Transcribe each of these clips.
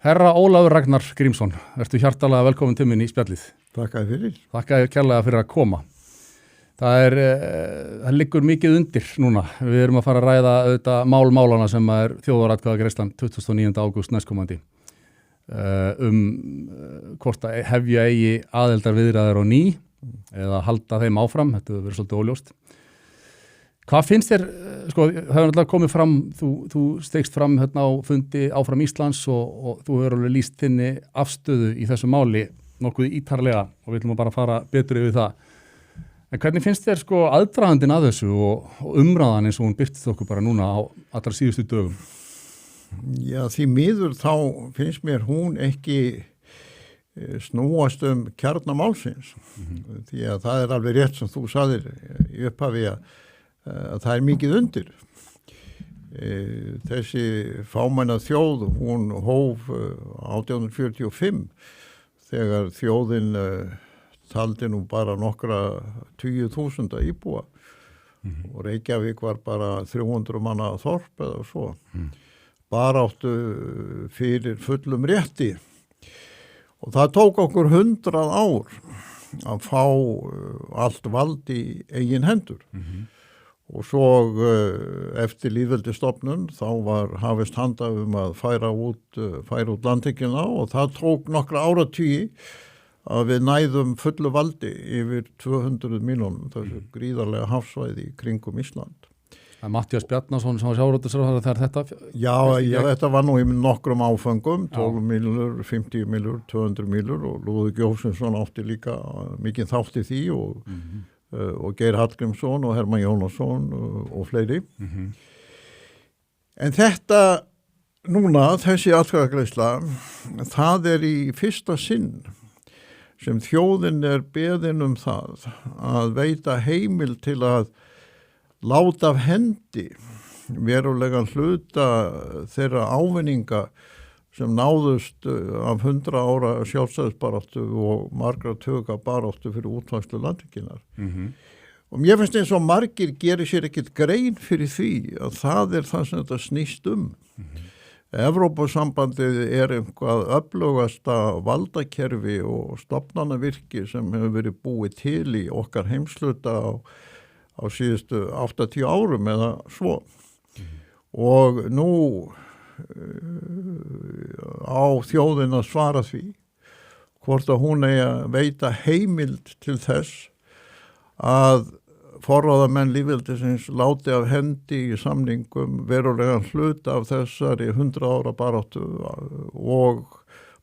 Herra Ólafur Ragnar Grímsson, vertu hjartalega velkomin til minn í spjallið. Þakkaði fyrir. Þakkaði kærlega fyrir að koma. Það liggur mikið undir núna. Við erum að fara að ræða auðvitað málana sem er þjóðaratkvæðagreiðslan 29. ágúst næstkomandi hvort að hefja eigi aðildarviðræður á ný eða halda þeim áfram. Þetta hefur verið svolítið óljóst. Hvað finnst þér, það hefur náttúrulega komið fram, þú stegst fram hérna á fundi Áfram Íslands og þú hefur alveg lýst þinni afstöðu í þessu máli nokkuð ítarlega og við ætlum að bara fara betur yfir það. En hvernig finnst þér aðdragandinn að þessu og umræðan eins og hún birtist okkur bara núna á allra síðustu dögum? Já, því miður þá finnst mér hún ekki snúast kjarnamálsins. Því að það er alveg rétt sem þú sagðir í upphafi að það er mikið undir. Þessi fámenna þjóð, hún hóf 1845 þegar þjóðin taldi nú bara nokkra 20.000 íbúa og Reykjavík var bara 300 manna þorp eða svo. Baráttu fyrir fullum rétti og það tók okkur 100 ár að fá allt vald í eigin hendur. Og svo eftir lýðveldisstofnun þá var hafist handa að færa út landhelgina og það tók nokkra áratugi að við næðum fullu valdi yfir 200 mílunum, þessu gríðarlega hafsvæði í kringum Ísland. Það er Matthías Bjarnason sem var sjávarútvegsráðherra þegar þetta... Já, þetta var nú í nokkrum áföngum, 12 mílur, 50 mílur, 200 mílur og Lúðvík Jósefsson átti líka mikið þátt í því og Geir Hallgrímsson og Hermann Jónasson og fleiri. En þetta núna, þessi atkvæðagreiðsla, það er í fyrsta sinn sem þjóðin er beðin það að veita heimil til að láta af hendi verulegan hluta þeirra ávinninga sem náðust af 100 ára sjálfstæðisbaráttu og margra tuga baráttu fyrir útvarslu landhelginnar. Og mér finnst eins og margir gerir sér ekkert grein fyrir því að það er það sem þetta snýst Evrópusambandið er einhvað öflugasta valdakerfi og stofnanavirki sem hefur verið búið til í okkar heimshluta á síðustu 80 árum eða svo. Og nú á þjóðin að svara því hvort að hún eigi að veita heimild til þess að forráðamenn lýðveldisins láti af hendi í samningum verulegan hluta af þessari 100 ára baráttu og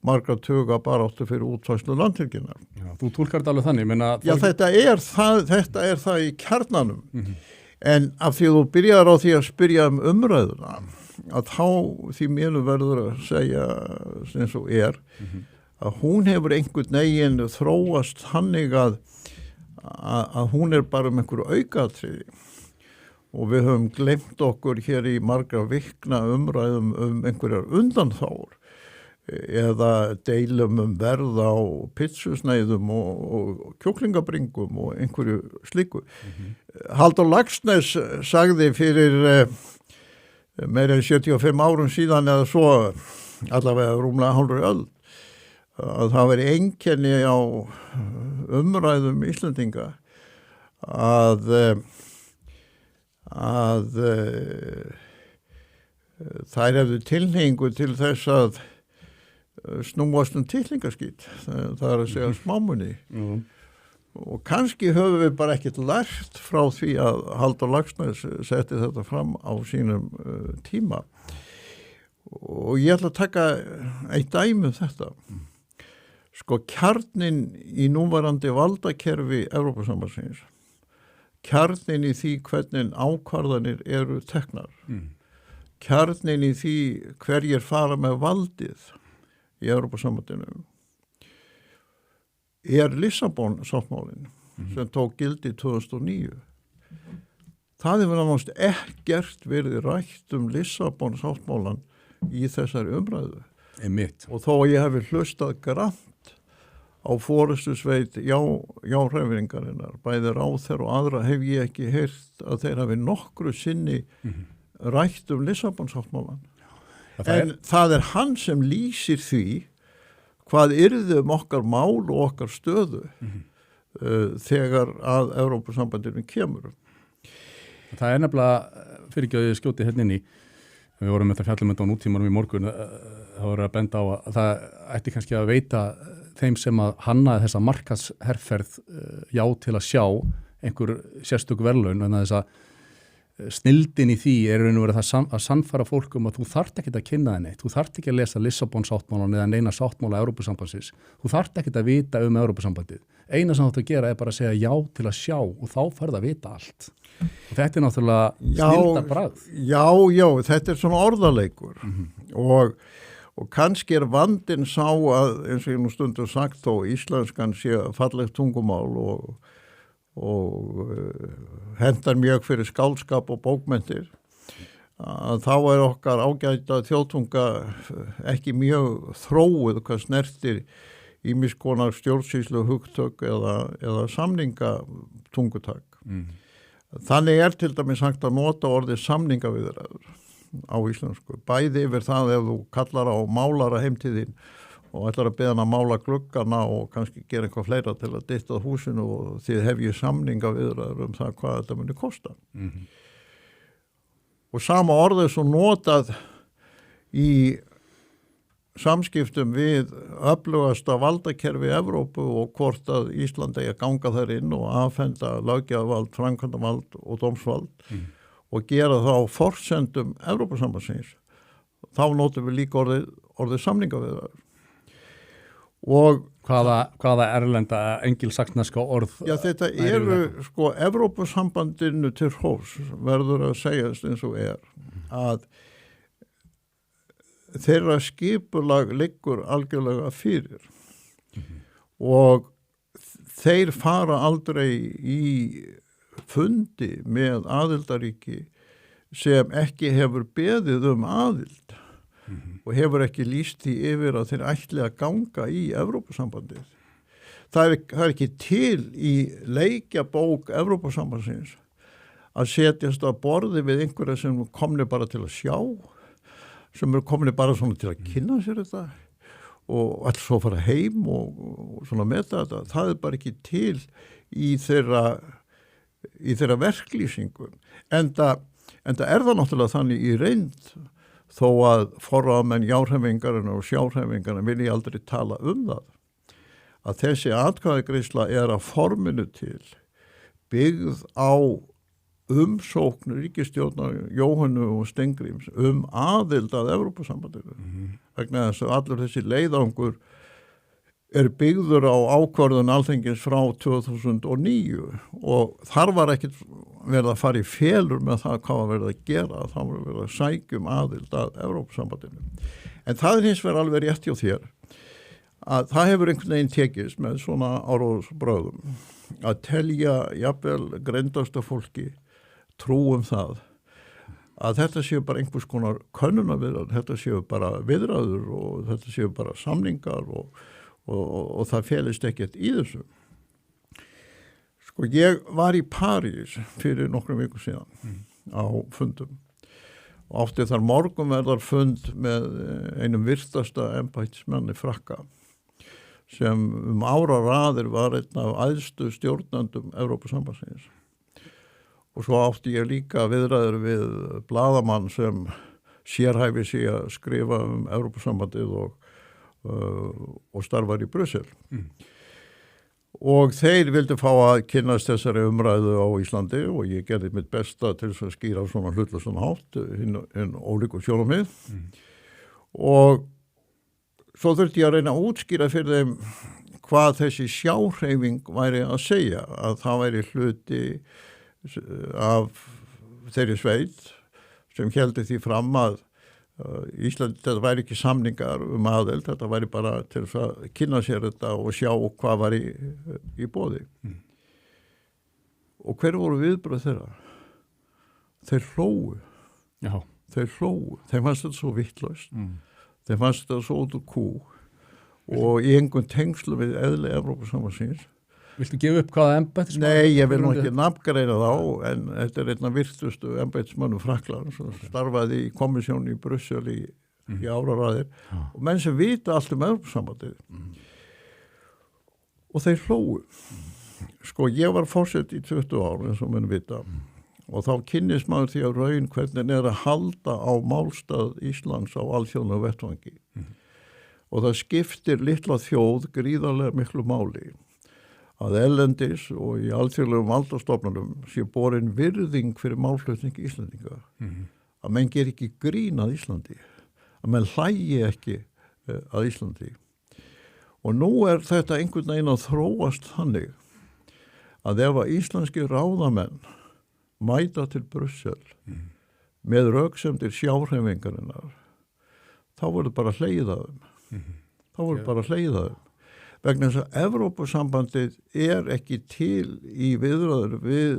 margra tuga baráttu fyrir útvarslu landhelginnar. Já, þú túlkar þetta alveg þannig. Já, þetta er það í kjarnanum. En af því þú byrjar á því að spyrja umræðuna að þá því mér verður að segja eins og að hún hefur einhvern veginn þróast hannig að hún er bara einhver aukatriði og við höfum gleymt okkur hér í margra vikna umræðum einhverjar undanþágur eða deilum verð á pitsusneiðum og kjúklingabringum og einhverju slíku. Halldór Laxness sagði fyrir meira en 75 árum síðan eða svo allavega rúmlega hálfri öld að það veri einkenni á umræðum Íslendinga að þær hefðu tilhneigingu til þess að snúast tilningaskít, það er að segja smámunni. Og kannski höfum við bara ekkert lært frá því að Halldór Laxness setti þetta fram á sínum tíma. Og ég ætla að taka eitt dæmi þetta. Kjarnin í núverandi valdakerfi Evrópusambandsins, kjarnin í því hvernig ákvarðanir eru teknar, kjarnin í því hverjir fara með valdið í Evrópusambandinu, er Lissabon-sáttmálinn sem tók gildi 2009. Það hefur náttúrulega ekkert verið rætt Lissabon-sáttmálan í þessari umræðu. Og þó að ég hefi hlustað grannt á forystusveit jáhreyfingarinnar, bæði ráðherra og aðra, hef ég ekki heyrt að þeir hafi nokkru sinni rætt Lissabon-sáttmálan. En það er hann sem lýsir því hvað yrði okkar mál og okkar stöðu þegar að Evrópusambandinu kemur. Það er nefnilega, fyrir ekki að ég skjóti hérna inn í, við vorum með þetta fjallumönda á nútímanum í morgun, þá voru að benda á að það ætti kannski að veita þeim sem að hannaði þessa markaðsherferð já til að sjá einhver sérstök verðlaun, en þess að snildin í því er raun og verið að sannfæra fólk að þú þarft ekki að kynna það neitt, þú þarft ekki að lesa Lissabon-sáttmálan eða neina sáttmála Evrópusambandsins, þú þarft ekki að vita Evrópusambandið. Eina sem þú átt að gera er bara að segja já til að sjá og þá færð að vita allt. Og þetta er náttúrulega snilda bragð. Já, þetta er svona orðaleikur og kannski er vandinn sá að, eins og ég nú stundum sagt þó, íslenskan sé fallegt tungumál og hendar mjög fyrir skáldskap og bókmenntir, að þá er okkar ágæta þjóðtunga ekki mjög þróuð hvað snertir ýmis konar stjórnsýslu hugtök eða samningatungutak. Þannig er til dæmis sagt að nota orðið samningaviðræður á íslensku. Bæði yfir það ef þú kallar á málara heim til þín og ætlar að beða hann að mála gluggana og kannski gera eitthvað fleira til að dytta húsinu og þið hefjið samningaviðræður það hvað þetta muni kosta. Og sama orðið svo notað í samskiptum við öflugasta valdakerfi Evrópu og hvort að Ísland eigi að ganga þar inn og afhenda löggjafarvald, framkvæmdavald og dómsvald og gera þá forsendum Evrópusambandsins. Þá notum við líka orðið samningaviðræður. Og hvaða erlenda engilsaksneska orð? Já, þetta eru Evrópusambandinu til hrófs verður að segjast eins og að þeirra skipulag liggur algjörlega fyrir og þeir fara aldrei í fundi með aðildaríki sem ekki hefur beðið aðild og hefur ekki lýst því yfir að þeir ætli að ganga í Evrópusambandið. Það er ekki til í leikjabók Evrópusambandsins að setjast að borði við einhverja sem komni bara til að sjá, sem komni bara svona til að kynna sér þetta og alls svo fara heim og svona meta þetta. Það er bara ekki til í þeirra verklýsingum. Enda er það náttúrulega þannig í reynd þó að forráðamenn járhefingarinn og sjárhefingarinn vilji aldrei tala það. Að þessi atkvæðagreiðsla er að forminu til byggð á umsókn ríkisstjórnar Jóhönnu og Steingríms aðild að Evrópusambandinu. Vegna þess að allur þessi leiðangur er byggður á ákvörðun Alþingis frá 2009 og þar var ekkert verið að fara í felur með það hvað var verið að gera, þá var verið að sækjum aðild að Evrópusambandinu. En það er hins vegar alveg rétt hjá þér að það hefur einhvern veginn tekist með svona áróðsbröðum að telja jafnvel greindasta fólki trú það að þetta séu bara einhvers konar könnunarviðræður, þetta séu bara viðræður og þetta séu bara samningar og það felist ekkert í þessu. Sko, ég var í París fyrir nokkrum vikum síðan á fundum og átti þar morgunverðar fund með einum virtasta embættismanni Frakka sem áraraðir var einn af æðstu stjórnandum Evrópusambandsins. Og svo átti ég líka viðræður við blaðamann sem sérhæfi sig að skrifa Evrópusambandið og starfar í Brussel. Og þeir vildu fá að kynnast þessari umræðu á Íslandi og ég gerði mitt besta til þess að skýra svona hlutlasan hátt hinn ólíku sjónarmið. Og svo þurfti ég að reyna að útskýra fyrir þeim hvað þessi sjárhreyfing væri að segja, að það væri hluti af þeirri sveit sem héldi því fram að Ísland, þetta væri ekki samningar aðild, þetta væri bara til að kynna sér þetta og sjá hvað var í boði. Og hver voru viðbröð þeirra? Þeir hlógu. Já. Þeir hlógu. Þeim fannst þetta svo vittlaust. Þeim fannst þetta svo út úr kú og í einhvern tengslu við eðli Evrópusambandsins. Viltu gefa upp hvaða embættismann? Nei, ég vil nú ekki nafngreina þá, en þetta er einn af virtustu embættismannum Frakklands sem starfaði í komissjónu í Brussel í í áraræðir og menn sem vita allt Evrópusambandið og þeir hlógu. Sko, ég var forseti í 20 ár eins og menn vita og þá kynnist maður því að raun hvernig að halda á málstað Íslands á alþjóðlegum vettvangi og það skiptir litla þjóð gríðarlega miklu máli að ellendis og í alþjóðlegum valdastofnunum sé borin virðing fyrir málflutning Íslendinga. Að menn ger ekki grín að Íslandi, að menn hlægi ekki að Íslandi. Og nú þetta einhvern veginn að þróast þannig að ef að íslenski ráðamenn mæta til Brussel með röksemdir sjárhefingarinnar, þá verður bara hlegið að þeim. Þá verður bara hlegið að þeim. Vegna þess að Evrópusambandið ekki til í viðræður við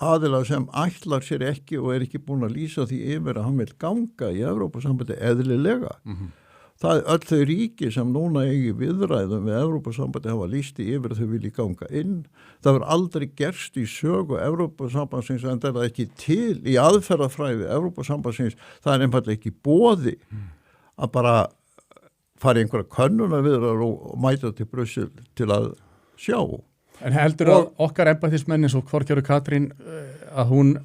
aðila sem ætlar sér ekki og ekki búin að lýsa því yfir að hann vil ganga í Evrópusambandið eðlilega. Það öll þau ríki sem núna eigi viðræðum við Evrópusambandið hafa lýst í yfir að þau vilji ganga inn. Það verður aldrei gerst í sögu Evrópusambandsins en það ekki til í aðferðafræði Evrópusambandsins. Það einfaldlega ekki boði að bara fara í einhverja könnuna viðrar og mæta til Brussel til að sjá. En heldur að okkar embættismenn eins og Þorgerður Katrín að hún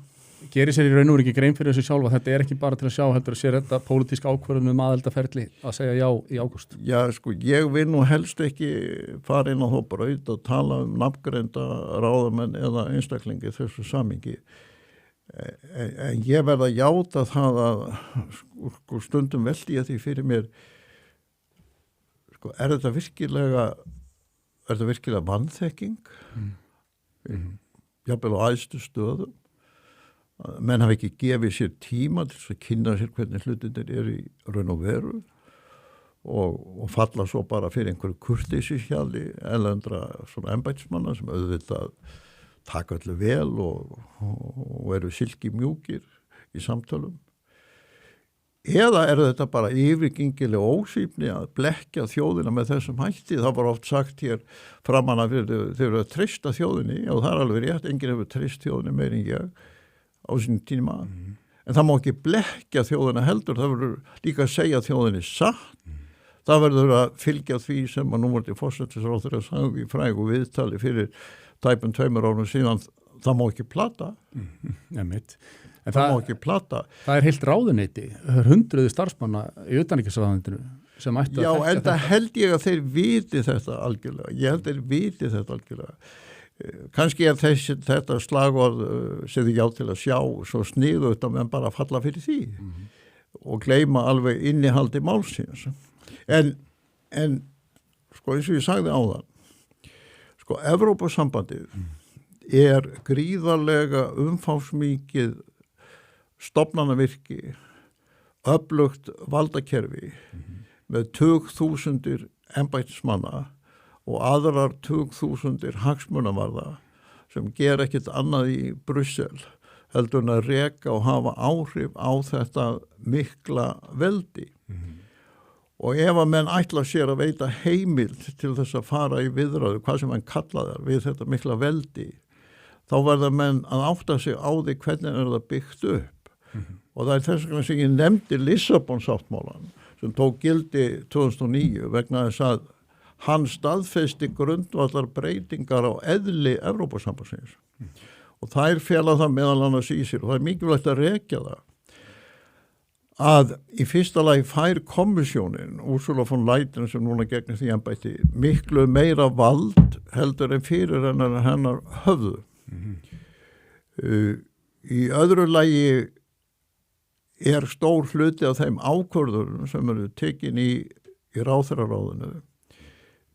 gerir sér í raun og veru ekki grein fyrir þessu sjálfa, þetta ekki bara til að sjá, heldur að sér þetta pólitísk ákvörðun aðildarferli að segja já í ágúst? Já, sko, ég vil nú helst ekki fara inn á þá braut að tala nafngreinda ráðamenn eða einstaklingi þessu samingi. En ég verð að játa það að sko, stundum veldi ég því fyrir mér sko, er þetta virkilega vanþekking? Jafnvel á æðstu stöðum. Menn hafa ekki gefið sér tíma til að kynna sér hvernig hlutinir í raun og veru og falla svo bara fyrir einhverju kurteisishjalli erlendra svona embættismanna sem auðvitað taka öllu vel og eru silki mjúkir í samtölum. Eða þetta bara yfirgengileg ósýpni að blekkja þjóðina með þessum hætti? Það var oft sagt hér framan að þeir eru að treysta þjóðinni og það alveg rétt, enginn hefur treyst þjóðinni meir en ég á sínum tíma. En það má ekki blekkja þjóðina heldur, það verður líka að segja þjóðinni satt. Það verður að fylgja því sem að núverandi forsætisráðherra sagði í frægu viðtali fyrir tæpum 2 árum síðan, það má ekki plata. Það má ekki plata. Það heilt ráðuneyti, hundruði starfsmanna í utanríkisráðuneytinu sem ættu að Já, en það held ég að þeir viti þetta algjörlega. Ég held þeir viti þetta algjörlega. Kannski þetta slagorð sem þið já til að sjá svo sniðugt að menn bara falla fyrir því og gleyma alveg innihaldi málsins. En sko eins og ég sagði áðan, sko Evrópusambandið gríðarlega umfangsmikið stofnanavirki, öflugt valdakerfi með 20.000 embættismanna og aðrar 20.000 hagsmunavarða sem ger ekkert annað í Brussel heldur en að reka og hafa áhrif á þetta mikla veldi. Og ef að menn ætla sér að veita heimild til þess að fara í viðræðu, hvað sem hann kallaði við þetta mikla veldi, þá verða menn að átta sig á því hvernig það byggt upp. Og það þess vegna sem ég nefndi Lissabon-sáttmálan sem tók gildi 2009 vegna þess að hann staðfesti grundvallar breytingar á eðli Evrópusambandsins. Og þær fela það meðal annars í sér og það mikilvægt að rekja það að í fyrsta lagi fær kommisjónin, Ursula von Leyen sem núna gegnir því embætti, miklu meira vald heldur en fyrir hennar höfðu. Í öðru lagi stór hluti af þeim ákvörðunum sem eru tekin í ráðherraráðinu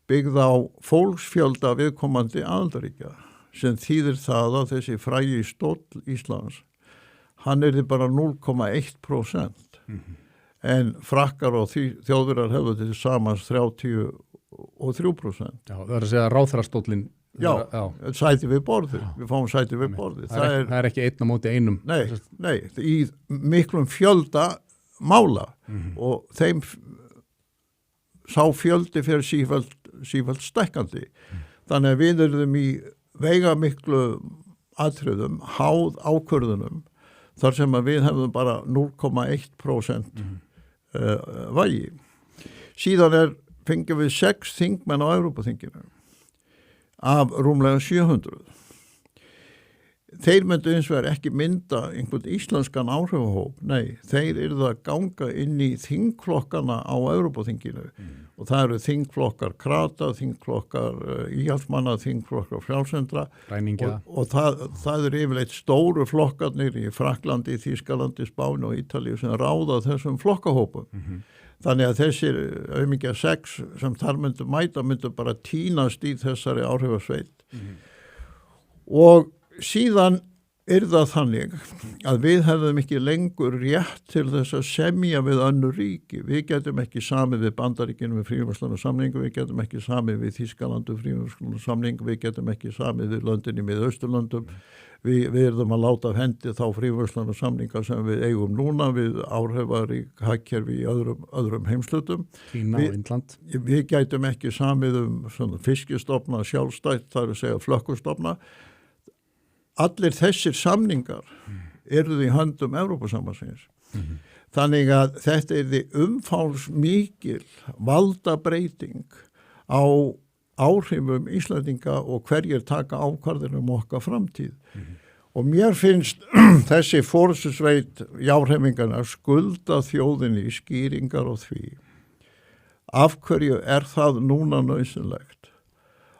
byggð á fólksfjölda viðkomandi aðildarríkja sem þýðir það að þessi frægi stóll Íslands, hann þið bara 0,1%. En frakkar og þjóðverjar hefðu til samans 33%. Já, það að segja ráðherrastóllinn. Já, sæti við borðið. Við fáum sæti við borðið. Það ekki einn á móti einum. Nei, í miklum fjölda mála og þeim sá fjöldi fyrir sífellt stækkandi. Þannig að við erum í veigamiklu atriðum, háð ákvörðunum þar sem að við hefðum bara 0,1% vægi. Síðan fengjum við 6 þingmenn á Evrópuþinginu af rúmlega 700. Þeir myndu eins vegar ekki mynda einhvern íslenskan áhrifahóp, nei, þeir eru að ganga inn í þingflokkana á Evrópuþinginu og það eru þingflokkar krata, þingflokkar íhaldsmanna, þingflokkar frjálsendra og það eru yfirleitt stóru flokkarnir í Frakklandi, Þýskalandi, Spáni og Ítalíu sem ráða þessum flokkahópum. Þannig að þessir auðmikið 6 sem þar myndu bara tínast í þessari áhrifasveit. Og síðan það þannig að við hefðum ekki lengur rétt til þess að semja við önnur ríki. Við getum ekki samið við Bandaríkinu við fríverslunarsamningu, við getum ekki samið við Þýskalandu fríverslunarsamningu, við getum ekki samið við löndin í Miðausturlöndum. Við erum að láta af hendi þá fríverslunarsamninga sem við eigum núna við áhrifarík hagkerfi í öðrum heimslutum. Kína og Indland. Við getum ekki samið fiskistofna sjálfstætt, það að segja flökkustofna. Allir þessir samningar eru í höndum Evrópusambandsins. Þannig að þetta því umfálsmikil valdabreiting á áhrifum Íslendinga og hverjir taka ákvarðanir okkar framtíð. Og mér finnst þessi forsusveit járhefingarna skulda þjóðinni skýringar og því. Af hverju það núna nauðsynlegt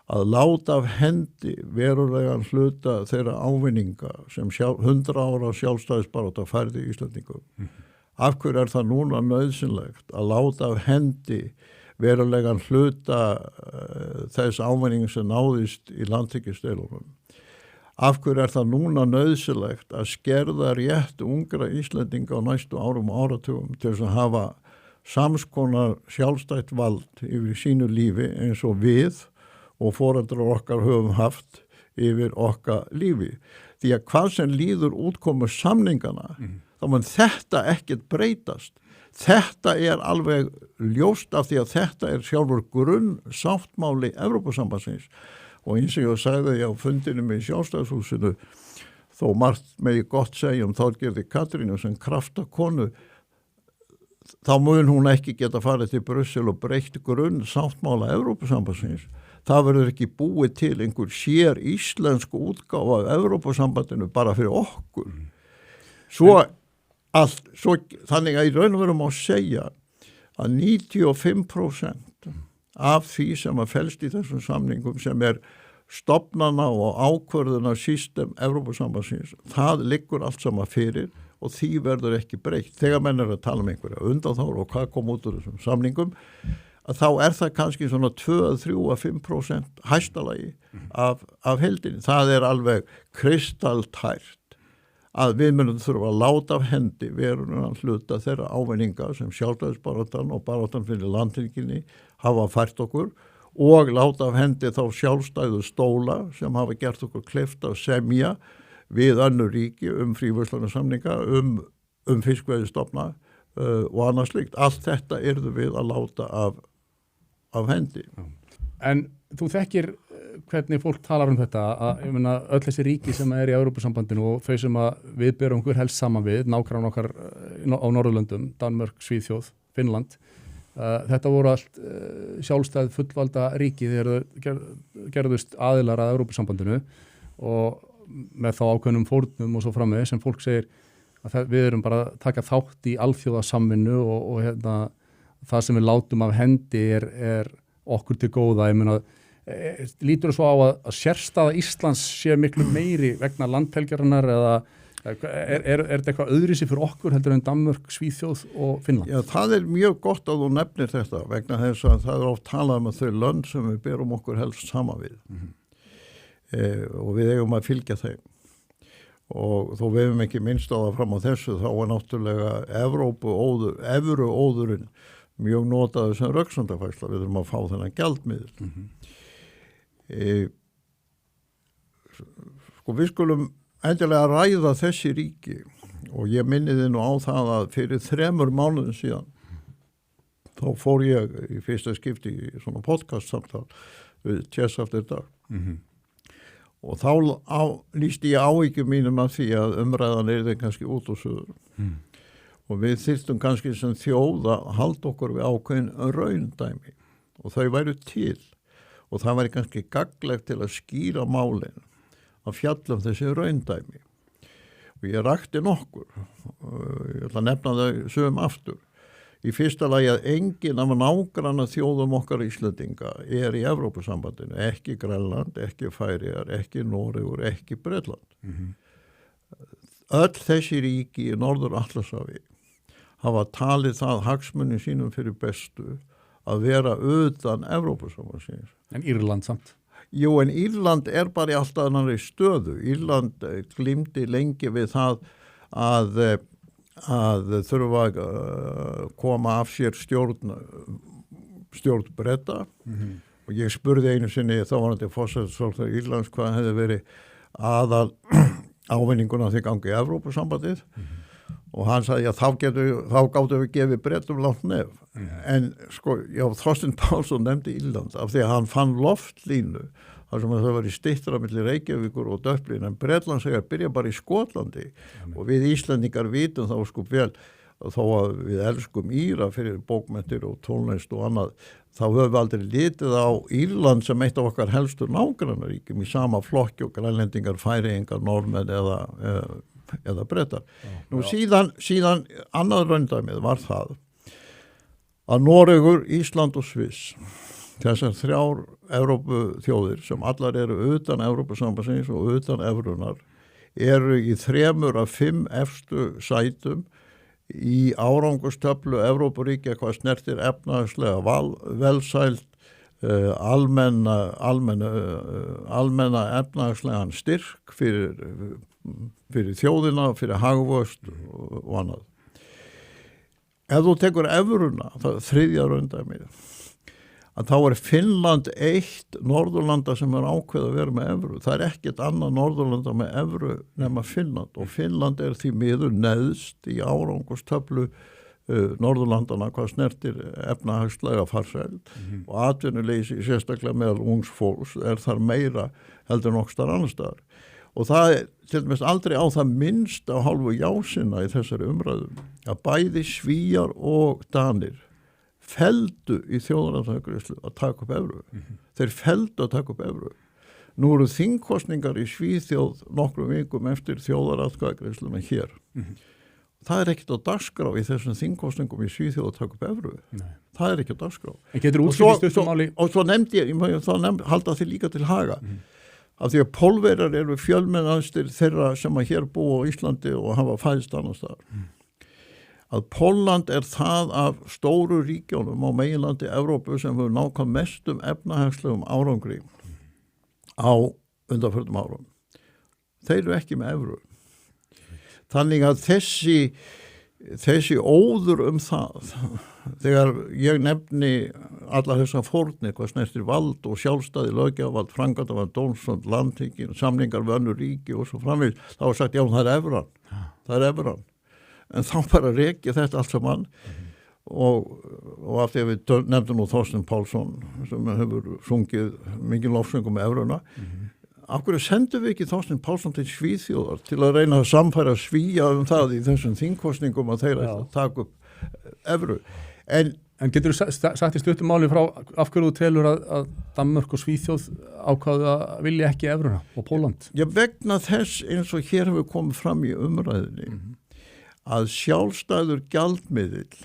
að láta af hendi verulegan hluta þeirra ávinninga sem 100 ára sjálfstæðisbarátta færði Íslendingum. Af hverju það núna nauðsynlegt að láta af hendi verulegan hluta þess ávinning sem náðist í landhelgisdeilunum. Af hverju það núna nauðsynlegt að skerða rétt ungra Íslendinga á næstu árum og áratugum til þess að hafa samskonar sjálfstætt vald yfir sínu lífi eins og við og foreldrar okkar höfum haft yfir okkar lífi. Því að hvað sem líður útkomu samningana, þá mun þetta ekkert breytast. Þetta alveg ljóst af því að þetta sjálfur grunn sáttmáli Evrópusambandsins og eins og ég sagði á fundinum í Sjálfstæðishúsinu þó margt megi gott segja Þorgerði Katrínu sem kraftakonu þá mun hún ekki geta farið til Brussel og breytt grunn sáttmála Evrópusambandsins. Það verður ekki búið til einhver sér íslensku útgáfa af Evrópusambandinu bara fyrir okkur. Þannig að í raun og veru má segja að 95% af því sem felst í þessum samningum sem stofnana og ákvörðuna system Evrópusambandsins, það liggur allt saman fyrir og því verður ekki breytt. Þegar menn að tala einhverja undanþágur og hvað kom út úr þessum samningum, að þá það kannski svona 2-3-5% hæstalagi af heldinni. Það alveg kristaltært að við munum þurfa að láta af hendi verulegan hluta þeirra ávinninga sem sjálfstæðisbaráttan og baráttan fyrir landhelginni hafa fært okkur og láta af hendi þá sjálfstæðu stóla sem hafa gert okkur kleift að semja við önnur ríki fríverslunarsamninga, fiskveiðistofna og annað slíkt. Allt þetta við að láta af hendi. En þú þekkir hvernig fólk talar þetta, að ég meina öll þessi ríki sem í Evrópusambandinu og þau sem við berum okkur helst saman við, nágrannar okkar á Norðurlöndum, Danmörk, Svíþjóð, Finnland, þetta voru allt sjálfstæð fullvalda ríki þegar gerðust aðilar að Evrópusambandinu og með þá ákveðnum fórnum og svo framvegis sem fólk segir að við erum bara að taka þátt í alþjóðasamvinnu og það sem við látum af hendi okkur til góða. Ég meina, lítur svo á að sérstaða Íslands sé miklu meiri vegna landhelgjarinnar eða þetta eitthvað öðruvísi fyrir okkur heldur en Danmörk, Svíþjóð og Finnland? Já, það mjög gott að þú nefnir þetta vegna þess að það oft talað um að þau lönd sem við berum okkur helst saman við og við eigum að fylgja þeim. Og þó við hefum ekki minnst á það fram á þessu þá náttúrulega evruóðurinn mjög notaður sem röksandafærsla. Við þurfum að fá þennan gjaldmiðil. Við skulum endilega ræða þessi ríki og ég minniði nú á það að fyrir 3 mánuðum síðan þá fór ég í fyrsta skipti í svona podcast samtal við Chess After Dark og þá lýsti ég áhyggjum mínum af því að umræðan er kannski út og suður. Og við þyrftum kannski sem þjóð að halda okkur við ákveðin raundæmi og þau væru til og það væri kannski gagnlegt til að skýra málin að fjalla þessi raundæmi. Og ég rakti nokkur, ég ætla að nefna þau sögum aftur. Í fyrsta lagi að enginn af nágranna þjóðum okkar Íslendinga er í Evrópusambandinu, ekki Grænland, ekki Færeyjar, ekki Noregur, ekki Bretland. Öll þessi ríki í Norður-Atlantshafi hafa talið það hagsmunni sínum fyrir bestu að vera utan Evrópusambandsins. En Írland samt? Jú, en Írland er bara í alltaf annarri stöðu. Írland glímdi lengi við það að þurfa að koma af sér stjórn Breta og ég spurði einu sinni þáverandi forsætisráðherra Írlands hvað hefði verið aðal ávinninguna því gangi í Evrópusambandið og hann sagði að þá gátu við gefið Bretum langt nef. En sko, Þorsteinn Pálsson nefndi Írland af því að hann fann loftlínu þar sem það var í styttra milli Reykjavíkur og Dublin, en Bretland segja byrja bara í Skotlandi og við Íslendingar vitum þá sko vel þó að við elskum Íra fyrir bókmenntir og tónlist og annað, þá höfum við aldrei litið á Írland sem eitt af okkar helstu nágrannaríkjum í sama flokki og grænlendingar, færeyingar, norðmenn eða Bretar. Nú síðan annað raundæmið var það að Noregur, Ísland og Sviss, þessar 3 Evrópuþjóðir sem allar eru utan Evrópusambandsins og utan evrunar, eru í 3 af 5 efstu sætum í árangurstöflu Evrópuríkja hvað snertir efnahagslega velsæld, almenna efnahagslegan styrk fyrir þjóðina, fyrir hagvöxt og annað. Ef þú tekur evruna, það 3. raundæmið, að þá er Finnland eitt Norðurlanda sem er ákveð að vera með evru. Það er ekkert annað Norðurlanda með evru nema Finnland og Finnland er því miður neðst í árangurstöflu Norðurlandana hvað snertir efnahagslega farsæld og atvinnuleysi sérstaklega meðal ungs fólks er þar meira heldur en okkar annar staðar. Og það er til dæmis aldrei á það minnst á hálfu jásina í þessari umræðum að bæði Svíar og Danir felldu í þjóðaratkvæðagreiðslu að taka upp evru. Þeir felldu að taka upp evru. Nú eru þingkosningar í Svíþjóð nokkrum vikum eftir þjóðaratkvæðagreiðsluna hér. Það er ekkert á dagskrá í þessum þingkosningum í Svíþjóð að taka upp evru. Nei. Það er ekkert á dagskrá. En getur útskýrt stuttum máli? Og svo nefndi ég, halda því líka til haga. Af því að Pólverjar eru fjölmennaðstir þeirra sem að hér búa á Íslandi og hafa fæðst annars staðar. Að Pólland er það af stóru ríkjónum á meginlandi Evrópu sem hefur nákvæm mestum efnahagslegum árangri á undanförnum árum. Þeir eru ekki með evru. Þannig að þessi óður það, þegar ég nefni alla þessa fórnir, hvað snertir vald og sjálfstæði löggjafavald, framkvæmdavald, dómsvald, landhyggju, samningar við önnur ríki og svo framvegis, þá var sagt, já, það er evran. Það er evran. En þá bara reki þetta allt saman og af því að við nefndum nú Þorsteinn Pálsson sem hefur sungið mikið lofsöngum með evruna. Af hverju sendum við ekki Þorsteinn Pálsson til Svíþjóðar til að reyna að samfæra Svíja það í þessum þingkosningum að þeir að taka upp evru. En getur þú sagt í stuttum máli frá af hverju þú telur að Danmörk og Svíþjóð ákváðu að vilja ekki evruna og Pólland? Já, vegna þess eins og hér hefur komið fram í umræðinni að sjálfstæður gjaldmiðill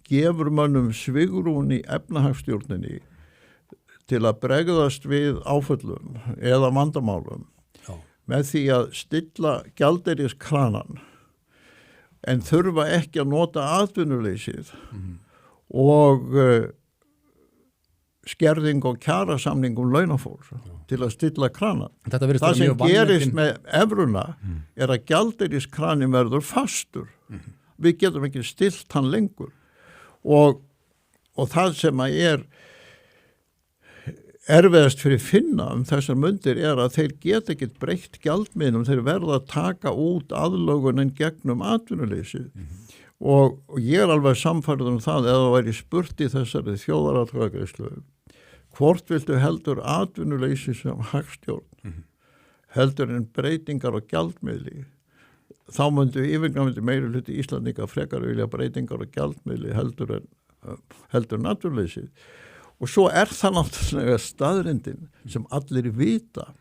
gefur mönnum svigrún í efnahagsstjórninni til að bregðast við áföllum eða vandamálum með því að stilla gjaldeyriskranan en þurfa ekki að nota atvinnuleysið og skerðing og kjarasamningum launafólks til að stilla kranan. Það sem gerist með evruna er að gjaldeyriskranin verður fastur. Við getum ekki stillt hann lengur og það sem að er erfiðast fyrir Finna þessar mundir er að þeir geta ekkert breytt gjaldmiðlum, þeir verða að taka út aðlögunin gegnum atvinnuleysið og ég er alveg samfærður það ef það væri spurt í þessari þjóðaratkvæðagreiðslu hvort viltu heldur atvinnuleysi sem hagstjórn heldur en breytingar á gjaldmiðli. Þá myndu yfirgnæfandi meiri hluti Íslandinga frekar vilja breytingar á gjaldmiðli heldur naturleysið. Og svo það náttúrulega staðrindin sem allir vita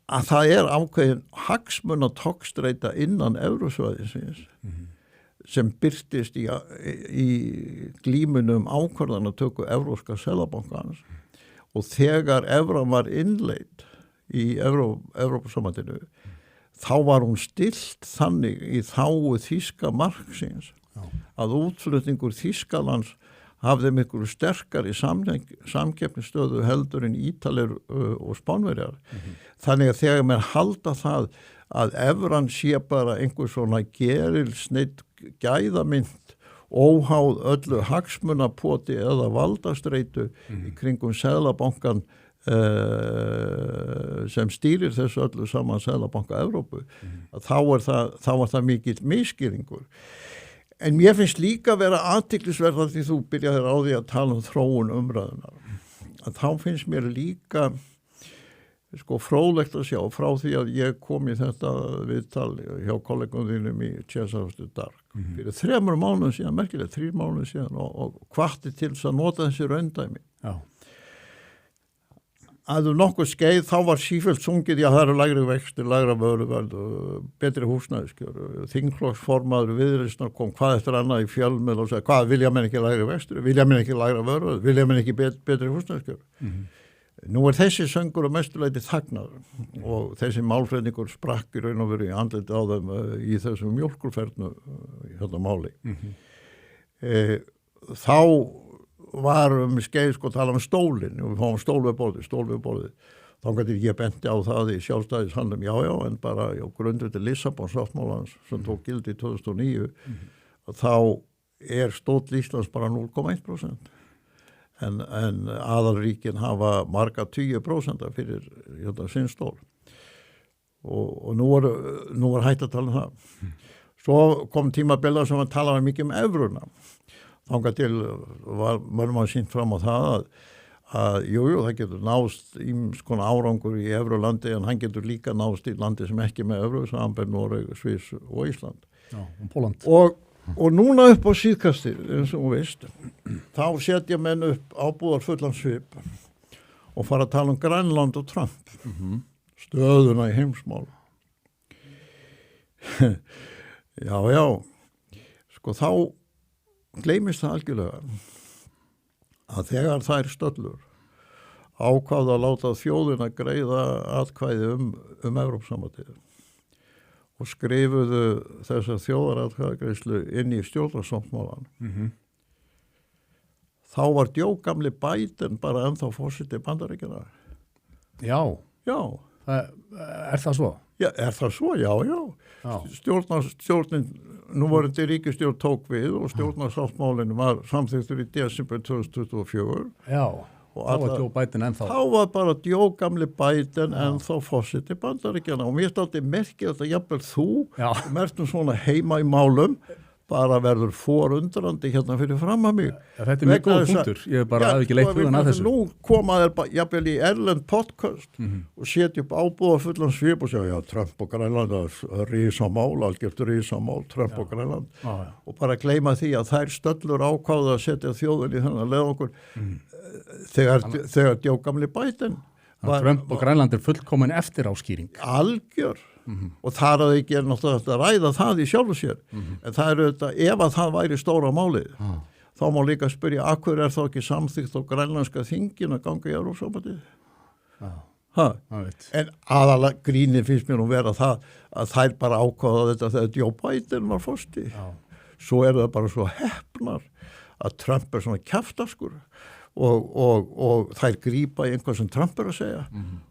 að það ákveðin hagsmuna togstreita innan Evrusvæðisins sem birtist í glímunum ákvarðanatöku Evrópska seðlabankans og þegar evran var innleidd í Evrópusambandinu þá var hún stillt þannig í þágu þýska marksins að útflutningur Þýskalands hafði miklu sterkari samkeppnisstöðu heldur en Ítalir og Spánverjar. Þannig að þegar mér halda það að evran sé bara einhver svona gerilsneitt gæðamynd óháð öllu hagsmunapoti eða valdastreitu í kringum seðlabankan sem stýrir þessu öllu saman seðlabanka Evrópu, að þá var það mikill misskýringur. En mér finnst líka vera athyglisverða því þú byrjaðir á því að tala þróun umræðunar. Að þá finnst mér líka fróðlegt að sjá frá því að ég kom í þetta viðtal hjá kollegum þínum í Tjessafstu Dark. Fyrir 3 mánuðum síðan, merkilega 3 mánuðum síðan og hvatti til þess að nota þessi raundæmi. Já. Að nokkuð skeið þá var sífellt sungið, já það lægri vextir, lægra vöruverð, betri húsnæðiskjör, þingflokksformaður Viðreisnar kom hvað eftir annað í fjölmiðl og sagði, hvað vilja menn ekki lægri vextir, vilja menn ekki lægra vöruverð, vilja menn ekki betri húsnæðiskjör. Nú þessi söngur að mestuleiti þagnaður og þessi málfræðingur sprakk í raun og veru í andliti á þeim í þessum mjólkurferðnu hérna máli. Þá var skeið tala stólinn og við fáum stól við borðið. Þá gæti ég benti á það í sjálfstæðishandlum, já, en bara grundið til Lissabon-sáttmálans sem tók gildi í 2009, þá stóll Íslands bara 0,1%. En aðalríkin hafa marga 20% fyrir sinn stól. Og nú var hægt að tala það. Svo kom tímabila sem að tala mikið evruna. Þangað til var maður sýnt fram á það að það getur nást ýmis konar árangur í evrulandi en hann getur líka nást í landi sem ekki með evru, samanber Noreg, Sviss og Ísland. Já, og Pólland. Og núna upp á síðkastið, eins og þú veist, þá setja menn upp ábúðar fullan svip og fara að tala Grænland og Trump, stöðuna í heimsmál. Já, þá gleymist það algjörlega að þegar þær stöllur ákváðu að láta þjóðina greiða atkvæði um Evrópusambandið og skrifuðu þessa þjóðaratkvæðagreiðslu inn í stjórnarsáttmálann. Þá var djógamli Biden bara ennþá forseti Bandaríkjanna. Já. Það svo? Já, það svo? Já. Stjórnin, núverandi ríkisstjórn tók við og stjórnarsáttmálinn var samþykktur í desember 2024. Já. Þá var Joe Biden ennþá. Þá var bara djógamli Biden ennþá forseti Bandaríkjanna og mér státti merkið að jafnvel þú mertum svona heima í málum bara verður forundrandi hérna fyrir fram að mig. Þetta mjög góð punktur, ég bara hafði ekki leitt hugan að þessu. Nú koma þér jafnvel í erlend podcast og setja upp ábúða fullan svip og segja, Trump og Grænland risamál, algjört risamál, Trump og Grænland og bara gleyma því að þær stöllur ákváðu að setja þjóðin í þennan leið okkur þegar djógamli Biden Trump og Grænland fullkomin eftir áskýring. Algjör. Og þar að ekki náttúrulega að ræða það í sjálfu sér. En það þetta, ef að það væri stóra málið, þá má líka spyrja, akkur þá ekki samþykkt á grænlandska þingin að ganga í Evrópusambandið? En aðalega grínir finnst mér vera það að þær bara ákváða þetta þegar Joe Biden var forseti. Svo það bara svo heppnar að Trump svona kjaftaskur og þær grípa í einhvað sem Trump að segja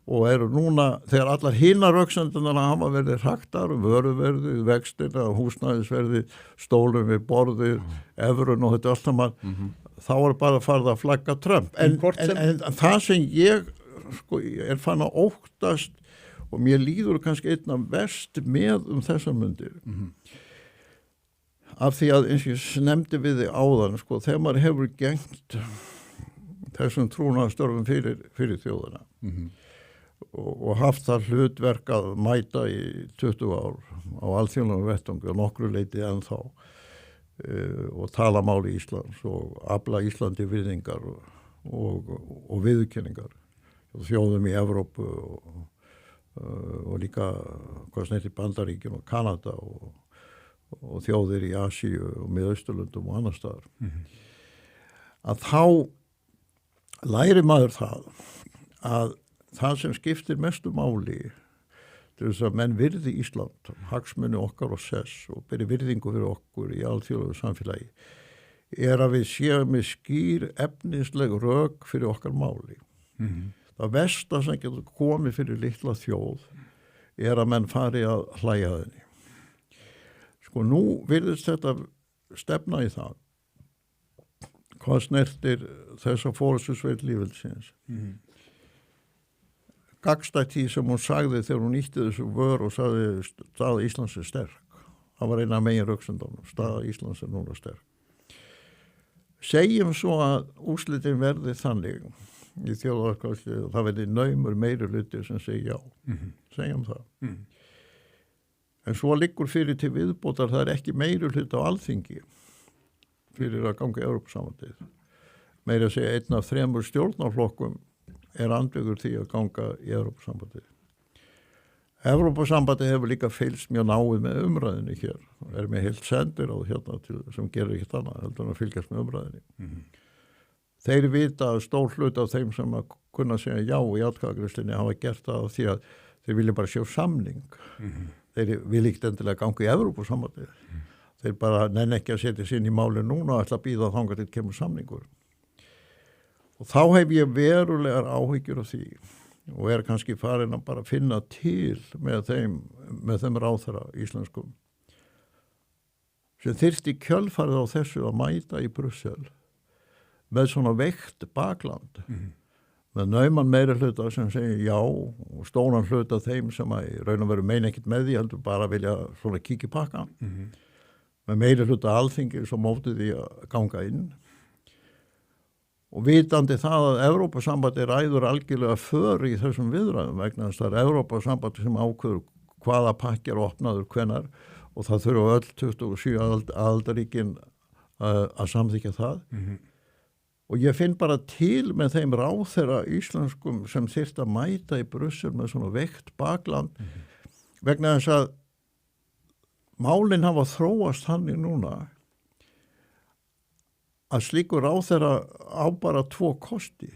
og eru núna, þegar allar hinnar röksendunar hafa verið hraktar, vöruverði, vextina, húsnæðisverði, stólum við borðið, evrun og þetta allt saman, þá bara farið að flagga Trump. En það sem ég fann að óttast og mér líður kannski einna verst með þessar mundir, af því að eins og ég nefndi við þig áðan, þegar maður hefur gengt þessum trúnaðarstörfum fyrir þjóðina og haft það hlutverk að mæta í 20 ár á alþjóðlegum vettvangi og nokkru leyti ennþá og tala máli Íslands og afla Íslandi virðingar og viðurkenningar þjóðum í Evrópu og líka hvað snerti Bandaríkjum og Kanada og þjóðir í Asíu og Miðausturlöndum og annar staðar. Að þá læri maður að það sem skiptir mestu máli til þess að menn virði Ísland, hagsmuni okkar og sess og beri virðingu fyrir okkur í alþjóðlegu samfélagi að við séum með skýr efnisleg rök fyrir okkar máli. Það versta sem getur komið fyrir litla þjóð að menn fari að hlæja henni. Sko nú virðist þetta stefna í það hvað snertir þessa forystusveit lýðveldisins. Gagnstætt því sem hún sagði þegar hún nýtti þessu vör og sagði staða Íslands sterk. Það var eina megin röksendunum, staða Íslands núna sterk. Segjum svo að úrslitin verði þannig í þjóðaratkvæðagreiðslu að það verði naumur meirihluti sem segi já. Segjum það. En svo liggur fyrir til viðbótar það ekki meirihluti á Alþingi fyrir að ganga í Evrópusambandið. Meira að segja einn af 3 stjórnarflokkum andvígur því að ganga í Evrópusambandið. Evrópusambandið hefur líka fylgst mjög náið með umræðinni hér. Með heilt sendiráð hérna sem gerir ekkert annað heldur en að fylgjast með umræðinni. Þeir vita að stór hlut af þeim sem að kunna segja já í atkvæðagreiðslunni hafa gert það því að þeir vilja bara sjá samning. Þeir vilja ekkert endilega ganga í Evrópusambandið. Þeir bara nenni ekki að setja sig inn í máli núna og ætla að bíða þangað til kemur samningur. Og þá hef ég verulegar áhyggjur af því og kannski farin að bara finna til með þeim ráðherra íslenskum sem þyrfti kjölfarið á þessu að mæta í Brussel með svona veikt bakland með nauman meirihluta sem segir já og stóran hluta þeim sem að raun og veru meina ekkert með því heldur bara vilja svona kíkja í pakkan með meirihluta Alþingi sem móti því að ganga inn. Og vitandi það að Evrópusambandi ræður algjörlega för í þessum viðræðum vegna þess að það Evrópusambandi sem ákveður hvaða pakki opnaður hvenar og það þurfa öll 27 aðildarríkin að samþykkja það. Og ég finn bara til með þeim ráðherra íslenskum sem þyrfti að mæta í Brussel með svona veikt bakland vegna þess að málin hafa þróast þannig núna að slíkur ráðherra á bara 2 kosti.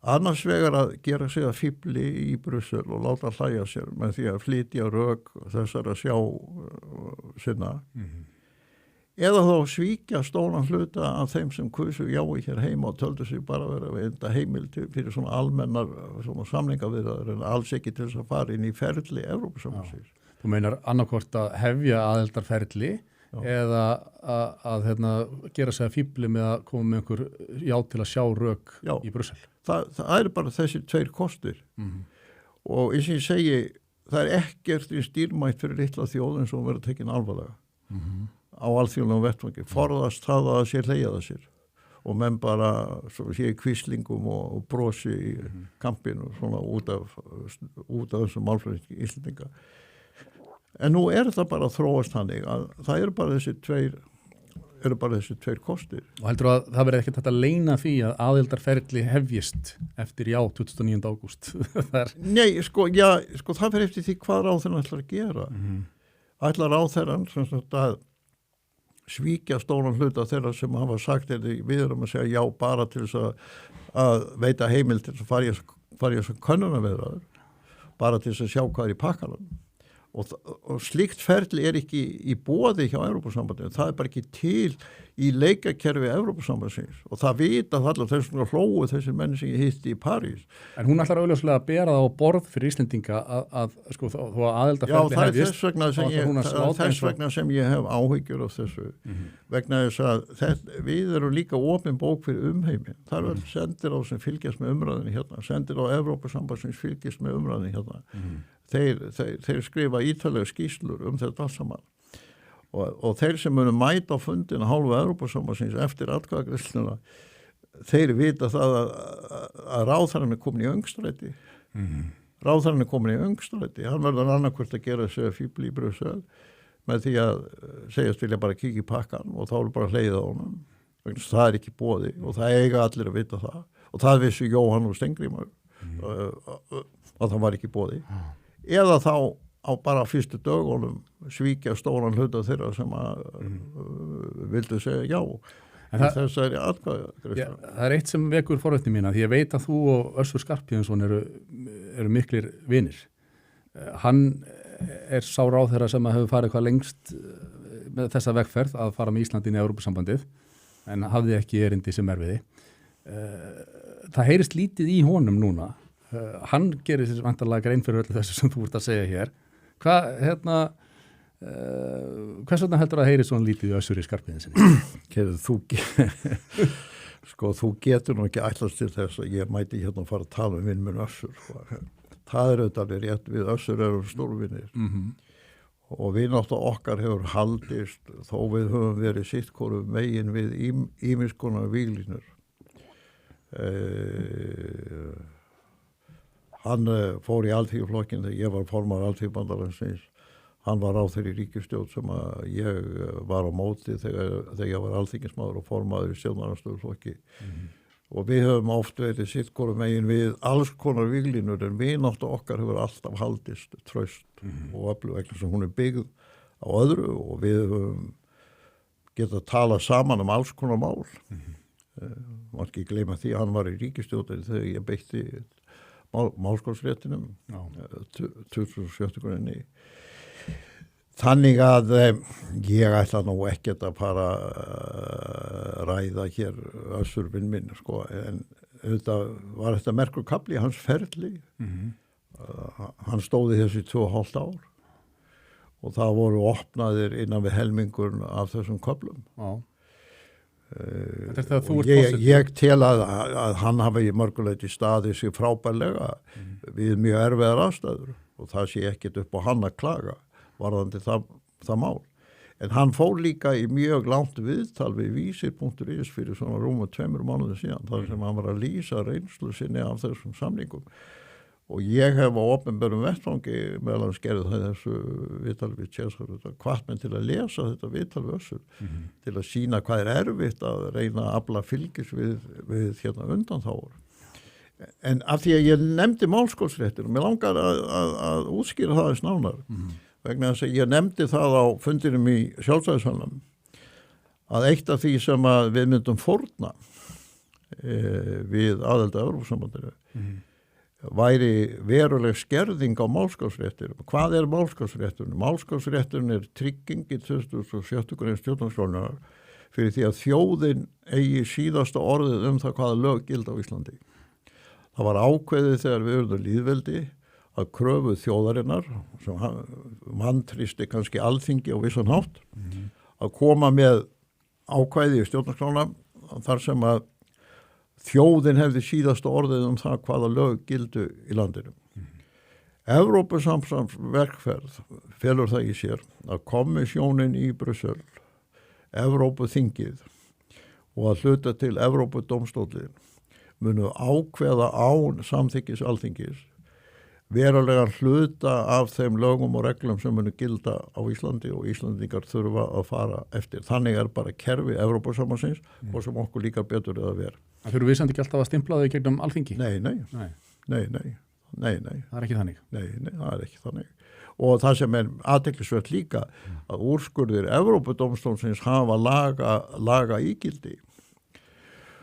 Annars vegar að gera sig að fífli í Brussel og láta hlæja sér með því að flytja rök þessar að sjá sinna. Eða þá svíkja stóran hluta af þeim sem kusu jái hér heima og töldu sig bara vera veita heimil fyrir svona almennar svona samningaviðræður en alls ekki til þess að fara inn í ferli Evrópusambandsins. Þú meinar annarkvort að hefja aðildarferli eða að gera sig að fífli með að koma með einhver já til að sjá rök í Brussel. Það er bara þessi 2 kostir og eins og ég segi það er ekkert í stýrmætt fyrir litla þjóð eins og verður tekin alvarlega á alþjóðlegum vettvangi. Forðast það að sér hlegja það sér og menn bara sé kvíslingum og brosi í kampinu svona út af þessum málfræðingi Íslendinga. En nú það bara þróast þannig að það eru bara þessi 2 kostir. Og heldur að það verði ekkert að leyna því að aðildarferli hefjist eftir 29. ágúst? Nei, það fer eftir því hvað ráðherrann ætlar að gera. Ætlar ráðherrann sem sagt að svíkja stóran hluta þeirra sem hafa sagt við erum að segja já bara til þess að veita heimil til þess að fara í þess að könnunarviðræður, bara til þess að sjá hvað í pakkanum. Og slíkt ferli ekki í boði hjá Evrópusambandinu. Það bara ekki til í leikakerfi Evrópusambandsins og það vita það allar þessum hlóu þessir menn sem ég hitti í París. En hún ætlar auðvitað að bera það á borð fyrir Íslendinga að þó að aðildarferli hefjist. Þess vegna sem ég hef áhyggjur af þessu. Vegna þess að við erum líka opin bók fyrir umheimi. Það er sendir á sem fylgjast með umræðinni hérna. Sendir á Evrópusambandsins fylgjast með umræðinni hérna. Þeir skrifa ítalega skýrslur þetta allt saman og þeir sem munu mæta á fundina hálfu Evrópusambandsins eftir atkvæðagreiðsluna þeir vita það að ráðherrann komin í öngstræti Ráðherrann er komin í öngstræti, hann verður annarkvort að gera sig að fíbli í Brussel með því að segjast vilja bara kíkja í pakkan og þá er bara hleiða á honum. Það er ekki boði og það eiga allir að vita það. Og það vissi Jóhann og Steingrímur að það var ekki boði. Eða þá á bara fyrstu dögunum svíkja stóran hluta þeirra sem að vildu segja já. Þessari atkvæðagreiðslu. Það er eitt sem vekur forvitni mína, því ég veit að þú og Össur Skarphéðinsson eru miklir vinir. Hann er sá ráðherra sem hefur farið hvað lengst með þessa vegferð að fara með Íslandi inn í Evrópusambandið, en hafði ekki erindi sem erfiði. Það heyrist lítið í honum núna. Hann gerir sér vantarlega grein fyrir öllu þessu sem þú ert að segja hér. Hvers vegna heldur að heyri svona lítið í Össuri Skarphéðinssyni? Þú getur nú ekki ætlast til þess að ég mæti hérna að fara að tala vinn með Össur. Það er auðvitað rétt, við Össur erum stórvinir og vináttu okkar hefur haldist þó við höfum verið sitt hvoru megin við ýmiss konar víglínur. Hann fór í Alþýðuflokkinn þegar ég var formaður Alþýðubandalagsins. Hann var ráðherra í ríkisstjórn sem að ég var á móti þegar ég var alþingismaður og formaður í stjórnarandstöðuflokki. Og við höfum oft verið sitt hvoru megin við alls konar víglínur en vináttu okkar hefur alltaf haldist traust og öflug vegna sem hún er byggð á öðru og við höfum getað að tala saman um alls konar mál. Má ekki gleyma því að hann var í ríkisstjórn þegar ég beitti málskólsréttinum 27. grunni. Þannig að ég ætla nú ekkert að fara ræða hér Össur vinn minn, en auðvitað var þetta merkur kafli í hans ferli. Hann stóði þessi 2,5 ár og það voru opnaðir innan við helmingur af þessum köflum. Ég tel að hann hafi í mörguleiti staðið sig frábærlega við mjög erfiðar aðstæður og það sé ekkert upp á hann að klaga varðandi það mál. En hann fór líka í mjög langt viðtal við vísir.is fyrir svona rúmum 2 mánuðum síðan, þar sem hann var að lýsa reynslu sinni af þessum samningum. Og ég hef á opinberum vettvangi meðal hans gerði það þessu viðtal við César, hvart menn til að lesa þetta viðtal við Össur, til að sýna hvað er erfitt að reyna að afla fylgis við hérna undanþágur. En af því að ég nefndi málskólsréttir, og mér langar að útskýra það eins nánar, vegna þess að ég nefndi það á fundinum í Sjálfstæðisflokknum að eitt af því sem að við myndum fórna við aðild að Evrópusambandinu væri veruleg skerðing á málskólsréttir. Hvað er málskólsréttur? Málskólsrétturinn er trygging í 27. grein stjórnarskrárinnar fyrir því að þjóðin eigi síðasta orðið það hvaða lög gilda á Íslandi. Það var ákveðið þegar við urðum lýðveldi að kröfu þjóðarinnar, sem vantristi kannski alþingi á vissan hátt, að koma með ákvæði í stjórnarskrána þar sem að þjóðin hefði síðasta orðið það hvaða lög gildu í landinu. Evrópusamstarfsverkferð felur það í sér að kommissjónin í Brussel, Evrópuþingið og að hluta til Evrópudómstóllinn munu ákveða án samþykkis alþingis verulegan hluta af þeim lögum og reglum sem munu gilda á Íslandi og Íslandingar þurfa að fara eftir. Þannig er bara kerfi Evrópusambandsins og sem okkur líka betur að vera. Það fyrir við samt ekki alltaf að stimplaðu í gegnum alþingi? Nei. Það er ekki þannig? Nei, það er ekki þannig. Og það sem er athyglisvert líka að úrskurðir Evrópudómstólsins hafa laga ígildi.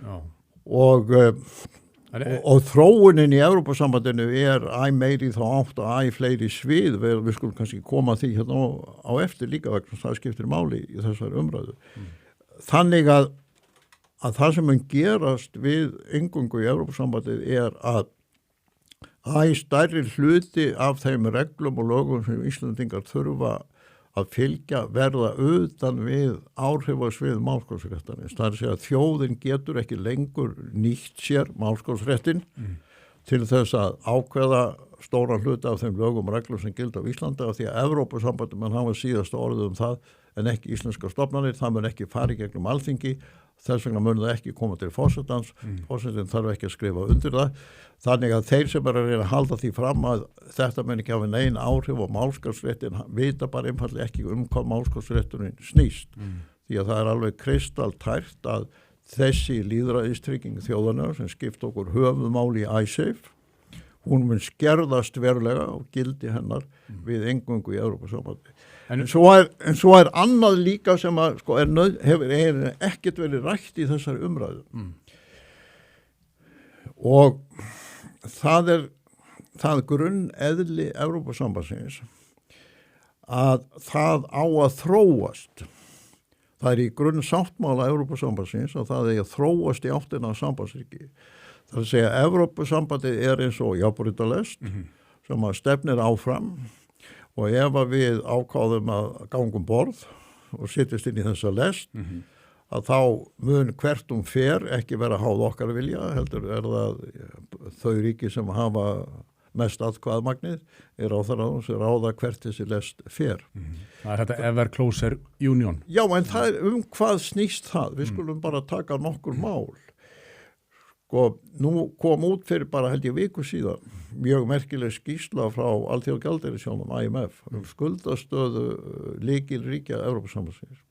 Já. Og þróunin í Evrópusambandinu er meiri þá átt og fleiri svið, við skulum kannski koma því hérna á eftir líka vegna það skiptir máli í þessari umræðu. Þannig að það sem mun gerast við inngöngu í Evrópusambandið er að stærri hluti af þeim reglum og lögum sem Íslandingar þurfa að fylgja verða utan við áhrifasvið málskólsréttarins. Það er að segja að þjóðin getur ekki lengur nýtt sér málskólsréttin til þess að ákveða stóran hluta af þeim lögum og reglum sem gilda á Íslandi af því að Evrópusambandið mann hafa síðasta orðið það en ekki íslenska stofnanir, það mun ekki fara í gegnum Alþingi, þess vegna mun það ekki koma til forsetans, forsetin þarf ekki að skrifa undir það, þannig að þeir sem er að reyna að halda því fram að þetta mun ekki hafa nein áhrif og málskotsréttin vita bara einfallega ekki hvað málskotsrétturinn snýst, því að það er alveg kristaltært að þessi lýðræðistrygging þjóðarinnar sem skipt okkur höfuðmáli í ISAFE, hún mun skerðast verulega og gildi hennar við eingöngu í Evrópusambandi. En svo er annað líka sem að sko, hefur ekkert verið rætt í þessari umræðu. Og það grunneðli Evrópusambandsins að það á að þróast. Það er í grunnsáttmála Evrópusambandsins að það er að þróast í áttina sambandsríki. Það er að segja að Evrópusambandið er eins og járnbrautarlest sem að stefnir áfram og ef að við ákváðum að gangum borð og sittist inn í þessa lest að þá mun hvert fer ekki vera háð okkar vilja, heldur er það þau ríki sem hafa mest atkvæðamagnið er á það sem ráða hvert þessi lest fer. Það er þetta ever closer union. Já, en það er hvað snýst það? Við skulum bara taka nokkur mál. Og nú kom út fyrir bara held ég viku síðan mjög merkileg skýrsla frá Alþjóðagjaldeyrissjóðnum IMF skuldastöðu lykilríkja Evrópusambandsins.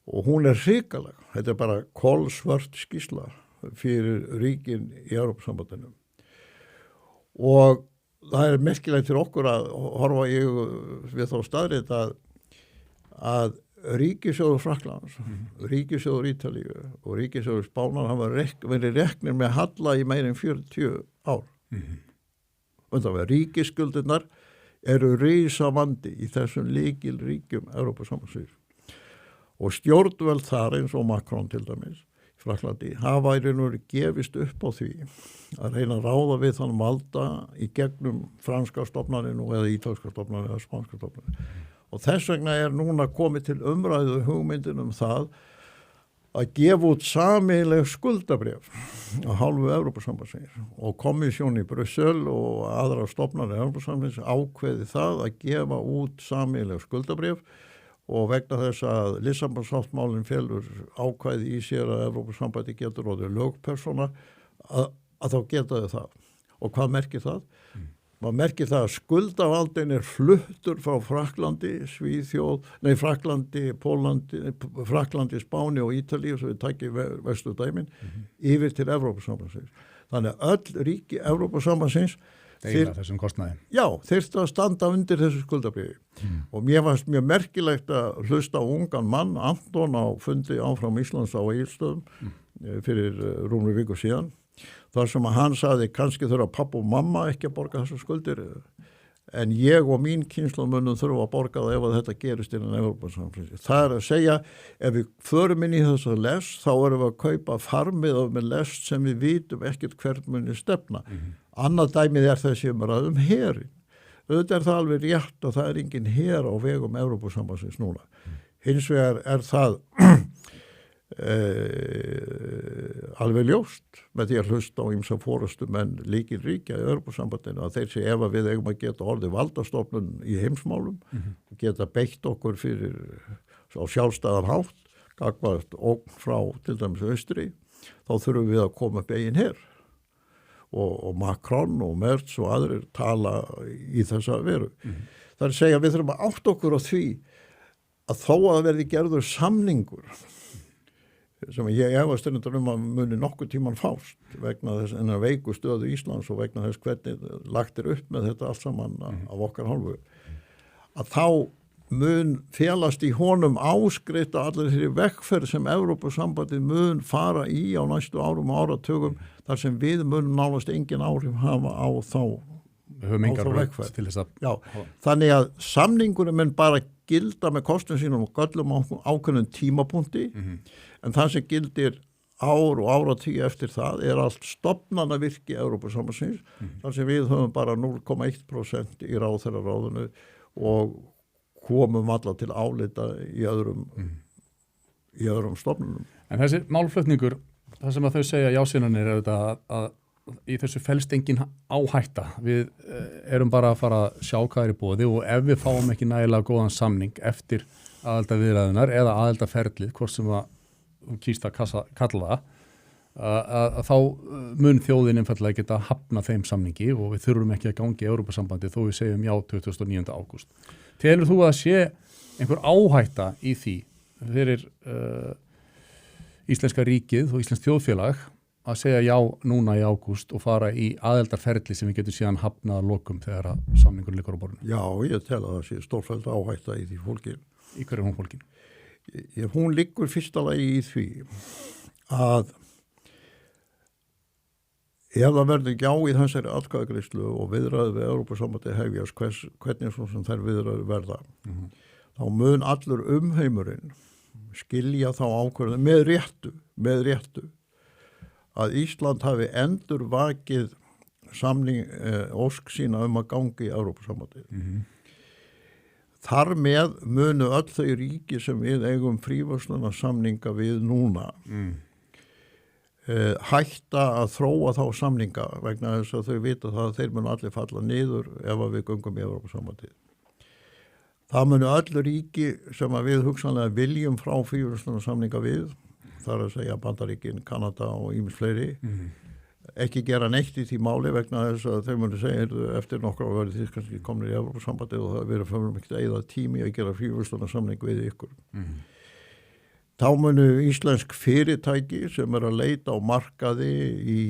Og hún er hrikaleg. Þetta er bara kolsvört skýrsla fyrir ríkin í Evrópusambandinu. Og það er merkilegt fyrir okkur að horfa við þá staðrið að ríkissjóður Frakklands, ríkissjóður Ítalíu og ríkissjóður Spánar hafa verið reknir með halla í meir en 40 ár. Ríkisskuldirnar eru risavandi í þessum lykilríkjum Evrópusambandsins. Og stjórnvöld þar eins og Macron til dæmis, í Frakklandi, hafa í raun og veru gefist upp á því að reyna að ráða við þann valda í gegnum franska stofnaninu eða ítalska stofnaninu eða spánska stofnaninu. Og þess vegna er núna komið til umræðu hugmyndin það að gefa út sameiginleg skuldabréf á hálfu Evrópusambandsins og komissjón í Brussel og aðra stofnanir Evrópusambandsins ákveði það að gefa út sameiginleg skuldabréf og vegna þess að Lissabonsáttmálinn felur ákvæði í sér að Evrópusambandi getur orðið lögpersóna að þá geta þau það. Og hvað merkir það? Maður merkir það að skuldavaldin er fluttur frá Frakklandi, Frakklandi, Pólandi, Frakklandi, Spáni og Ítalíu, svo við takjum vesturdæmin, yfir til Evrópusambandsins. Þannig að öll ríki Evrópusambandsins deila þessum kostnaði. Já, þyrftu að standa undir þessu skuldabréfi. Og mér fannst mjög merkilegt að hlusta á ungan mann, Anton, á fundi áfram Íslands á Egilsstöðum fyrir rúmri viku síðan. Þar sem að hann sagði kannski þurfa pappa og mamma ekki að borga þessu skuldir en ég og mín kynslóð munum þurfa að borga það ef að þetta gerist innan Evrópusambandsins. Það er að segja ef við förum inn í þessa lest þá erum við að kaupa farmið með lest sem við vitum ekkert hvert muni stefna. Annað dæmið er þessi umræðum herin. Auðvitað er það alveg rétt og það er engin her á vegum Evrópusambandsins núna. Hins vegar er það alveg ljóst með því að hlusta á ýmsa forystum en lykilríkja í Evrópusambandinu að þeir sé ef að við eigum að geta orðið valdastofnun í heimsmálum og geta beitt okkur fyrir á sjálfstæðan hátt gagnvart og frá til dæmis Austri þá þurfum við að koma upp eigin her og Macron og Merz og aðrir tala í þessa veru. Það er að segja að við þurfum að átta okkur á því að þó að verði gerður samningur sem ég efast að muni nokkuð tíman fást vegna þess enn veiku stöðu Íslands og vegna þess hvernig lagt upp með þetta allt saman af okkar hálfu að þá mun félast í honum áskreita allir þeirri vekkferð sem Evrópusambandið mun fara í á næstu árum og áratugum þar sem við munum nálast engin áhrif hafa á þá vekkferð til þess að Já, þannig að samningunum mun bara gilda með kostum sínum og göllum ákveðnum tímapunkti en það sem gildir ár og áratugir eftir það er allt stofnanavirki Evrópusambandsins þar sem við höfum bara 0,1% í ráðherraráðinu og komum alla til álita í öðrum stofnunum. En þessi málflutningur, það sem að þau segja jásynanir er auðvitað að í þessu felst engin áhætta. Við erum bara að fara að sjá hvað er í boði og ef við fáum ekki nægilega góðan samning eftir aðildarviðræðunar eða aðildarferlið, hvort sem þú kýst að kalla það, að þá mun þjóðin einfallega geta hafna þeim samningi og við þurfum ekki að gangi í Evrópusambandi þó við segjum já 29. ágúst. Telur þú að sé einhver áhætta í því fyrir íslenska ríkið og íslensk þjóðfélag að segja já núna í ágúst og fara í aðildarferli sem við getum síðan hafnað að lokum þegar að samningur liggur á borðinu? Já, ég tel að það sé stórfelld áhætta í því fólki. Í hverju hún fólkin? Hún liggur fyrsta lagi í því að ef það verður já í þessari atkvæðagreiðslu og viðræður við Evrópusambandið hefjast, hvernig svo sem þær viðræður verða, þá mun allur umheimurinn skilja þá ákvörðun með réttu að Ísland hafi endur vakið ósk sína að gangi í Evrópusambandið. Þar með munu öll þau ríki sem við eigum fríverslunarsamninga við núna hætta að þróa þá samninga vegna þess að þau vita það að þeir munu allir falla niður ef við göngum í Evrópusambandið. Það munu öll ríki sem að við hugsanlega viljum frá fríverslunarsamninga við, þar að segja Bandaríkin, Kanada og ýmis fleiri, ekki gera neitt í því máli vegna þess að þau munu segja eftir nokkra verið þið kannski komnir í Evrópusambandið og það verið fyrir mikið að eyða tími að gera fríverslunarsamning við ykkur. Þá munu íslensk fyrirtæki sem að leita á markaði í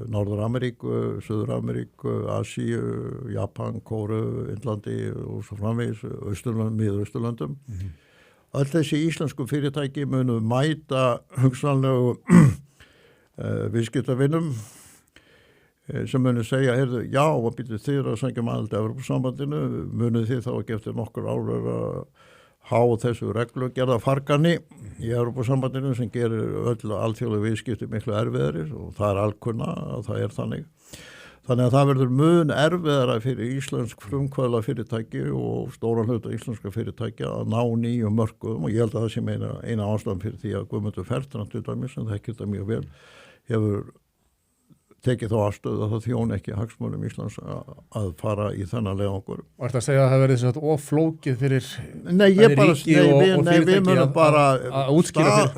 Norður-Ameríku, Suður-Ameríku, Asíu, Japan, Kóru, Indlandi og svo framvegis, Miðausturlöndum. Öll þessi íslensku fyrirtæki munu mæta hugsanlegu viðskiptavinum sem munu segja, já, og býttu þið að sækja aðild að Evrópusambandinu, munu þið þá ekki eftir nokkur ár að há þessu reglugerðarfargani í Evrópusambandinu sem gerir öll alþjóðleg viðskipti miklu erfiðari og það er alkunna að það er þannig. Þannig að það verður mun erfiðara fyrir íslensk frumkvöðla fyrirtæki og stóran hluta íslenska fyrirtækja að ná nýjum mörkuðum og ég held að það sé eina ástæðan fyrir því að Guðmundur Fertram til dæmis, sem þekkir þetta mjög vel, hefur tekið þá afstöðu að það þjón ekki hagsmunum Íslands að fara í þennan leiðangur. Var þetta að segja að það verið svona oflókið fyrir ríki og við munum bara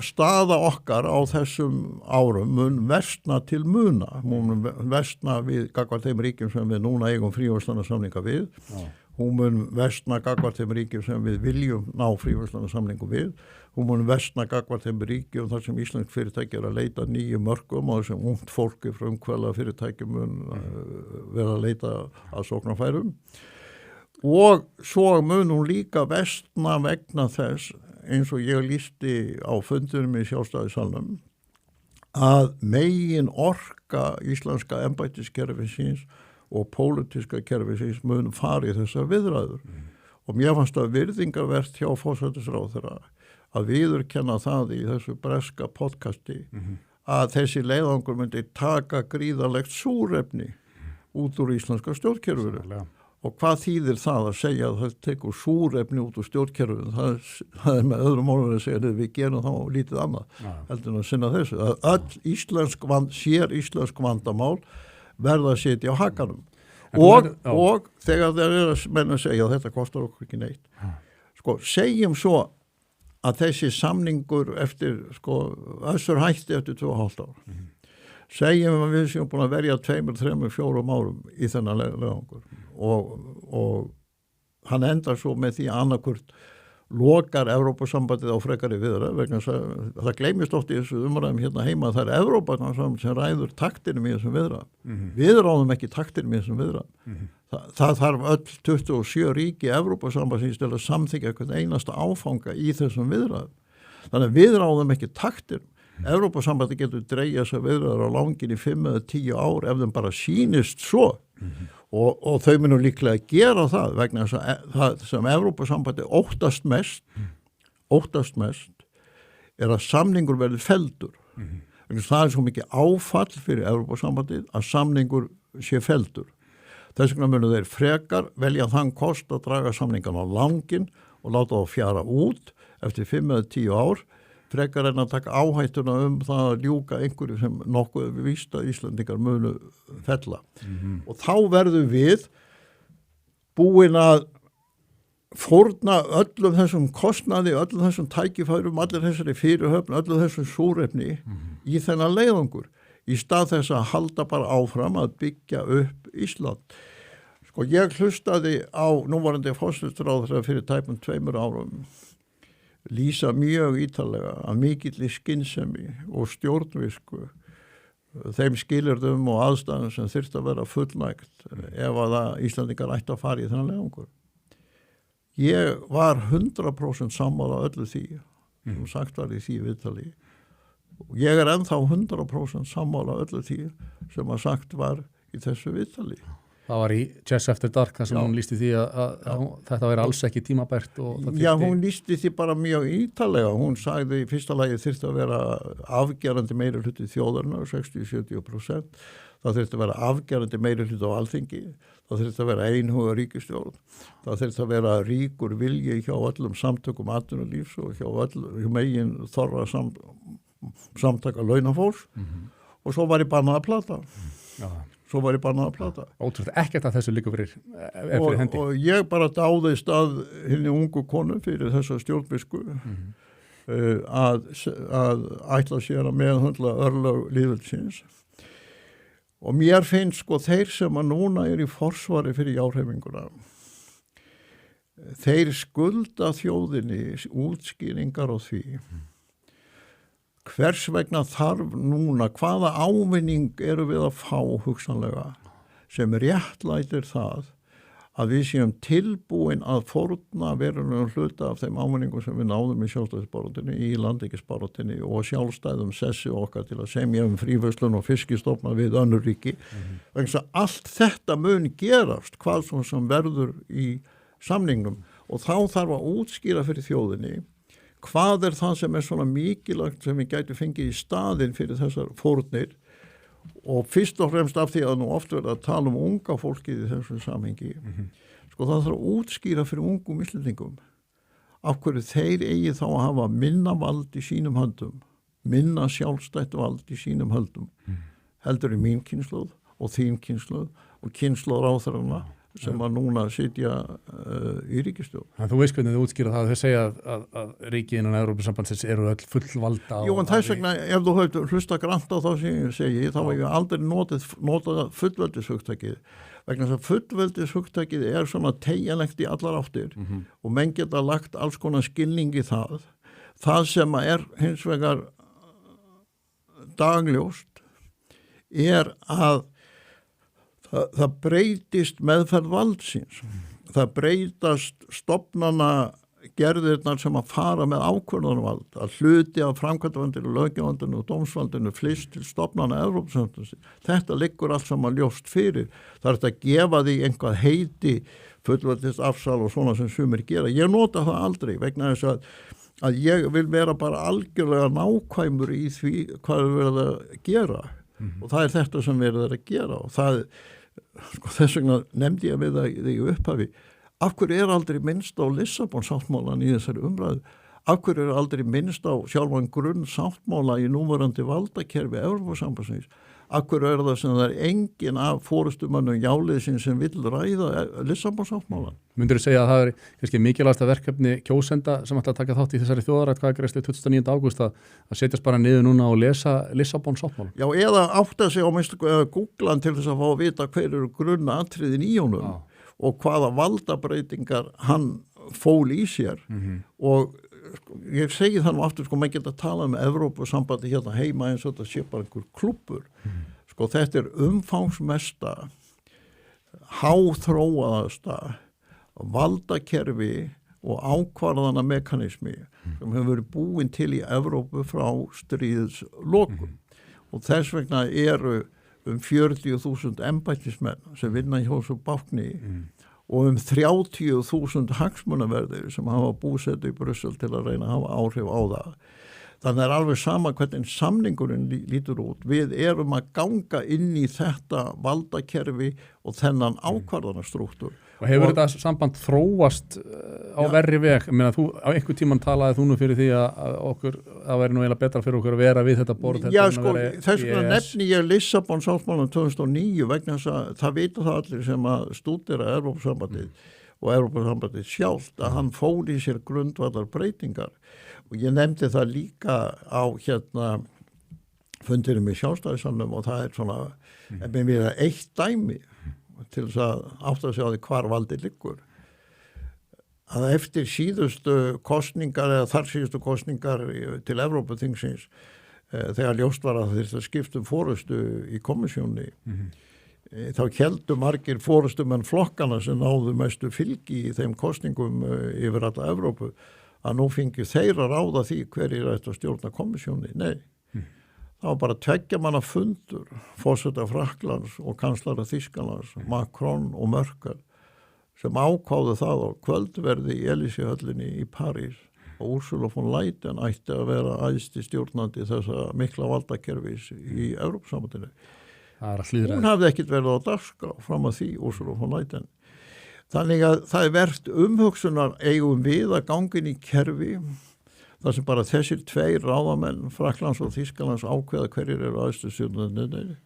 staða okkar á þessum árum mun versna til muna. Mun versna við gagnvart þeim ríkjum sem við núna eigum fríverslunarsamninga við. Hún mun versna gagnvart þeim ríkjum sem við viljum ná fríverslunarsamningu við. Hún mun versna gagnvart þeim ríkjum þar sem íslensk fyrirtæki að leita nýjum mörkum og þessum ungt fólki frumkvöðla fyrirtæki mun vera að leita að sóknarfærum. Og svo mun hún líka versna vegna þess, eins og ég lýsti á fundunum í Sjálfstæðissalnum, að megin orka íslenska embættiskerfisins og pólitíska kerfisins mun fari þessar viðræður. Og mér fannst það virðingarvert hjá forsætisráðherra að viðurkenna það í þessu breska podcasti að þessi leiðangur myndi taka gríðarlegt súrefni út úr íslenska stjórnkerfinu. Og hvað þýðir það að segja að það tekur súrefni út úr stjórnkerfinu? Það er með öðrum orðum að segja að við gerum þá lítið annað heldur en að sinna þessu. Að öll íslensk vandamál verða að setja á hakanum. Og þegar þeir eru að menna að segja að þetta kostar okkur ekki neitt. Sko, segjum svo að þessi samningur eftir, össur hætti eftir 2,5 ár. Segjum að við séum búin að verja 2, 3, 4 árum í þennan leiðangur og hann endar svo með því að annarkvort lokar Evrópusambandið á frekari viðræður vegna það gleymist oft í þessu umræðum hérna heima að það er Evrópa sem ræður taktinum í þessum viðræðum. Við ráðum ekki taktinum í þessum viðræðum. Það þarf öll 27 ríki Evrópusambandsins til að samþykkja eitthvað einasta áfanga í þessum viðræðum. Þannig að við ráðum ekki taktinum. Evrópusambandið getur dreigja þessar viðræður á langinn í 5 eða 10 ár ef þeim bara sýnist svo. Og þau munu líklega gera það vegna þess að það sem Evrópusambandið óttast mest er að samningur verði felldur. Það er svo mikið áfall fyrir Evrópusambandið að samningur sé felldur. Þess vegna munu þeir frekar velja þann kost að draga samningan á langinn og láta þá fjara út eftir 5 eða 10 ár frekar en að taka áhættuna það að ljúka einhverju sem nokkuð víst að Íslandingar munu fella. Og þá verðum við búin að fórna öllum þessum kostnaði, öllum þessum tækifærum, allir þessari fyrirhöfn, öllum þessum súrefni í þennan leiðangur í stað þess að halda bara áfram að byggja upp Ísland. Sko ég hlustaði á núvarandi forsætisráðherra fyrir tæpum 2 árum lýsa mjög ítarlega að mikilli skynsemi og stjórnvisku þeim skilyrðum og aðstæðum sem þyrfti að vera fullnægt ef að Íslandingar ætti að fara í þennan leiðangur. Ég var 100% sammála öllu því sem sagt var í því viðtali. Ég er ennþá 100% sammála öllu því sem að sagt var í þessu viðtali. Það var í Chess After Dark þar sem hún lýsti því að þetta væri alls ekki tímabært. Já, hún lýsti því bara mjög ítarlega. Hún sagði í fyrsta lagi þyrfti að vera afgerandi meirihluti þjóðarinnar, 60-70%. Það þurfti að vera afgerandi meirihluti á Alþingi. Það þurfti að vera einhuga ríkisstjórn. Það þurfti að vera ríkur vilji hjá öllum samtökum atvinnulífs og hjá megin þorra samtaka launafólks. Og svo var ég bannað að plata. Ótrúlega ekkert að þessu líka fyrir hendi. Og ég bara dáðist að henni ungu konu fyrir þessa stjórnvisku að ætla sér að meðhöndla örlög lýðveldisins. Og mér finnst sko þeir sem að núna í forsvari fyrir járhreyfinguna, þeir skulda þjóðinni útskýringar á því hvers vegna þarf núna, hvaða ávinning eru við að fá hugsanlega sem réttlætir það að við séum tilbúin að fórna verulegum hluta af þeim ávinningum sem við náðum í sjálfstæðisbaráttunni, í landhelgisbaráttunni og sjálfstæðum sessi okkar til að semja fríverslun og fiskistofna við önnur ríki. Vegna allt þetta mun gerast hvað svo sem verður í samningnum og þá þarf að útskýra fyrir þjóðinni hvað er það sem er svona mikilvægt sem við gætu fengið í staðinn fyrir þessar fórnir og fyrst og fremst af því að nú oft verða að tala unga fólkið í þessu samhengi. Sko það þarf að útskýra fyrir ungum Íslendingum af hverju þeir eigi þá að hafa minna vald í sínum höndum, minna sjálfstætt vald í sínum höndum, heldur í mín kynslóð og þín kynslóð og kynslóð ráðherrana sem að núna sitja í ríkisstjórn. Þú veist hvernig þau útskýra það að þau segja að ríki innan Evrópusambandsins eru öll fullvalda. Jú, en þess vegna, ef þú höfðu hlusta grannt á þá sem ég segi, þá var ég aldrei notað fullveldishugtakið. Vegna þess að fullveldishugtakið er svona teygjanlegt í allar áttir og menn geta lagt alls konar skilning í það. Það sem er hins vegar dagljóst er að það breytist meðferð valdsins. Það breytast stofnana gerðirnar sem að fara með ákvörðunarvald, að hluti af framkvæmdavaldinu, löggjöfvaldinu og dómsvaldinu flyst til stofnana Evrópusambandsins. Þetta liggur allt saman ljóst fyrir. Það er að gefa því einhvað heiti fullveldist afsal og svona sem sumir gera. Ég nota það aldrei vegna þess að ég vil vera bara algjörlega nákvæmur í því hvað við verðum að gera. Og það er þetta sem við erum að gera og það sko, þess vegna nefndi ég við það í upphafi. Af hverju er aldrei minnst á Lissabon-sáttmálan í þessari umræðu? Af hverju er aldrei minnst á sjálfan grunn sáttmála í núverandi valdakerfi Evrópusambandsins? Af hverju er það sem það er engin af forystumönnum jáliðsins sem vill ræða Lissabon-sáttmálan? Myndirðu segja að það er kannski mikilvægasta verkefni kjósenda sem ætla að taka þátt í þessari þjóðaratkvæðagreiðslu 29. ágúst að setjast bara niður núna og lesa Lissabon-sáttmálan? Já, eða átta sig á Google til þess að fá að vita hver eru grunna atriðin í honum og hvaða valdabreitingar hann fól í sér og ég segi það nú aftur, maður geta að tala um Evrópusambandi hérna heima eins og þetta sé bara einhver klubbur. Þetta er umfangsmesta, háþróaðasta valdakerfi og ákvarðana mekanismi sem hefur verið búin til í Evrópu frá stríðslokum. Og þess vegna eru 40.000 embættismenn sem vinna hjá svo bákni og 30.000 hagsmunaverðir sem hafa búsett í Brussel til að reyna að hafa áhrif á það. Þannig er alveg sama hvernig samningurinn lítur út. Við erum að ganga inn í þetta valdakerfi og þennan ákvarðanastruktúr. Og hefur þetta samband þróast á verri veg? Ég meina, á einhver tíman talaði þú nú fyrir því að það væri nú eiginlega betra fyrir okkur að vera við þetta borð. Já, sko, þess vegna nefni ég Lissabon-sáttmálann 2009 vegna þess að það vita það allir sem að stúdera Evrópusambandið og Evrópusambandið sjálft að hann fól í sér grundvallar breytingar og ég nefndi það líka á fundirum í sjálfstæðissamnum og það svona með mér eitt dæmi til þess að átta sig á því hvar valdið liggur að eftir síðustu kosningar eða þar síðustu kosningar til Evrópuþingsins þegar ljóst var að þetta skiptum fórustu í komissjónni þá héldu margir fórustumenn flokkana sem náðu mestu fylgi í þeim kosningum yfir alla Evrópu að nú fengi þeir að ráða því hverjir ættu að stjórna komissjónni. Nei, það var bara 2 manna fundur forseta Frakklands og kanslara Þýskalands, Macron og Merkel sem ákváðu það á kvöldverði í Elysée-höllinni í París og Ursula von Leyen ætti að vera æðsti stjórnandi þessa mikla valdakerfis í Evrópusambandinu. Hún hafði ekkert verið á dagskrá fram að því Ursula von Leyen. Þannig að það verðt umhugsunar eigum við að gangin í kerfi þar sem bara þessir 2 ráðamenn, Frakklands og Þýskalands ákveða hverjir eru æðstu stjórnandi.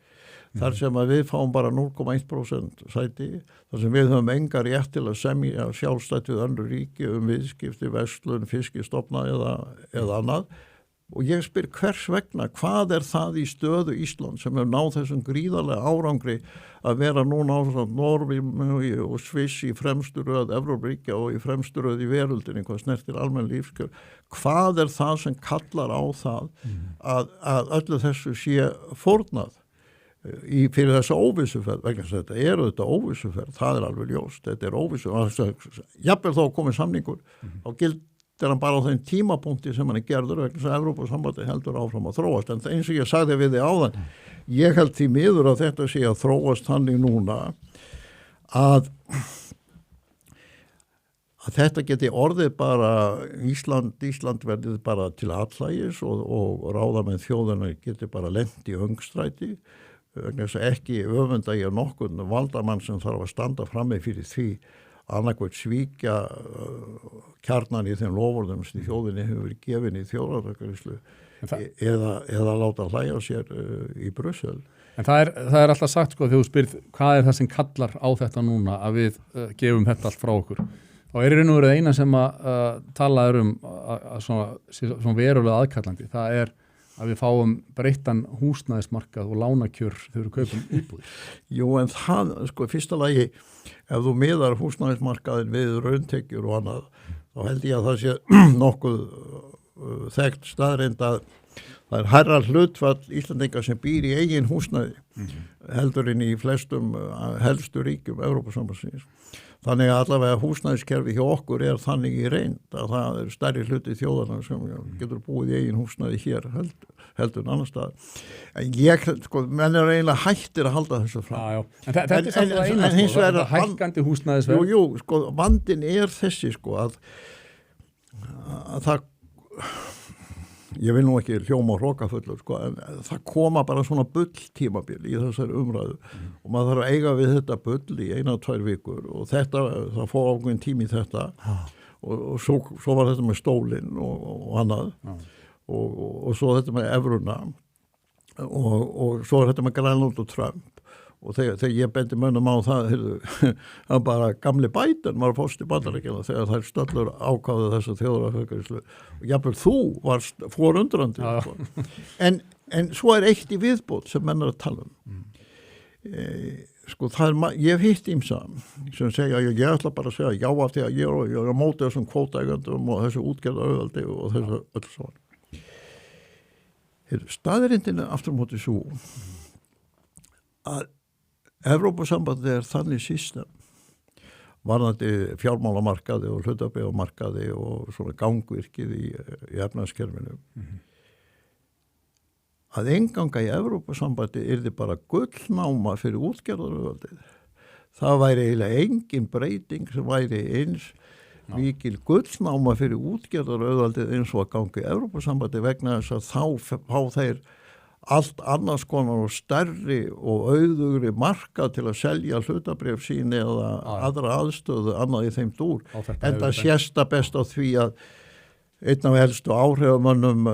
Þar sem að við fáum bara 0,1% sæti, þar sem við höfum enga rétt til að semja sjálfstætt við önnur ríki viðskipti, verslun, fiskistofna eða annað. Og ég spyr hvers vegna, hvað það í stöðu Ísland sem hefur náð þessum gríðarlega árangri að vera núna á Noregi og Sviss í fremstu röð Evrópuríkja og í fremstu röð í veröldinni, hvað snertir almenn lífskjör. Hvað það sem kallar á það að öllu þessu sé fórnað? Fyrir þessa óvissuferð, vegna þess að þetta þetta óvissuferð, það alveg ljóst, þetta óvissuferð, jafnvel þá komið samningur, þá gildir hann bara á þeim tímapunkti sem hann gerður, vegna þess að Evrópusambandið heldur áfram að þróast, en eins og ég sagði við þig áðan, ég held því miður að þetta sé að þróast þannig núna, að þetta geti orðið bara, Ísland verðið bara til allægis og ráðamenn þjóðarinnar geti bara lent í öngstræti, vegna þess að ekki öfunda ég nokkurn valdamann sem þarf að standa frammi fyrir því annarkvæmt svíkja kjarnan í þeim lofurðum sem þjóðinni hefur verið gefin í þjóðaratkvæðagreiðslu eða láta hlæja sér í Brussel. En það er alltaf sagt sko þegar þú spyrð hvað það sem kallar á þetta núna að við gefum þetta allt frá okkur. Þá í raun og veru eina sem að tala að svona verulega aðkallandi. Það að við fáum breyttan húsnæðismarkað og lánakjör þegar við kaupum íbúðir. Jú, en það, sko, fyrsta lagi, ef þú miðar húsnæðismarkaðin við rauntekjur og annað, þá held ég að það sé nokkuð þekkt staðreind að það hærra hlutfall Íslandinga sem býr í eigin húsnæði heldurinn í flestum helstu ríkjum Evrópusambandsins. Þannig að allavega húsnæðiskerfi hjá okkur þannig í reynd að það stærri hluti þjóðarna sem getur búið í eigin húsnæði hér heldur en annar stað. En menn eiginlega hættir að halda þessu fram. Já. En þetta er samt það eina, þetta hækkandi húsnæðisverð. Jú, vandinn þessi, að það, ég vil nú ekki hljóma hrókafullur, en það koma bara svona bulltímabil í þessari umræðu og maður þarf að eiga við þetta bull í 1-2 vikur og það fór ákveðin tími í þetta og svo var þetta með stólinn og annað og svo þetta með evruna og svo þetta með Grænland og Trump og þegar ég bendi mönnum á það bara gamli Biden var fórst í Bandaríkjanna þegar þær stöllur ákváðu þessa þjóðaratkvæðagreiðslu og jafnvel þú varst forundrandi en svo eitt í viðbót sem menn að tala ég hef hitt ýmsa sem segja, ég ætla bara að segja já af því að ég er á móti þessum kvótaeigandum og þessu útgerðarauðaldi og þessu öll svona. Staðreyndin aftur á móti svo að Evrópusambandið þannig system varðandi fjármálamarkaði og hlutabréfamarkaði og svona gangvirkið í efnahagskerfinu að einganga í Evrópusambandið yrði bara gullnáma fyrir útgerðarauðaldið. Það væri eiginlega engin breyting sem væri eins mikil gullnáma fyrir útgerðarauðaldið eins og að ganga í Evrópusambandið vegna þess að þá fá þeir allt annars konar og stærri og auðugri markað til að selja hlutabréf sín eða aðra aðstöðu annað í þeim dúr. En það sést best á því að einn af helstu áhrifamönnum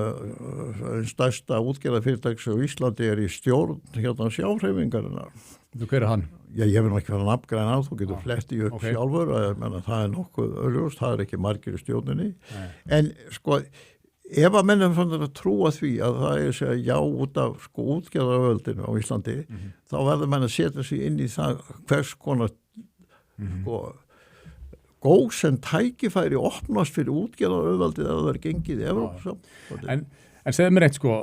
stærsta útgerðarfyrirtækis á Íslandi í stjórn hérna sjáhreyfingarinnar. Hver hann? Já, ég vil ekki fara að nafngreina þú getur fletti upp sjálfur, það nokkuð augljóst, það ekki margir í stjórninni. En sko, ef að mennum fann að trúa því að það segja já út af sko útgerðaröldinu á Íslandi, þá verður menn að setja sig inn í það hvers konar sko góð sem tækifæri opnast fyrir útgerðarauðvaldið að það er gengið í Evrópusambandið. En segðu mér eitt sko,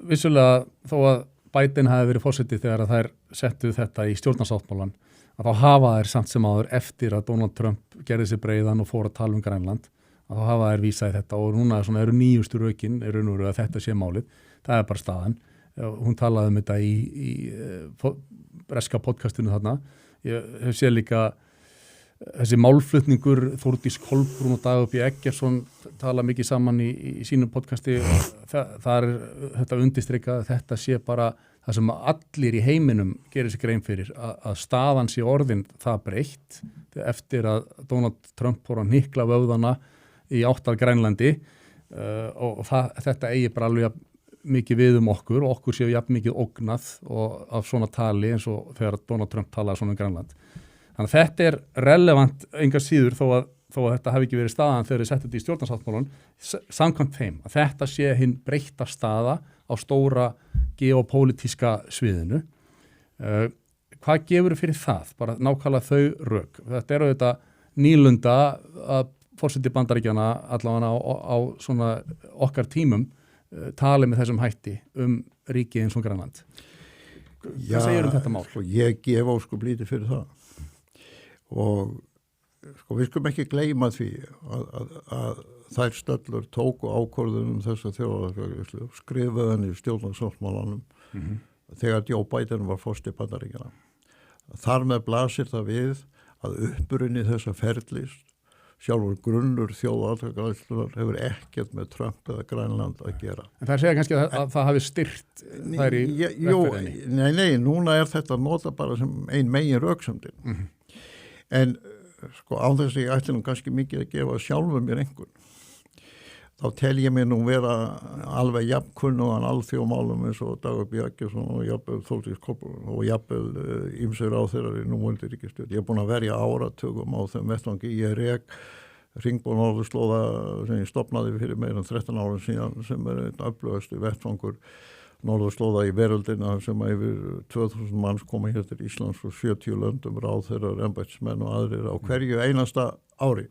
vissulega þó að Biden hafi verið forseti þegar að þær settu þetta í stjórnarsáttmálan, að þá hafa þær samt sem áður eftir að Donald Trump gerði sér breiðan og fór að tala Grænland, að þá hafa þær vísað í þetta og núna eru nýjustu rökin að þetta sé málið. Það er bara staðan. Hún talaði þetta í breska podcastinu þarna. Ég hef séð líka þessi málflutningur Þórdís Kolbrún og Dagur B. Eggertsson tala mikið saman í sínum podcasti. Það þetta undirstrikað, þetta sé bara það sem allir í heiminum gerir sér grein fyrir, að staðan sé orðin það breytt eftir að Donald Trump fór að hnykla vöðvana í átt að Grænlandi og þetta eigi bara alveg mikið við okkur og okkur séu jafn mikið ógnað og af svona tali eins og þegar Donald Trump talaði svona Grænland. Þannig að þetta er relevant enga síður þó að þetta hafi ekki verið staðan þegar þið settu þetta í stjórnarsáttmálann samkvæmt þeim að þetta sé hinn breytta staða á stóra geopólitíska sviðinu. Hvað gefur fyrir það? Bara nákvæmlega þau rök. Þetta þetta nýlunda að forseti Bandaríkjanna allavega á svona okkar tímum tali með þessum hætti ríki eins og Grænland. Hvað segir þetta mál? Ég gef óskuplítið fyrir það. Og sko, við skulum ekki gleyma því að þær stöllur tóku ákvörðunum þess að þjóðargreiðslu, skrifuðu henni í stjórnarsáttmálanum þegar Joe Biden var forseti Bandaríkjanna. Þar með blasir það við að uppbrunni þessa ferlis, sjálfur grunnur þjóðargreiðslunar hefur ekkert með Trump eða Grænland að gera. En það segja kannski að það hafi styrkt þær í vegferðinni? Nei, núna þetta nota bara sem ein megin röksemdin. En sko á þess að ég ætli nú kannski mikið að gefa sjálfur mér einhvern. Þá tel ég mér nú vera alveg jafnkunnugan alþjóðmálum eins og Dagur B. Eggertsson og jafnvel Þórdís Kolbrún og jafnvel ýmsir ráðherrar í núverandi ríkisstjórn. Ég er búin að verja áratugum á þeim vettvangi. Ég rek Hringborg Norðurslóða sem ég stofnaði fyrir meira en 13 árum síðan sem einn öflugasti vettvangur Norðurslóða í veröldina sem yfir 2000 manns koma hér til Íslands og 70 löndum ráðherrar, embættismenn og aðrir á hverju einasta ári.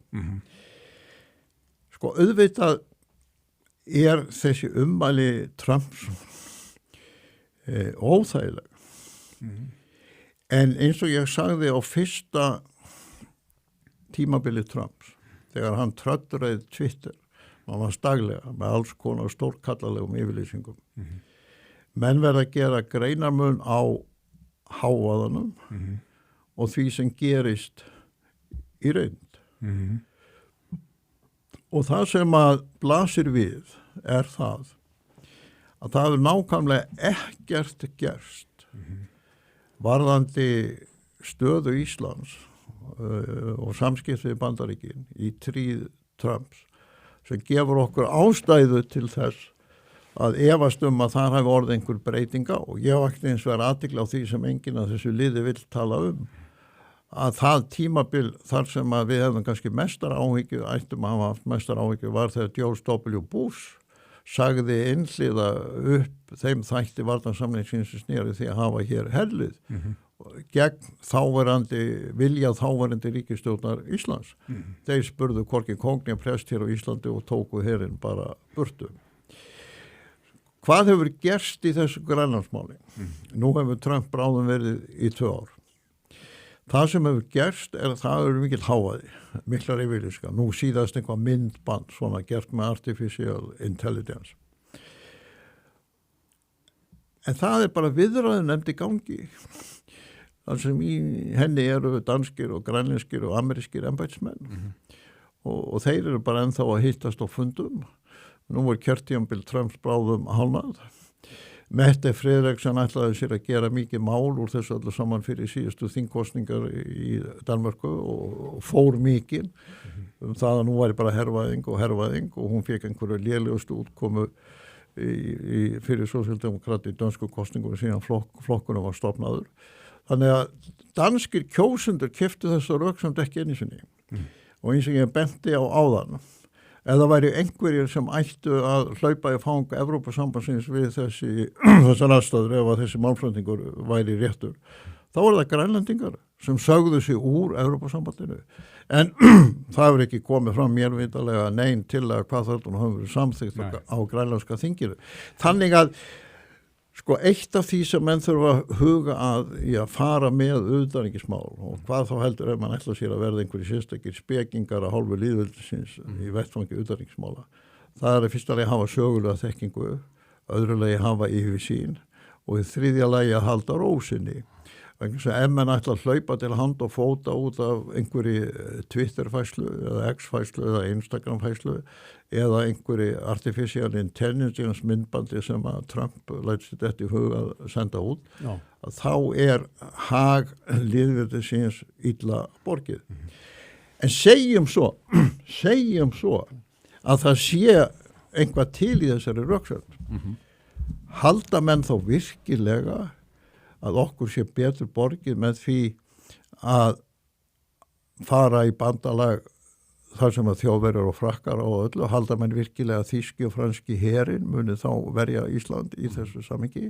Sko auðvitað þessi ummæli Trumps óþægileg. En eins og ég sagði á fyrsta tímabili Trumps, þegar hann tröddreið Twitter, maður daglega með alls konar stórkallalegum yfirlýsingum. Menn verða að gera greinarmun á hávaðanum og því sem gerist í reynd. Og það sem að blasir við það að það hefur nákvæmlega ekkert gerst varðandi stöðu Íslands og samskipti við Bandaríkin í tíð Trumps sem gefur okkur ástæðu til þess að efast að þar hafi orðið einhver breytinga og ég vakti eins og athygli á því sem enginn af þessu liði vill tala að það tímabil þar sem að við hefum kannski mestar áhyggju, ættum að hafa haft mestar áhyggju var þegar George W. Bush sagði einhliða upp þeim þætti varnarsamningsins sem sneri því að hafa hér herlið gegn vilja þáverandi ríkisstjórnar Íslands. Þeir spurðu hvorki kóngni prest hér á Íslandi og tóku herinn bara burtu. Hvað hefur gerst í þessu Grænlandsmáli? Nú hefur Trump bráðum verið í 2 ár. Það sem hefur gerst að það eru mikill hávaði, miklar yfirlýsingar. Nú síðast einhvað myndband svona gert með artificial intelligence. En það bara viðræðin nefndi gangi. þar sem í henni eru danskir og grænlenskir og amerískir embættismenn og þeir eru bara ennþá að hittast á fundum. Nú kjörtímabil Trumps bráðum hálnað. Mette Frederiksen ætlaði sér að gera mikið mál úr þessu öllu saman fyrir síðustu þingkostningar í Danmörku og fór mikið það að nú væri bara hervæðing og hún fekk einhverju lélegustu útkomu fyrir sósíaldemokrati í dönsku kostningum síðan flokkunum var stofnaður. Þannig að danskir kjósendur keyptu þessa röksemd ekki einu sinni og eins og ég benti á áðan eða væri einhverjir sem ættu að hlaupa í fang Evrópusambandsins við þessar aðstæður ef að þessi málflutningur væri réttur. Þá það grænlendingar sem sögðu sig úr Evrópusambandinu. En það hefur ekki komið fram mér vitalega nein til að hvað þarna hafa verið samþykkt á grænlenska þinginu. Þannig að eitt af því sem menn þurfa að huga að fara með utanríkismál og hvað þá heldur ef mann ætla sér að verða einhverjir sérstakir spekingar að hálfu lýðveldisins í vettfangi utanríkismála. Það er fyrsta lagi að hafa sögulega þekkingu, öðru lagi að hafa yfirsýn og í þriðja lagi að halda ró sinni. Ef menn ætla að hlaupa til hand og fóta út af einhverju Twitter-fæslu eða X-fæslu eða Instagram-fæslu eða einhverju artificial intelligence myndbandi sem að Trump lætur sér þetta í hug að senda út, að þá hag lýðveldisins illa borgið. En segjum svo að það sé einhvað til í þessari röksemd. Halda menn þá virkilega að okkur sé betur borgið með því að fara í bandalag þar sem að Þjóðverjar og Frakkar og öllu, halda menn virkilega þýski og franski herinn muni þá verja Ísland í þessu samhengi.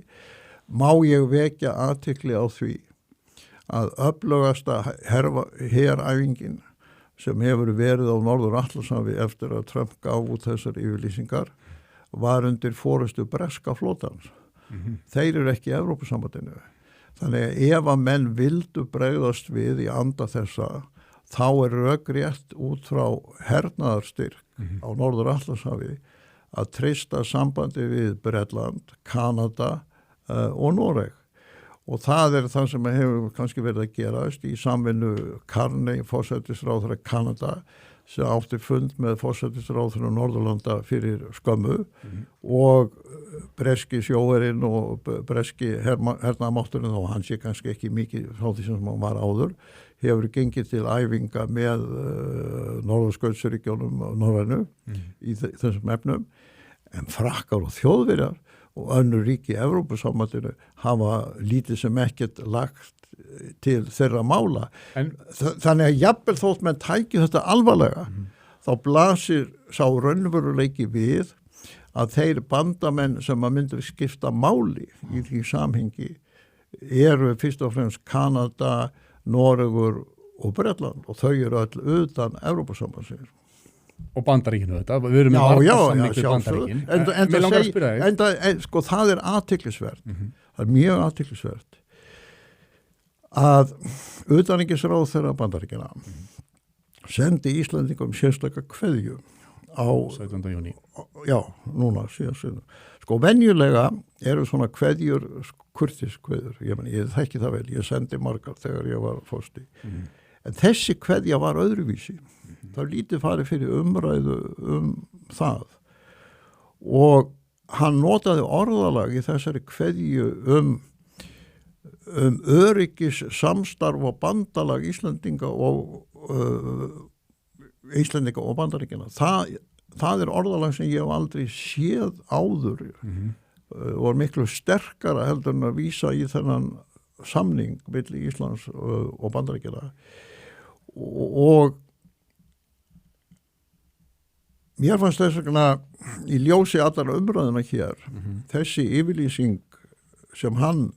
Má ég vekja athygli á því að öflugasta heræfingin sem hefur verið á Norður-Atlantshafi eftir að Trump gaf út þessar yfirlýsingar var undir forystu breska flotans. Þeir eru ekki í Evrópusambandinu. Þannig að ef að menn vildu bregðast við í anda þessa, þá rökrétt út frá hernaðarstyrk á Norður-Atlantshafi að treysta sambandi við Bretland, Kanada og Noreg. Og það það sem hefur kannski verið að gerast í samvinnu Carney, forsætisráðherra Kanada, sem átti fund með forsætisráðherra Norðurlanda fyrir skömmu og breski sjóherinn og breski hernaðarmátturinn, þó hann sé kannski ekki mikið frá því sem hann var áður, hefur gengið til æfinga með Norðurskautsríkjónum og Norrænu í þessum efnum, en Frakkar og Þjóðverjar og önnur ríki í Evrópusambandinu hafa lítið sem ekkert lagt til þeirra mála. Þannig að jafnvel þótt menn tæki þetta alvarlega, þá blasir sá raunveruleiki við að þeir bandamenn sem að myndu skipta máli í því samhengi eru fyrst og fremst Kanada, Noregur og Bretland og þau eru öll utan Evrópusambandsins. Og Bandaríkinu þetta, við erum með varnarsamning við Bandaríkin. Mér langar að spyrja þig. Sko það athyglisvert, það mjög athyglisvert að utanríkisráðherra Bandaríkjanna sendi Íslandingum sérstaka kveðju á 17. júní. Já, núna síðan. Sko venjulega eru svona kveðjur, kurtiskveðjur, ég þekki það vel, ég sendi margar þegar ég var fórsti. En þessi kveðja var öðruvísi. Það lítið farið fyrir umræðu það. Og hann notaði orðalag í þessari kveðju öryggis samstarf og bandalag Íslendinga og Bandaríkjanna. Það orðalag sem ég hef aldrei séð áður og miklu sterkara heldur en að vísa í þennan samning milli Íslands og Bandaríkjanna. Og mér fannst þess vegna í ljósi allar umræðuna hér, þessi yfirlýsing sem hann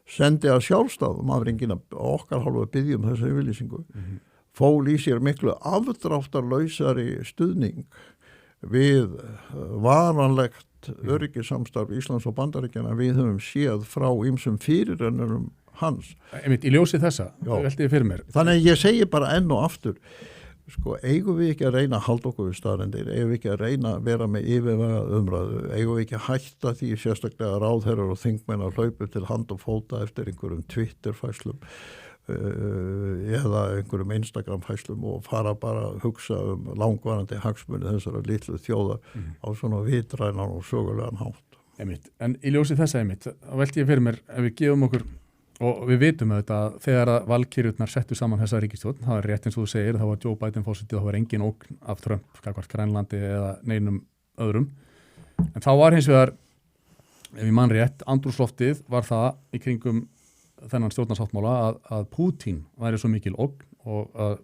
sendi að sjálfstæðum afringina okkar hálfu að biðja þessa yfirlýsingu, fól í sér miklu afdráttarlausari stuðning við varanlegt öryggissamstarf Íslands og Bandaríkjanna við höfum séð frá ýmsum fyrirrennurum hans. Einmitt, í ljósi þessa, veltiði fyrir mér. Þannig að ég segi bara enn og aftur, sko, eigum við ekki að reyna að halda okkur við staðreyndir, eigum við ekki að reyna að vera með yfirvega umræðu, eigum við ekki að hætta því sérstaklega ráðherrar og þingmenn að hlaupa til hand og fóta eftir einhverjum Twitter-fæslum eða einhverjum Instagram-fæslum og fara bara að hugsa langvarandi hagsmuni þessara litlu þjóðar á svona vitrænan og sögulegan hátt. Einmitt. En í ljósi þessa einmitt, þá velti ég fyrir mér ef við gefum okkur, og við vitum auðvitað þegar að valkyrjurnar settu saman þessa ríkisstjórn, það er rétt eins og þú segir, þá var Joe Biden fórsetið, þá var engin ógn af Trump, gagnvart Grænlandi eða neinum öðrum. En þá var hins vegar, ef ég man rétt, andrúmsloftið var það í kringum þennan stjórnarsáttmála að Pútín væri svo mikil ógn og að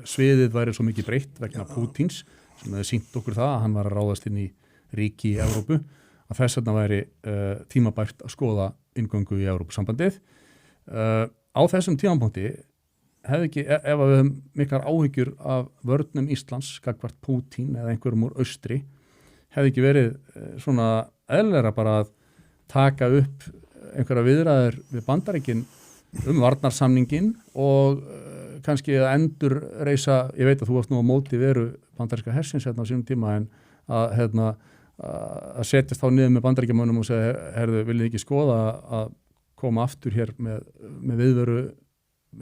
sviðið væri svo mikið breytt vegna Pútíns, sem hefði sýnt okkur það að hann var að ráðast inn í ríki í Evrópu, að þess vegna væri tímabært að skoða inngöngu í Evrópusambandið. Á þessum tímapunkti hefði ekki, ef við höfum miklar áhyggjur af vörnum Íslands gagnvart Pútín eða einhverjum úr austri, hefði ekki verið svona eðlilegra bara að taka upp einhverja viðræður við Bandaríkin varnarsamningin og kannski að endurreisa, ég veit að þú varst nú á móti veru bandaríska hersins hérna á sínum tíma, en að setjast þá niður með Bandaríkjamönnum og segja, herðu, viljið ekki skoða að koma aftur hér með viðveru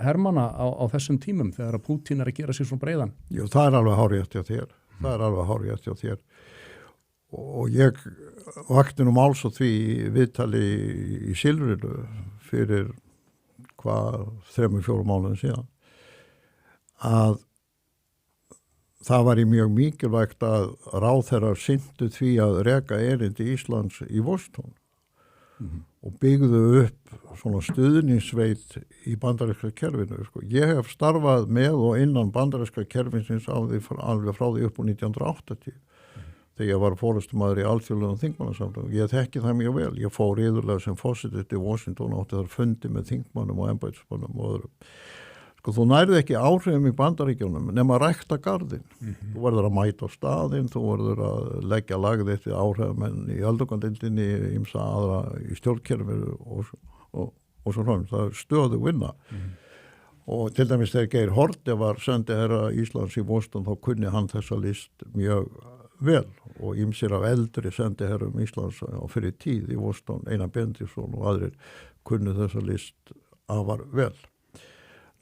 hermanna á þessum tímum þegar að Pútín er að gera sér svona breiðan? Jú, það er alveg hárrétt hjá þér. Það er alveg hárrétt hjá þér. Og ég vakti nú máls á því viðtali í Silfrinu fyrir 3-4 mánuðum síðan að það var í mjög mikilvægt að ráðherrar sinntu því að reka erindi Íslands í Washington og byggðu upp svona stuðningssveit í bandaríska kerfinu. Sko. Ég hef starfað með og innan bandaríska kerfinsins alveg frá því upp á 1980 þegar ég var forystumaður í alþjóðlegum þingmannasamtökum. Ég þekki það mjög vel. Ég fór iðurlega sem forseti til Washington og átti þar fundi með þingmannum og embættismönnum og öðrum. Sko, þú nærði ekki áhrifum í Bandaríkjunum nema að rækta garðinn. Þú verður að mæta á staðinn, þú verður að leggja lagið eftir áhrifamenn í öldungandildinni, ýmsa aðra í stjórnkerfinu og svo hraun. Það er stöðu vinna. Og til dæmis þegar Geir Haarde var sendiherra Íslands í Washington, þá kunni hann þessa list mjög vel og ýmsir af eldri sendiherrum Íslands á fyrir tíð í Washington, Einar Benediktsson og aðrir kunni þessa list afar vel.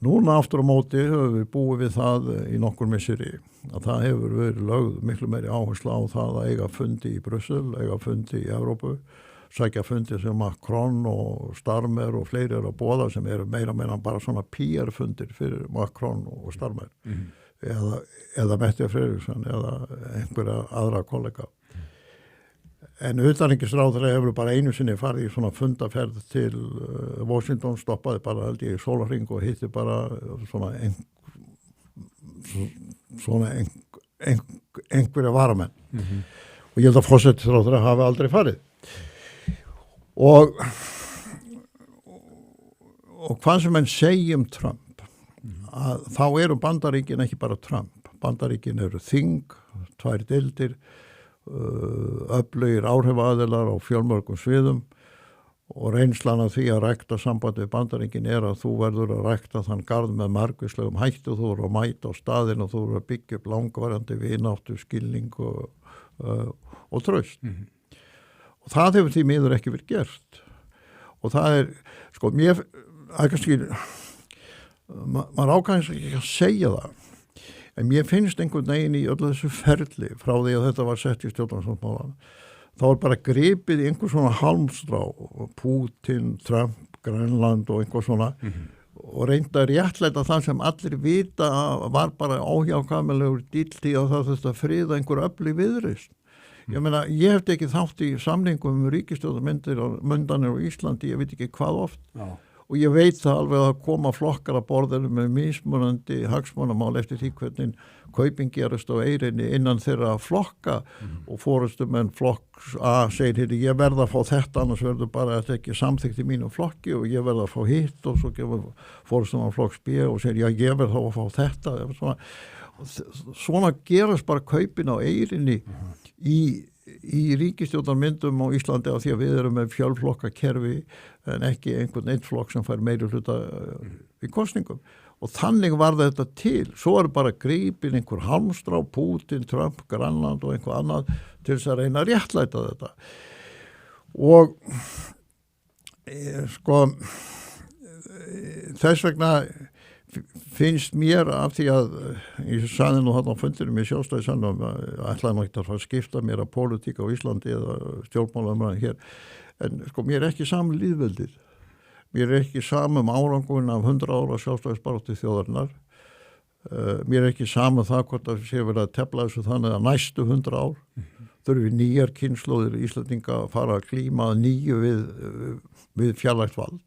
Núna aftur á móti höfum við búið við það í nokkur misseri að það hefur verið lögð miklu meiri áherslu á það að eiga fundi í Brussel, eiga fundi í Evrópu, sækja fundi sem Macron og Starmer og fleiri eru að boða sem eru meira bara svona PR-fundir fyrir Macron og Starmer. Eða Mette Frederiksen eða einhverja aðra kollega. En utanríkisráðherra hefur bara einu sinni farið í svona fundaferð til Washington, stoppaði bara held ég í sólarhring og hitti bara svona einhverja varamenn. Og ég held að forsætisráðherra hafi aldrei farið. Og hvað sem menn segjum Trump, að þá eru Bandaríkin ekki bara Trump. Bandaríkin eru þing, 2 deildir, öflugir áhrifaaðilar á fjölmörgum sviðum og reynslan af því að rækta sambandi við Bandaríkin er að þú verður að rækta þann garð með margvíslegum hætti og þú verður að mæta á staðinn og þú verður að byggja upp langvarandi vináttu, skilning og traust. Og það hefur því miður ekki verið gert. Og það er, sko, maður ákvæmst ekki að segja það, en mér finnst einhvern veginn í öllu þessu ferli frá því að þetta var sett í stjórnarsáttmálann, þá er bara gripið í einhver svona halmstrá, Pútín, Trump, Grænland og einhver svona og reynda að réttlæta það sem allir vita var bara óhjákvæmilegur dýll í að það þurfti að friða einhver öfli viðreisn. Ég meina, ég hef ekki þátt í samningum ríkisstjórnarmyndanir á Íslandi, ég veit ekki hvað oft. Já. Og ég veit það alveg að koma flokkar að borðinu með mismunandi hagsmunamál eftir því hvernig kaupin gerast á Eyrinni innan þeirra flokka og forystumenn flokks A segir, ég verð að fá þetta, annars verður bara þetta ekki samþykkt í mínum flokki og ég verð að fá hitt og svo gefur forystumenn flokks B og segir, já, ég verð þá að fá þetta. Svona gerast bara kaupin á Eyrinni í ríkisstjórnarmyndum á Íslandi af því að við erum með fjölflokka kerfi en ekki einhvern einn flokk sem fær meiri hluta í kosningum. Og þannig var þetta til. Svo er bara gripin einhver halmstrá, Pútín, Trump, Grænland og einhver annað til þess að reyna að réttlæta þetta. Og sko, þess vegna finnst mér af því að ég sagði nú þarna á fundinum í Sjálfstæðismönnum ætlaði ekki að fara að skipta mér að pólitík á Íslandi eða stjórnmálaumræðan hér en sko mér er ekki saman lýðveldið mér er ekki saman árangun af 100 ára sjálfstæðisbaráttu þjóðarinnar mér er ekki saman það hvort að sé verið að tefla þessu þannig að næstu 100 ár þurfi nýjar kynslóðir Íslandinga að fara að klíma nýju við fjarlægt vald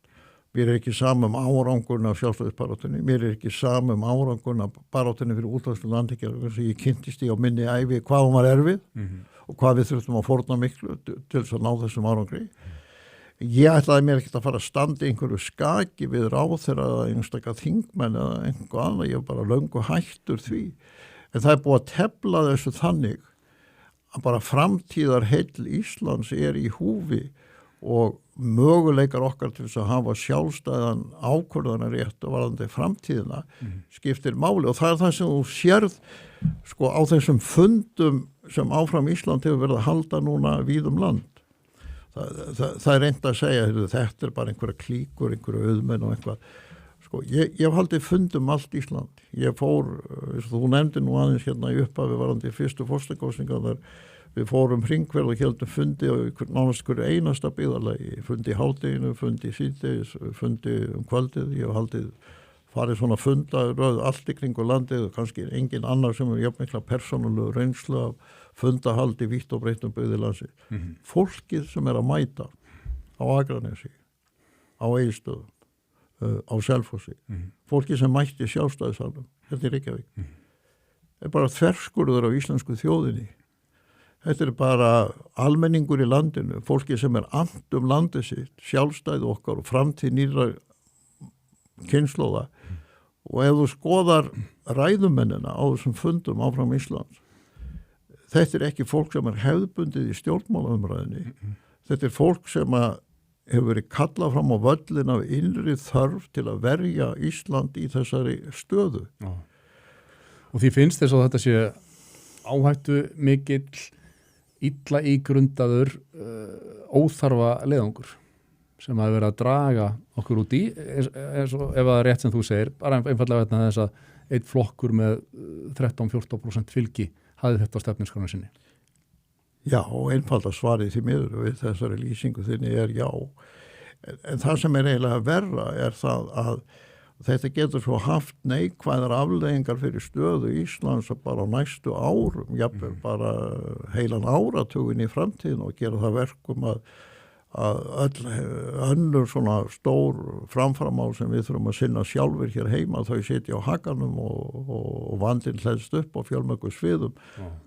mér er ekki saman árangurinn af sjálfstæðisbaráttunni, mér er ekki saman árangurinn af baráttunni fyrir útlæðslu landhelgisgæslunnar sem ég kynntist í á minni ævi hvað hún var erfið og hvað við þurftum að fórna miklu til þess að ná þessum árangri. Ég ætlaði mér ekki að fara að standa einhverju skaki við ráðherra eða einstakka þingmenn eða einhver annað, ég var bara löngu hættur því. En það er búið að tefla þessu þannig að bara framtíðar heill Íslands er í húfi og möguleikar okkar til þess að hafa sjálfstæðan ákvörðunarrétt og varðandi framtíðina skiptir máli og það er það sem þú sérð sko á þessum fundum sem áfram Ísland hefur verið að halda núna víðum land. Það er reynd að segja þetta er bara einhverja klíkur, einhverja auðmenn og eitthvað. Sko, ég hef haldið fundum allt Ísland. Ég fór, þú nefndi nú aðeins hérna í upphafi varðandi fyrstu forstakosningar þar við fórum hringverð og heldum fundi á nánast hverju einasta byggðarlagi, fundi í hádeginu, fundi í síðdegis, fundi kvöldið, ég hef haldið farið svona fundaröð allt í kringu landið og kannski engin annar sem er jafn mikla persónulegu reynslu af fundahaldi vítt og breyttum byggðilansi. Fólkið sem er að mæta á Akranesi, á Egilsstöðum, á Selfossi, fólkið sem mætti Sjálfstæðissalnum, þetta er Reykjavík, er bara þverskurður á íslensku þjóðinni. Þetta er bara almenningur í landinu, fólki sem er annt landið sitt, sjálfstæði okkar og framtíð nýrra kynslóða. Og ef þú skoðar ræðumennina á þessum fundum áfram Íslands, þetta er ekki fólk sem er hefðbundið í stjórnmálaumræðinni. Þetta er fólk sem hefur verið kallað fram á völlin af innri þörf til að verja Ísland í þessari stöðu. Já. Og því finnst þess að þetta sé áhættu mikill illa ígrundaður óþarfa leiðangur sem hafi verið að draga okkur út í eins og ef það er rétt sem þú segir bara einfallega vegna þess að einn flokkur með 13-14% fylgi hafði þetta á stefnuskránni sinni. Já, og einfalda svarið því miður við þessari lýsingu þinni er já. En það sem er eiginlega verra er það að þetta getur svo haft neikvæðar afleiðingar fyrir stöðu Íslands bara á næstu árum, jafnvel bara heilan áratugin í framtíðin og gera það verkum að öll önnur svona stór framframál sem við þurfum að sinna sjálfur hér heima, þau sitja á hakanum og vandinn hlæðst upp á fjölmörgum sviðum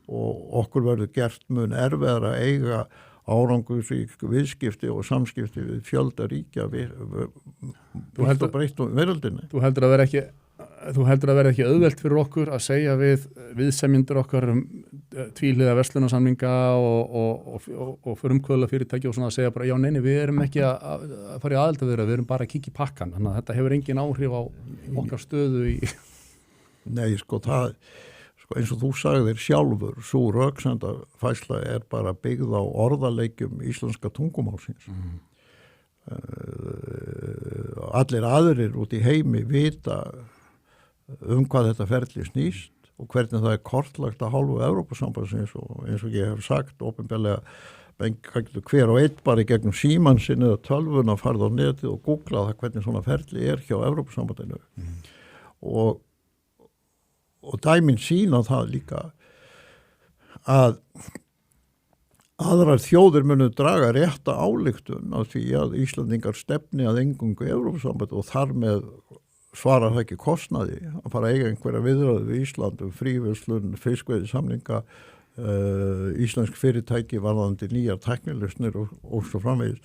og okkur verður gert mun erfiðar að eiga árangursrík viðskipti og samskipti við fjölda ríkja vilt og breytt um veröldinni. Þú heldur að vera ekki auðvelt fyrir okkur að segja viðsemjendur okkar tvíhliða verslunarsamninga og frumkvöðla fyrirtæki og svona að segja bara já neini við erum ekki að fara í aðildarviðræður, við erum bara að kíkja í pakkan þannig að þetta hefur engin áhrif á okkar stöðu í... Nei, sko það eins og þú sagðir sjálfur, svo röksemdafærsla er bara byggð á orðaleikjum íslenska tungumálsins. Allir aðrir út í heimi vita hvað þetta ferli snýst og hvernig það er kortlagt að hálfu Evrópusambandsins og eins og ég hef sagt opinberlega hver og einn bara í gegnum símann sinni eða tölvuna farið á netið og googla það hvernig svona ferli er hjá Evrópusambandinu. Og dæmin sína það líka að aðrar þjóðir munu draga rétta ályktun af því að Íslandingar stefni að engungu Evrópusamband og þar með svarar það ekki kostnaði að fara að eiga einhverja viðræðu við Ísland fríverslun, fiskveiðisamninga, íslensk fyrirtæki varðandi nýjar tæknilausnir og svo framvegis.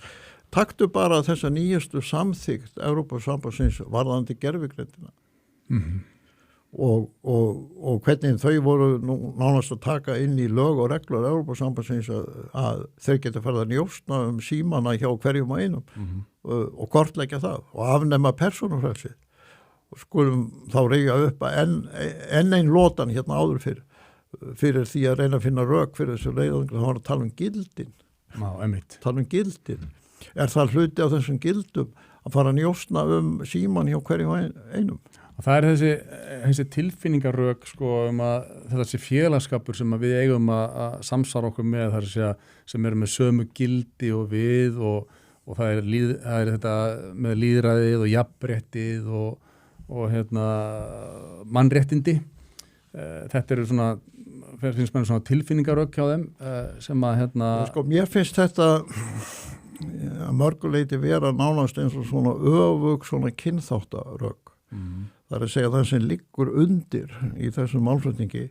Taktu bara þessa nýjastu samþykkt Evrópusambandsins varðandi gervigreindina. Og hvernig þau voru nánast að taka inn í lög og reglur Evrópusambandsins að þeir geta farið að njósna símana hjá hverjum og einum og kortleggja það og afnema persónufrelsið og skulum þá reyja upp að enn ein lotan hérna áður fyrir því að reyna að finna rök fyrir þessu leiðangur, þá var að tala gildin. Tala gildin. Er það hluti af þessum gildum að fara að njósna síman hjá hverjum einum? Og það þessi tilfinningarök sko að þetta sé félagskapur sem að við eigum að samsvara okkur með þar sem eru með sömu gildi og við og það er þetta með lýðræðið og jafnréttið og mannréttindi. Þetta eru svona, finnst mér svona tilfinningarök hjá þeim sem að Sko, mér finnst þetta að mörguleiti vera nánast eins og svona öfug svona kynþáttarök. Það er að segja það sem liggur undir í þessum málflutningi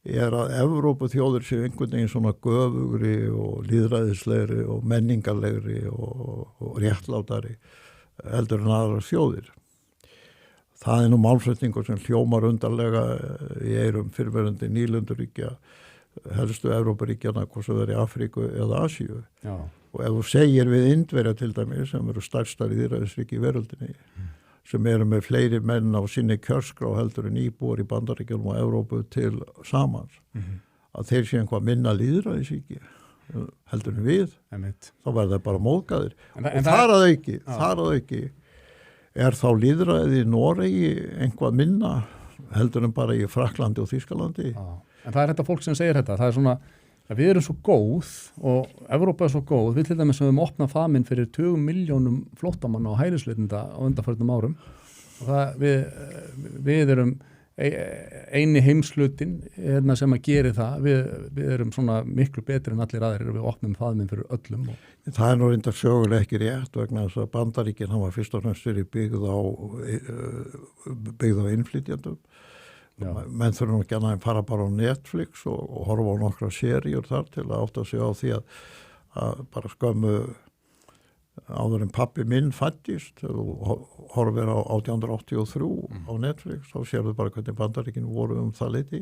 er að Evrópuþjóðir séu einhvern veginn svona göfugri og lýðræðislegri og menningarlegri og réttlátari heldur en aðrar þjóðir. Það er nú málflutningur sem hljómar undarlega í eyrum fyrrverandi nýlenduríkja, helstu Evrópuríkjana, hvort sem það er í Afríku eða Asíu. Já. Og ef þú segir við Indverja til dæmis, sem eru stærsta lýðræðisríki í veröldinni, sem eru með fleiri menn á sinni kjörskrá heldur en íbúar í Bandaríkjunum og Evrópu til samans, að þeir sé einhvað minna lýðræðisríki heldur en við, þá verður það bara móðgæðir. Og þar að auki er þá lýðræði í Noregi einhvað minna heldur en bara í Frakklandi og Þýskalandi. En það er þetta fólk sem segir þetta, það er svona að við erum svo góð og Evrópa er svo góð, við til dæmis höfum opnað faminn fyrir 20 milljónum flóttamanna og hælisleitenda á undanförnum árum og við erum eini heimslutin sem að gera það, við erum svona miklu betri en allir aðrir og við opnum faminn fyrir öllum. Það er nú reyndar sögulega ekki rétt vegna þess að Bandaríkin hafa fyrst og fremst verið byggð á innflytjendum. Menn þurfum ekki annað en fara bara á Netflix og horfa á nokkra seríur þar til að átta sig á því að bara skömmu áður en pabbi minn fæddist og horfir á 1883 á Netflix, þá sérðu bara hvernig Bandaríkin voru það leyti.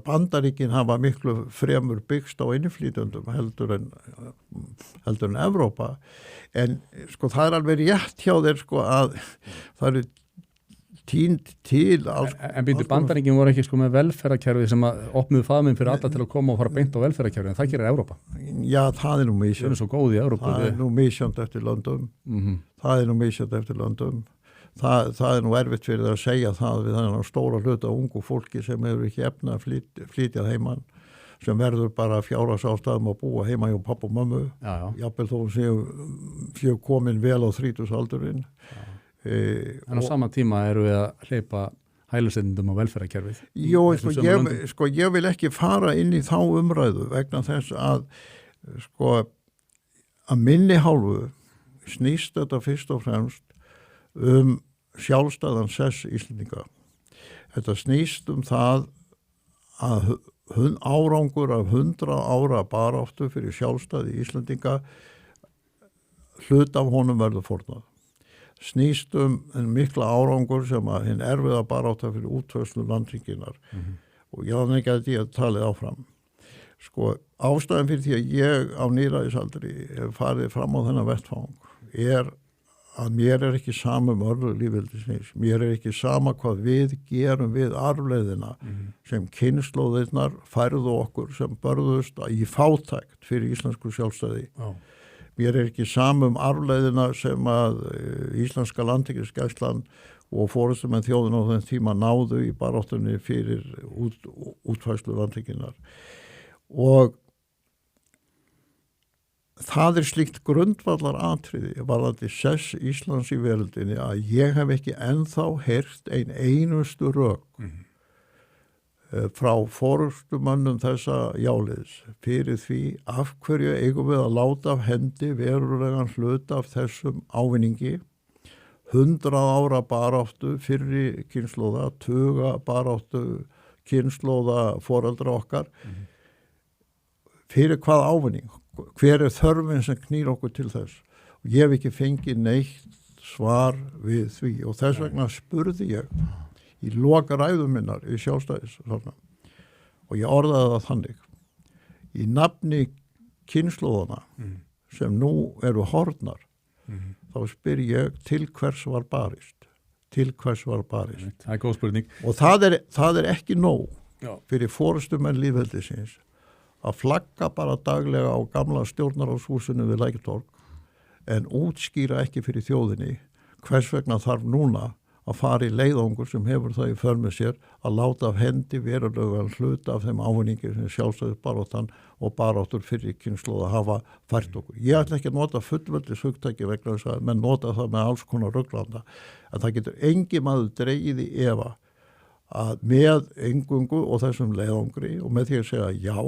Bandaríkin hafa miklu fremur byggst á innflytjendum heldur en Evrópa, en sko það er alveg rétt hjá þér sko að það eru tínd til En býtu Bandaríkin voru ekki sko með velferðarkerfi sem að opnuðu faðminn fyrir alla til að koma og fara beint á velferðarkerfi, en það gerir Evrópa. Já, það er nú misjönd. Við erum svo góð í Evrópa. Það er nú misjönd eftir löndum. Það er nú erfitt fyrir það að segja það við þennan stóra hluta ungu fólki sem hefur ekki efna að flytja heimann, sem verður bara fjárhagsástæðum að búa heima hjá pappa og mömmu. Jafnvel þó séu komin vel á 30-aldurinn. En á sama tíma eru við að hleypa hælisleitendum á velferðarkerfið. Ég vil ekki fara inn í þá umræðu vegna þess að minni hálfu snýst þetta fyrst og fremst sjálfstæðan sess Íslendinga. Þetta snýst það að árangur af 100 ára baráttu fyrir sjálfstæði Íslendinga, hlut af honum verður fórnað. Snýst mikla árangur sem að hinn erfiða barátta fyrir útfærslu landríkinnar og ég þannig gæti að talið áfram. Ástæðan fyrir því að ég á níræðisaldri hef farið fram á þennan vettfang er að mér er ekki sama örlög lífveldisins, mér er ekki sama hvað við gerum við arfleiðina sem kynslóðirnar færðu okkur sem börðust í fátækt fyrir íslensku sjálfstæði. Mér er ekki samum arfleiðina sem að íslenska landhelgisgæslan og forystumenn þjóðin á þenn tíma náðu í baráttunni fyrir útfærslu landhelginnar. Og það er slíkt grundvallar atriði varðandi sess Íslands í veröldinni að ég hef ekki ennþá heyrt einustu rök frá forystumönnum þessa jáliðs fyrir því af hverju eigum við að láta af hendi verulegan hlut af þessum ávinningi, 100 ára baráttu fyrri kynslóða, 20 baráttu kynslóða foreldra okkar, fyrir hvað ávinning, hver er þörfin sem knýr okkur til þess. Og ég hef ekki fengið neitt svar við því og þess vegna spurði ég í loka ræðum minnar í sjálfstæðis og ég orðaði það þannig í nafni kynslóðana sem nú eru horfnar þá spyr ég til hvers var barist það er góð spurning og það er ekki nóg fyrir forystumenn lýðveldisins að flagga bara daglega á gamla stjórnarráðshúsinu við Lækjartorg en útskýra ekki fyrir þjóðinni hvers vegna þarf núna að fara í leiðangur sem hefur það í för með sér að láta af hendi verulegan hluta af þeim ávinningi sem sjálfstæðisbaráttan og baráttur fyrir kynslóð að hafa fært okkur. Ég ætla ekki að nota fullveldis hugtæki vegna þess að menn nota það með alls konar rugglanda, en það getur engi maður dregið í efa að með engungu og þessum leiðangri og með því að segja já,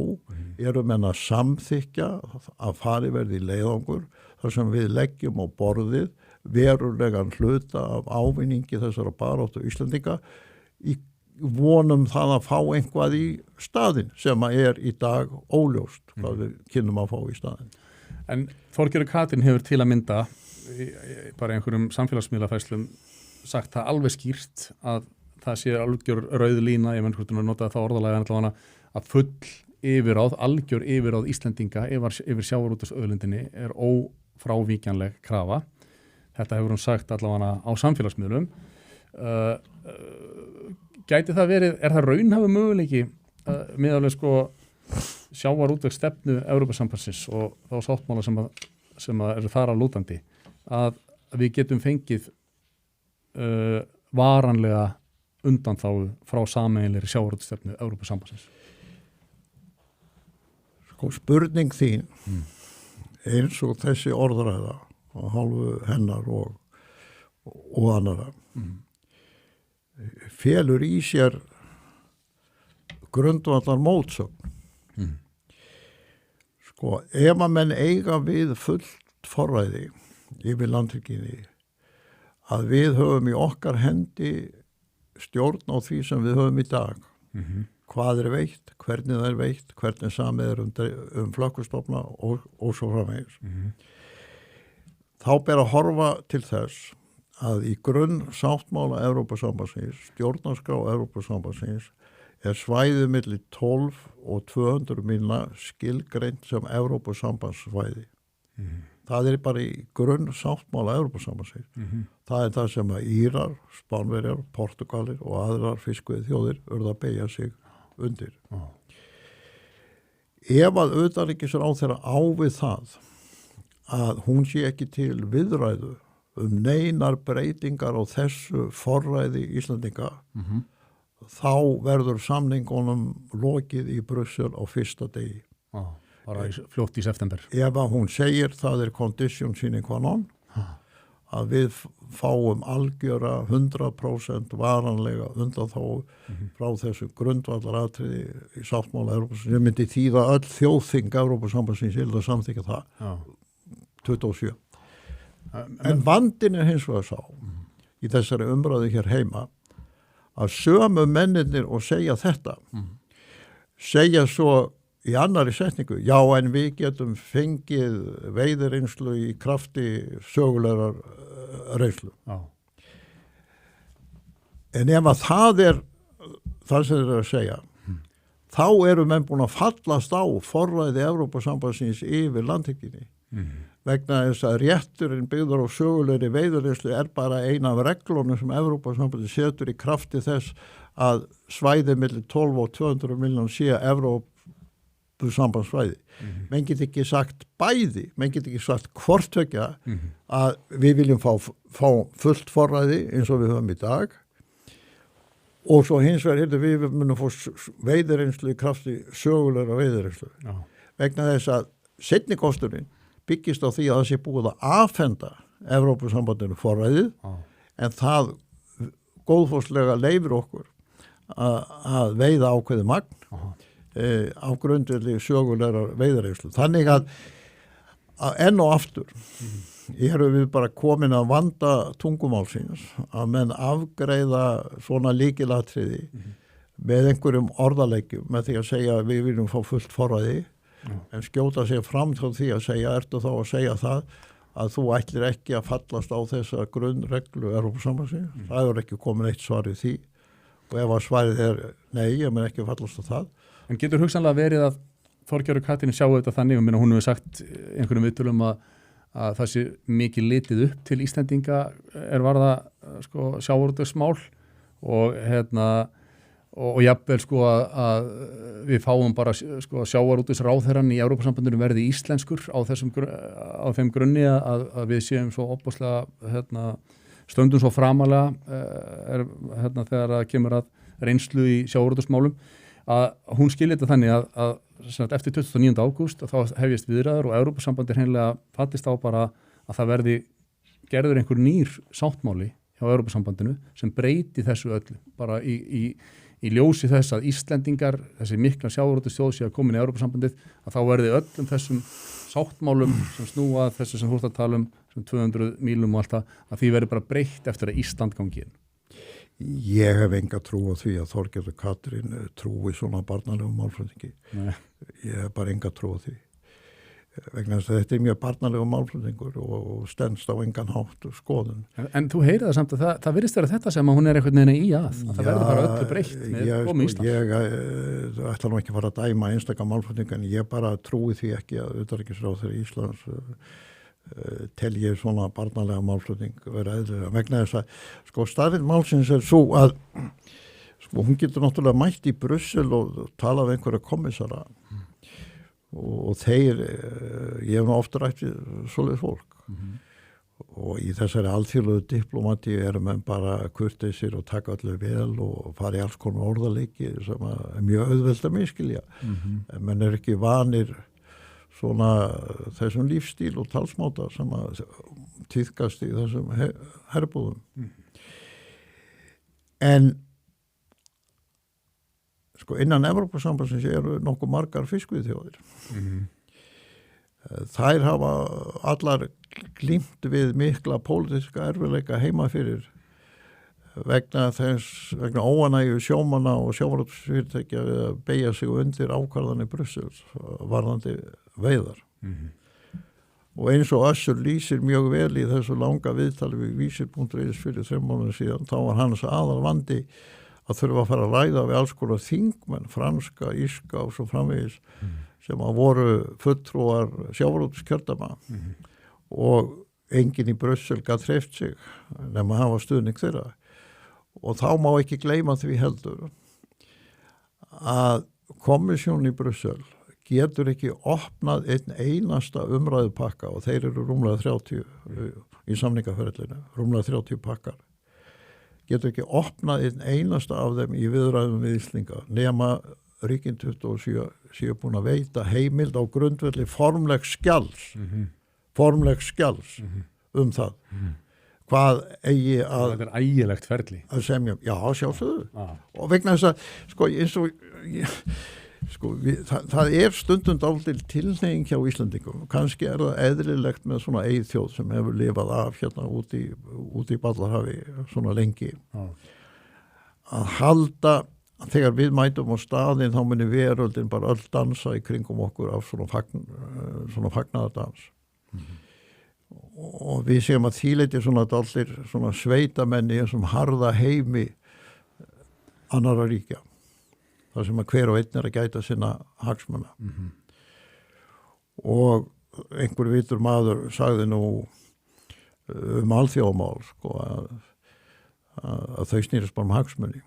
eru menn að samþykja að fari verði í leiðangur þar sem við leggjum á borðið verulegan hluta af ávinningi þessara baráttu Íslendinga í vonum það að fá einhvað í staðinn sem er í dag óljóst hvað við kynnum að fá í staðinn. En Þorgerður Katrín hefur til að mynda bara einhverjum samfélagsmiðlafæslum sagt það alveg skýrt að það sé algjör rauð lína, ég menn hvort hún notaði það orðalega en allavega að full yfirráð, algjör yfirráð Íslendinga yfir sjávarútvegsauðlindinni er ófrávíkjanleg krafa. Þetta hefur hún sagt allavega á samfélagsmiðlum. Gæti það verið, er það raunhæfur möguleiki miðalveg sko sjávarútvegsstefnu Evrópusambandsins og þá sáttmála sem eru þar að lútandi að við getum fengið varanlega undanþágu frá sameiginlegri sjávarútvegsstefnu Evrópusambandsins? Sko spurning þín eins og þessi orðræða á hálfu hennar og annara felur í sér grundvallar mótsögn. Sko ef að menn eiga við fullt forræði yfir landhelginni að við höfum í okkar hendi stjórn á því sem við höfum í dag. Hvað er veitt, hvernig það er veitt, hvernig samið er flökkustofna og svo framvegis. Þá ber að horfa til þess að í grunn sáttmála Evrópusambandsins, stjórnarskrá Evrópusambandsins er svæðið milli 12 og 200 mílna skilgreint sem Evrópusambandsvæði. Það er bara í grunn sáttmála Evrópusambandsins. Það er það sem að Írar, Spánverjar, Portugalir og aðrar fiskveiði þjóðir urðu að beygja sig undir. Ef að utanríkisráðherra á við það að hún sé ekki til viðræðu neinar breytingar á þessu forræði Íslandinga, þá verður samningunum lokið í Brussel á fyrsta degi. Bara fljótt í september. Ef að hún segir það er condition sine qua non, að við fáum algjöra 100% varanlega undanþágu frá þessu grundvallaratriði í sáttmála Evrópusambandsins, sem myndi þýða öll þjóðþing Evrópusambandsins til að samþykkja það 27. En vandinn er hins vegar sá í þessari umræðu hér heima að sömu mennirnir og segja þetta segja svo í annari setningu, já en við getum fengið veiðireynslu í krafti sögulegar reynslu. En ef að það er það sem þeir eru að segja, þá eru menn búin að fallast á forræði Evrópusambandsins yfir landhelginni. Vegna þess að rétturinn byggður á sögulegri veiðireynslu er bara eina af reglunum sem Evrópusambandið setur í krafti þess að svæðið milli 12 og 200 milljón sé Evrópusambandsvæði. Menn get ekki sagt bæði, menn get ekki sagt hvortvekja að við viljum fá fullt forræði eins og við höfum í dag og svo hins vegar við munum fá veiðireynslu í krafti sögulegra veiðireynslu. Vegna þess að seinni kosturinn byggist á því að það sé búið að afhenda Evrópusambandinu forræðið en það góðfúslega leyfir okkur að veiða ákveðið magn á grundvelli sögulegar veiðireynslu. Þannig að enn og aftur erum við bara komin að vanda tungumálsins að menn afgreiða svona lykilatriði með einhverjum orðaleikjum með því að segja að við viljum fá fullt forræði en skjóta sig fram til því að segja, ertu þá að segja það að þú ætlir ekki að fallast á þessa grunnreglu Evrópusambandsins. Það er ekki komin eitt svar í því og ef að svarið er nei, ég mun ekki fallast á það. En getur hugsanlega verið að Þorgerður Katrín sjá þetta þannig, hún hefur sagt einhverjum viðtölum að það sé mikið litið upp til Íslendinga er varða sko, sjávarútvegsmál og jafnvel sko að við fáum bara sko sjávarútvegsráðherrann í Evrópusambandinu verði íslenskur á þeim grunni að við séum svo opaslega stöndum svo framalega þegar það kemur að reynslu í sjávarútvegsmálum að hún skilja þetta þannig að eftir 29. ágúst þá hefjast viðræður og Evrópusambandi hreinlega fallist á bara að það verði gerður einhver nýr sáttmáli hjá Evrópusambandinu sem breyti þessu öllu bara í ljósi þess að Íslendingar, þessi mikla sjávarútvegsþjóð sé að komin í Evrópusambandið, að þá verði öllum þessum sáttmálum sem snúa þessu sem þú ert að tala sem 200 mílum og allt það, að því verði bara breytt eftir að Ísland gangi inn. Ég hef enga trú á því að Þorgerður Katrín trúi svona barnalegum málflutningi. Ég hef bara enga trú á því. Vegna þess að þetta mjög barnalegum málflutningur og stendst á engan hátt skoðun. En þú heyrið það samt að það virðist vera þetta sem að hún einhvern veginn í að það verður bara öllu breytt með komu Íslands. Ég ætla nú ekki að fara að dæma einstaka málflutning en ég bara trúi því ekki að utanríkisráðherra Íslands tel ég svona barnalega málflutning vera eðlilega. Vegna þess að staðreynd málsins svo að hún getur náttúrulega mætt í Brussel og tala við einhverja kommissara og þeir, ég hef nú ofta rætt við svoleiðis fólk og í þessari alþjóðlegu diplomati menn bara kurteisir og taka allir vel og fara í alls konar orðaleiki sem er mjög auðvelt að miskilja en menn ekki vanir svona þessum lífstíl og talsmáta sem að tíðkast í þessum herbúðum en innan Evrópusambandsins eru nokkuð margar fiskveiðiþjóðir. Þær hafa allar glímt við mikla pólitíska erfiðleika heima fyrir vegna óánægju sjómanna og sjávarútvegsfyrirtækja við að beygja sig undir ákvarðanir Brussels varðandi veiðar. Og eins og Össur lýsir mjög vel í þessu langa viðtali við vísir.is fyrir 3 mánuðum síðan, þá var hans aðal vandi að þurfa að fara að ræða við alls konar þingmenn, franska, írska og svo framvegis sem að voru fulltrúar sjávarútvegskjördæma og enginn í Brussel gat hreyft sig nema að hafa stuðning þeirra og þá má ekki gleyma því heldur að kommissjón í Brussel getur ekki opnað einn einasta umræðupakka og þeir eru rúmlega 30 í samningaferðlinu, rúmlega 30 pakkar getur ekki opnað einn einasta af þeim í viðræðum við Íslinga nema ríkin 27 séu búin að veita heimild á grundvelli formlegs skjals um það hvað eigi að þetta er ægilegt ferli að semja, já sjálfsögðu og vegna þess að eins og það er stundum dálítil tilhneiging hjá Íslandingum kannski er það eðlilegt með svona eyþjóð sem hefur lifað af hérna út í Ballarhafi svona lengi að halda þegar við mætum á staðinn þá muni veröldin bara öll dansa í kringum okkur af svona fagnaðardans og við séum að þýleiti svona dálítil svona sveitamenni sem harða heimi annarra ríkja þar sem að hver og einn er að gæta sinna hagsmuna og einhver vitur maður sagði nú alþjóðamál að þau snýrist bara hagsmuni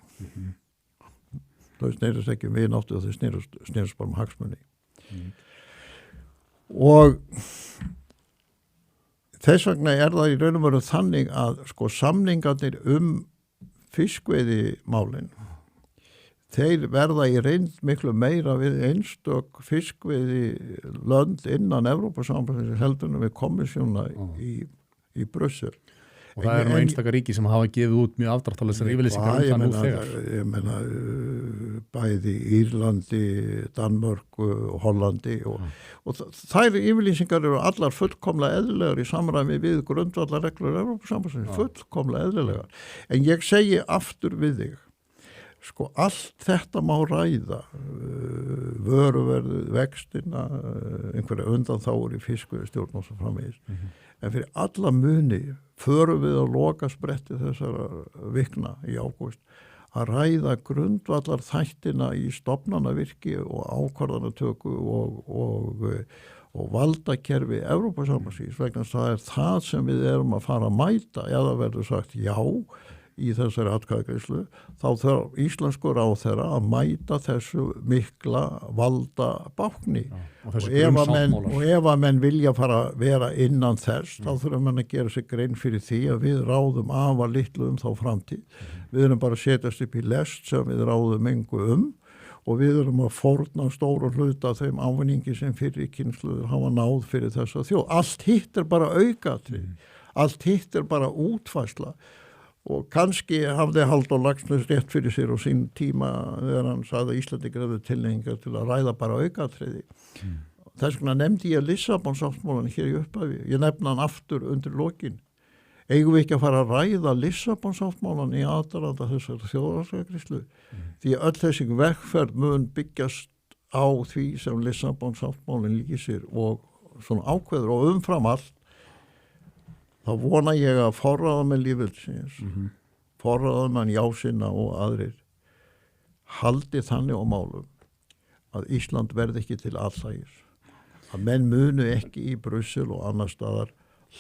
þau snýrist ekki vináttu og þau snýrist bara hagsmuni og þess vegna er það í raun og veru þannig að samningarnir fiskveiðimálin þeir verða í reynd miklu meira við einstök fiskveiði lönd innan Evrópusambandsins heldur við kommissjóna í Brussel. Og það eru einstakar ríki sem hafa gefið út mjög afdráttarlausar yfirlýsingar það nú þegar. Ég meina bæði Írlandi, Danmörku og Hollandi og þær yfirlýsingar eru allar fullkomlega eðlilegar í samræmi við grundvallarreglur Evrópusambandsins, fullkomlega eðlilegar. En ég segi aftur við þig allt þetta má ræða vöruverðu, vextina einhverja undanþágur í fiskveiðistjórn og svo framvegis en fyrir alla muni förum við að loka spretti þessara vikna í ágúst að ræða grundvallar þættina í stofnanavirki og ákvarðanatöku og valdakerfi Evrópusambandsins vegna það er það sem við erum að fara að mæta eða verður sagt já í þessari atkvæðagreiðslu, þá þarf íslensku ráðherra að mæta þessu mikla valda bákni. Og ef að menn vilja fara að vera innan þess, þá þurfum menn að gera sig grein fyrir því að við ráðum afar litlu þá framtíð. Við erum bara að setjast upp í lest sem við ráðum engu og við erum að fórna stóru hluta af þeim ávinningi sem fyrri kynslóðir hafa náð fyrir þessa þjóð. Allt hitt bara aukatrið. Allt hitt bara útfærsla og kannski hafði Halldór Laxness rétt fyrir sér á sín tíma þegar hann sagði að Íslendingar hefðu tilneyingar til að ræða bara aukatriði. Þess vegna nefndi ég Lissabonsáttmálann hér í upphafi. Ég nefna hann aftur undir lokin. Eigum við ekki að fara að ræða Lissabonsáttmálann í aðdraganda þessar þjóðaratkvæðagreiðslu? Því öll þessi vegferð mun byggjast á því sem Lissabonsáttmálinn lýsir og svona ákveður og umfram allt. Þá vona ég að forráðamenn lýðveldisins, forráðamenn Jásinna og aðrir haldi þannig á málum að Ísland verði ekki til alþægis. Að menn munu ekki í Brussel og annar staðar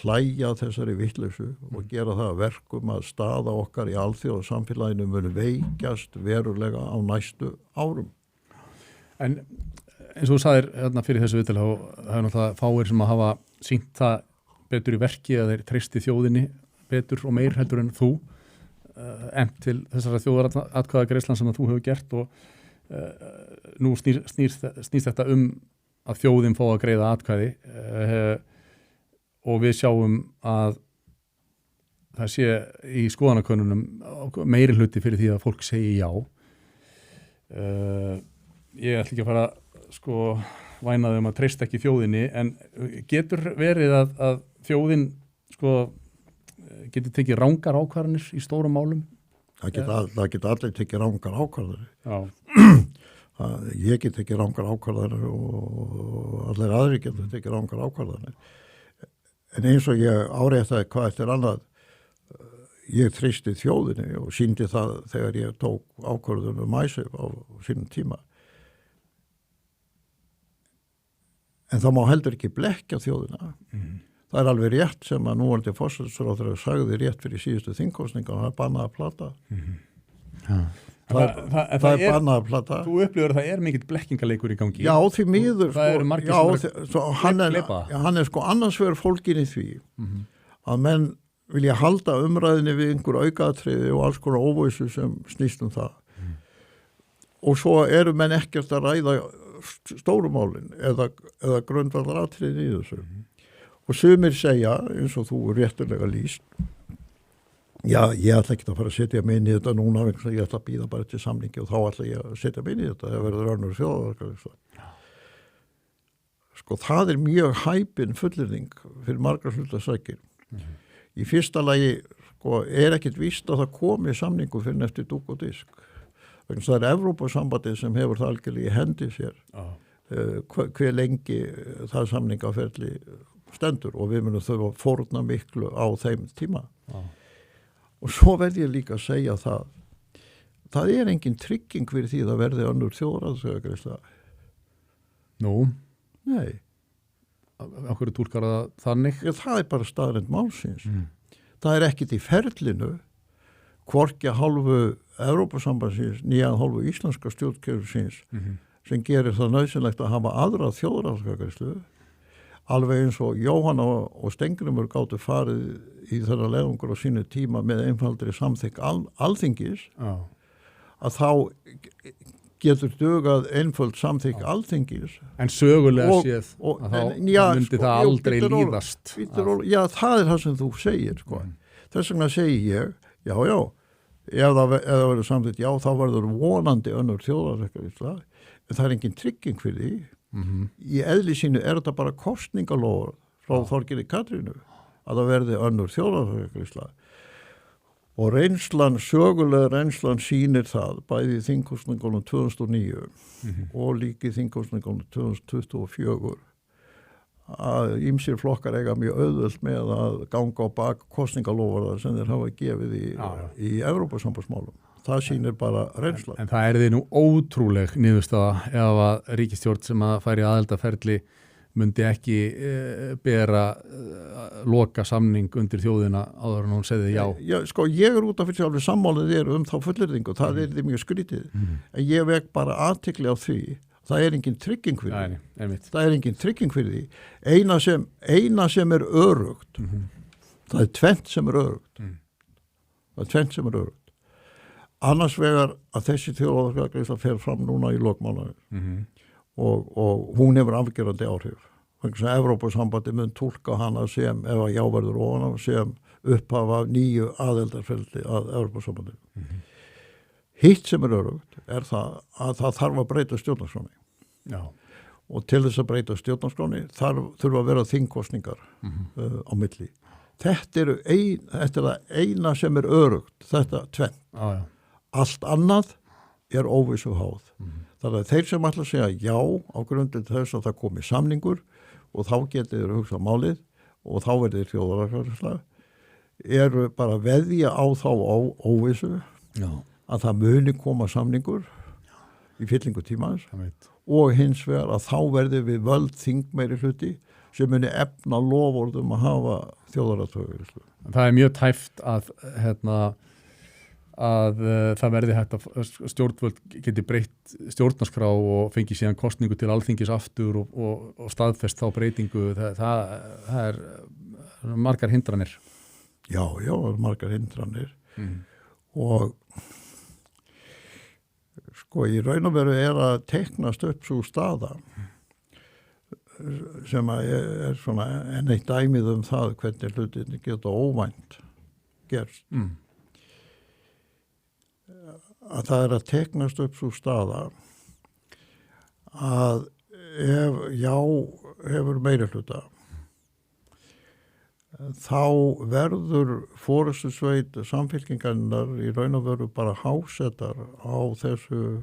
hlæja þessari vitleysu og gera það að verkum að staða okkar í alþjóðasamfélaginu munu veikjast verulega á næstu árum. En eins og þú sagðir hérna fyrir þessu viðtal, það er náttúrulega fáir sem að hafa sýnt það betur í verki að þeir treysti þjóðinni betur og meir heldur en þú til þessara þjóðaratkvæðagreiðslan sem að þú hefur gert og nú snýst þetta að þjóðin fá að greiða atkvæði og við sjáum að það sé í skoðanakönnunum meiri hluti fyrir því að fólk segi já. Ég ætla ekki að fara væna að treysta ekki þjóðinni, en getur verið að þjóðin getur tekið rangar ákvarðanir í stórum málum? Það geta allir tekið rangar ákvarðanir. Já. Ég get tekið rangar ákvarðanir og allir aðrir geta tekið rangar ákvarðanir. En eins og ég áréttaði hvað eftir annað, ég treysti þjóðinni og sýndi það þegar ég tók ákvörðun MySafe á sínum tíma. En það má heldur ekki blekkja þjóðina. Það er alveg rétt sem að núverandi forsætisráðherra sagði rétt fyrir síðustu þingkosninga og það er bannað að plata. Það er bannað að plata. Þú upplifir að það er mikill blekkingaleikur í gangi. Já, því miður. Það eru margir hann er annars vegar fólkin í því að menn vilja halda umræðinni við einhver aukatriði og alls konar óvissu sem snýst það. Og svo eru menn ekkert að ræða stórumálin eða grundvallaratriðin í þessu. Og sumir segja, eins og þú réttulega lýst, já, ég ætla ekki að fara að setja mig inn í þetta núna, ég ætla að býða bara til samningi og þá ætla ég að setja mig inn í þetta, það verður önnur þjóðarverkefni. Það er mjög hæpin fullyrðing fyrir margar hlutasakir. Í fyrsta lagi er ekkit víst að það komi samningu fyrir eftir dúk og disk. Það er Evrópusambandið sem hefur það algjörlega í hendi sér. Hver lengi það samningaferli stendur og við munum þurfa að fórna miklu á þeim tíma. Og svo verð ég líka að segja það er engin trygging fyrir því að verði önnur þjóðaratkvæðagreiðsla. Nú? Nei. Af hverju túlkar það þannig? Já, það er bara staðreynd málsins. Það er ekkit í ferlinu, hvorki að hálfu Evrópusambandsins, nýja hálfu íslenska stjórnkerfisins sem gerir það nauðsynlegt að hafa aðra þjóðaratkvæðagreiðslu, alveg eins og Jóhanna og Steingrímur gátu farið í þeirra leiðangur á sínu tíma með einfaldri samþykk alþingis, að þá getur dugað einföld samþykk alþingis. En sögulega séð að þá myndi það aldrei líðast. Já, það er það sem þú segir. Þess vegna segi ég, já, ef það verður samþykkt, já, þá verður vonandi önnur þjóðaratkvæðagreiðsla, en það er engin trygging fyrir því. Í eðli sínu er þetta bara kosningalofur frá Þorgerði Katrínu að það verði önnur þjóðaratkvæðagreiðsla. Og sögulega reynslan sýnir það bæði í þingkosningunum 2009 og líka í þingkosningunum 2024 að ýmsir flokkar eiga mjög auðvelt með að ganga á bak kosningalofurðar sem þeir hafa gefið í Evrópusambandsmálum. Það sýnir bara reynslan. En það er því nú ótrúleg niðurstaða ef að ríkisstjórn sem að færi aðeldaferli myndi ekki bera loka samning undir þjóðina áður en hún segði já. Sko, ég út af fyrir sjálfur sammálið þá fullyrðingu, það þið mjög skrítið. En ég vek bara athygli á því, það engin trygging fyrir því. Það engin trygging fyrir því. Eina sem örugt, það tvennt sem örugt. Það tvennt sem örugt. Annars vegar að þessi þjóðaratkvæðagreiðsla fer fram núna í lok mánaðar og hún hefur afgerandi áhrif. Þannig að Evrópusambandi mun túlka hana sem, ef að jáverður ofan á, sem upphafa nýju aðeldarferli að Evrópusambandi. Hitt sem örugt það að það þarf að breyta stjórnarskránni. Já. Og til þess að breyta stjórnarskránni þurfa að vera þingkosningar á milli. Þetta er það eina sem örugt, þetta tvennt. Já. Allt annað óvissu háð. Þannig að þeir sem ætla að segja já á grundin þess að það komi samningur og þá getið þeir hugsað málið og þá verður þjóðaratkvæðagreiðsla eru bara að veðja á þá óvissu að það muni koma samningur í fyllingu tímans og hins vegar að þá verður við völd þingmeiri hluti sem muni efna lofórðum að hafa þjóðaratkvæðagreiðslu. Það mjög tæft að það verði hægt að stjórnvöld geti breytt stjórnarskrá og fengi síðan kosningu til alþingis aftur og staðfest þá breytingu. Það er margar hindranir. Já, margar hindranir. Og sko í raun og veru að teiknast upp svo staða sem er svona enn eitt dæmið það hvernig hlutinni geta óvænt gerst. Að það að teiknast upp svo staða að ef já hefur meirihluta þá verður forystusveit samfylkingarinnar í raun og veru bara hásettar á þessu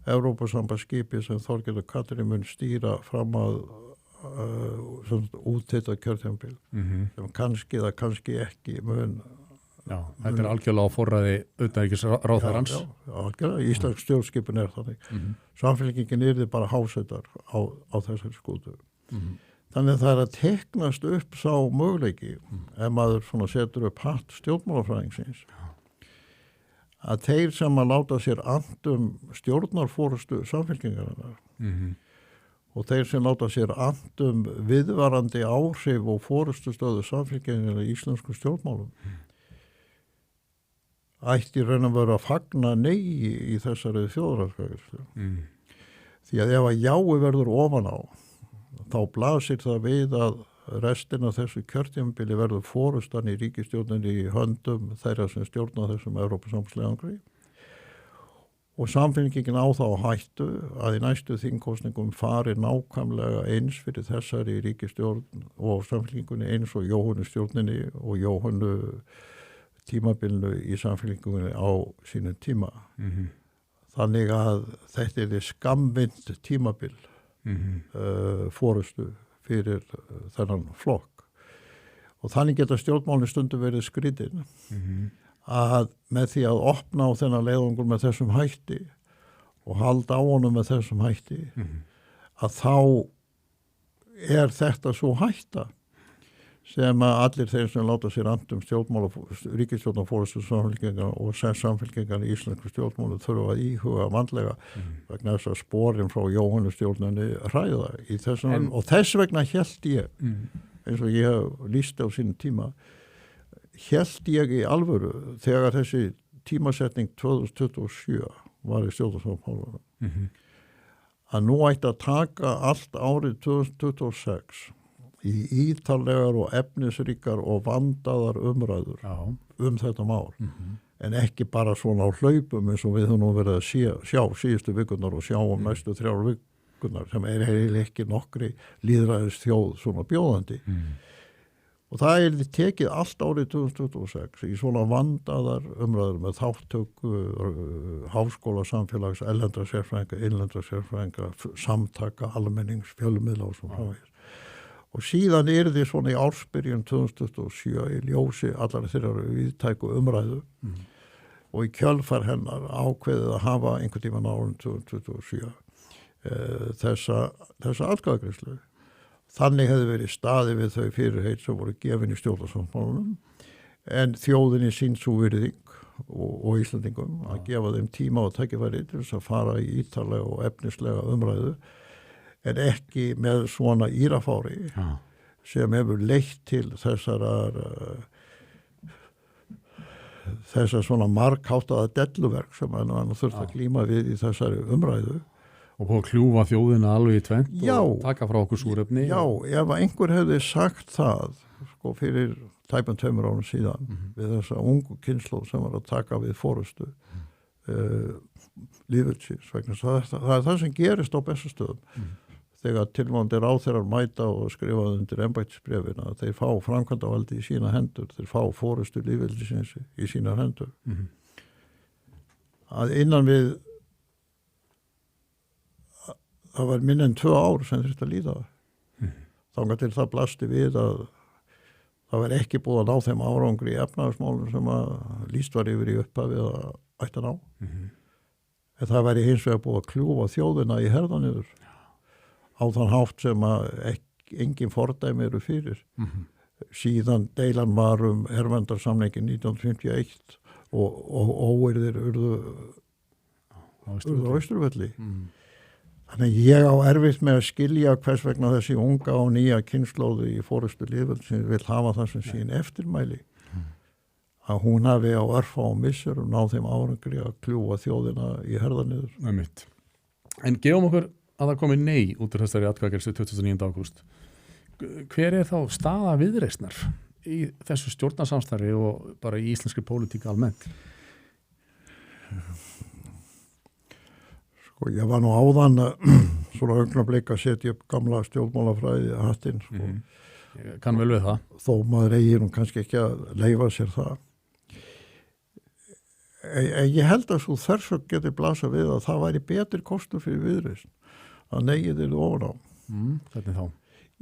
Evrópusambandsskipi sem Þorgerður Katrín mun stýra fram að úttitta kjörtímabil sem kannski eða kannski ekki mun. Já, þetta algjörlega á forræði utanríkisráðherrans. Já, algjörlega. Íslensk stjórnskipun þannig. Samfylkingin yrði bara hásettar á þessari skútu. Þannig að það að teiknast upp sá möguleiki ef maður svona setur upp hatt stjórnmálafræðingsins að þeir sem að láta sér andum stjórnarforystu samfylkingarinnar og þeir sem láta sér andum viðvarandi áhrif og forystustöðu samfylkingarinnar í íslensku stjórnmálum ætti raun að vera að fagna nei í þessari þjóðaratkvæðagreiðslu. Því að ef að jái verður ofan á, þá blasir það við að restina þessu kjörtímabili verður forystan í ríkisstjórninni í höndum þeirra sem stjórna þessum Evrópusambandsleiðangri og samfylkingin á þá hættu að í næstu þingkosningum fari nákvæmlega eins fyrir þessari ríkisstjórn og samfylkingunni eins og Jóhönnu stjórninni og Jóhönnu tímabilinu í samfélkingunni á sínum tíma. Þannig að þetta er skammvind tímabil forystu fyrir þennan flokk. Og þannig geta stjórnmálin stundum verið skrýtin að með því að opna á þennan leiðangur með þessum hætti og halda á honum með þessum hætti að þá þetta svo hætta sem að allir þeir sem láta sér andum ríkisstjórnarforystu samfylkingar og samfylkingar í íslensku stjórnmálu þurfa að íhuga vandlega vegna þess að sporin frá Jóhönnu stjórninni hræða í þessum og þess vegna hélt ég eins og ég hef lýst á sínum tíma hélt ég í alvöru þegar þessi tímasetning 2027 var í stjórnarsáttmálanum að nú ætti að taka allt árið 2026 í ítarlegar og efnisríkar og vandaðar umræður þetta mál en ekki bara svona á hlaupum eins og við höfum verið að sjá síðustu vikunar og sjá næstu 3 vikunar sem eiginlega ekki nokkri lýðræðis þjóð svona bjóðandi og það tekið allt árið 2026 í svona vandaðar umræður með þáttöku háskóla samfélags, erlendra sérfræðinga, innlendra sérfræðinga, samtaka, almennings, fjölmiðla og svo framvegis. Og síðan þið svona í ársbyrjun 2027 í ljósi allar þeirra viðtæku umræðu og í kjölfar hennar ákveðið að hafa einhvern tímann árun 2027 þessa atkvæðagreiðslu Þannig hefði verið staðið við þau fyrirheit sem voru gefin í stjórnarsáttmálanum en þjóðinni sín sú virðing og Íslandingum að gefa þeim tíma og tækifæri til þess að fara í ítarlega og efnislega umræðu en ekki með svona írafári sem hefur leitt til þessar svona margháttaða delluverk sem hann þurft að glíma við í þessari umræðu. Og búið að kljúfa þjóðina alveg í tvennt og taka frá okkur súrefni. Já, ef einhver hefði sagt það sko fyrir tæpum 2 árum síðan við þessa ungu kynslóð sem var að taka við forystu lýðveldisins vegna það er það sem gerist á bestastöðum þegar tilvonandi ráðherrar mæta og skrifa undir embættisbréfin að þeir fá framkvæmdavaldi í sína hendur, þeir fá forystu lýðveldisins í sína hendur. Að innan við það var minna en 2 ár sem þurfti að líða. Þangað til það blasti við að það var ekki búið að ná þeim árangri í efnahagsmálum sem að lýst var yfir í upphafi eða ætti að ná. En það væri hins vegar búið að kljúfa þjóðina í herðaniður á þann hátt sem að engin fordæmi eru fyrir. Síðan deilan var herverndarsamningin 1951 og óeirðir urðu á Austurvelli. Þannig ég á erfitt með að skilja hvers vegna þessi unga og nýja kynslóðu í forystu lýðveldisins vil hafa það sem sín eftirmæli. Að hún hafi á örfáum misserum náð þeim árangri að kljúfa þjóðina í herðaniður. En gefum okkur að það komi nei út úr þessari atkvæðagreiðslu 29. ágúst. Hver er þá staða Viðreisnar í þessu stjórnarsamstarfi og bara í íslenskri pólitík almennt? Sko, ég var nú áðan svona augnablik að setja upp gamla stjórnmálafræði hattinn. Sko. Ég kann vel við það. Þó maður eigi nú kannski ekki að leyfa sér það. Ég held að svo þversögn geti blasa við að það væri betri kostur fyrir Viðreisn að negið eru ofan á. Hvernig þá?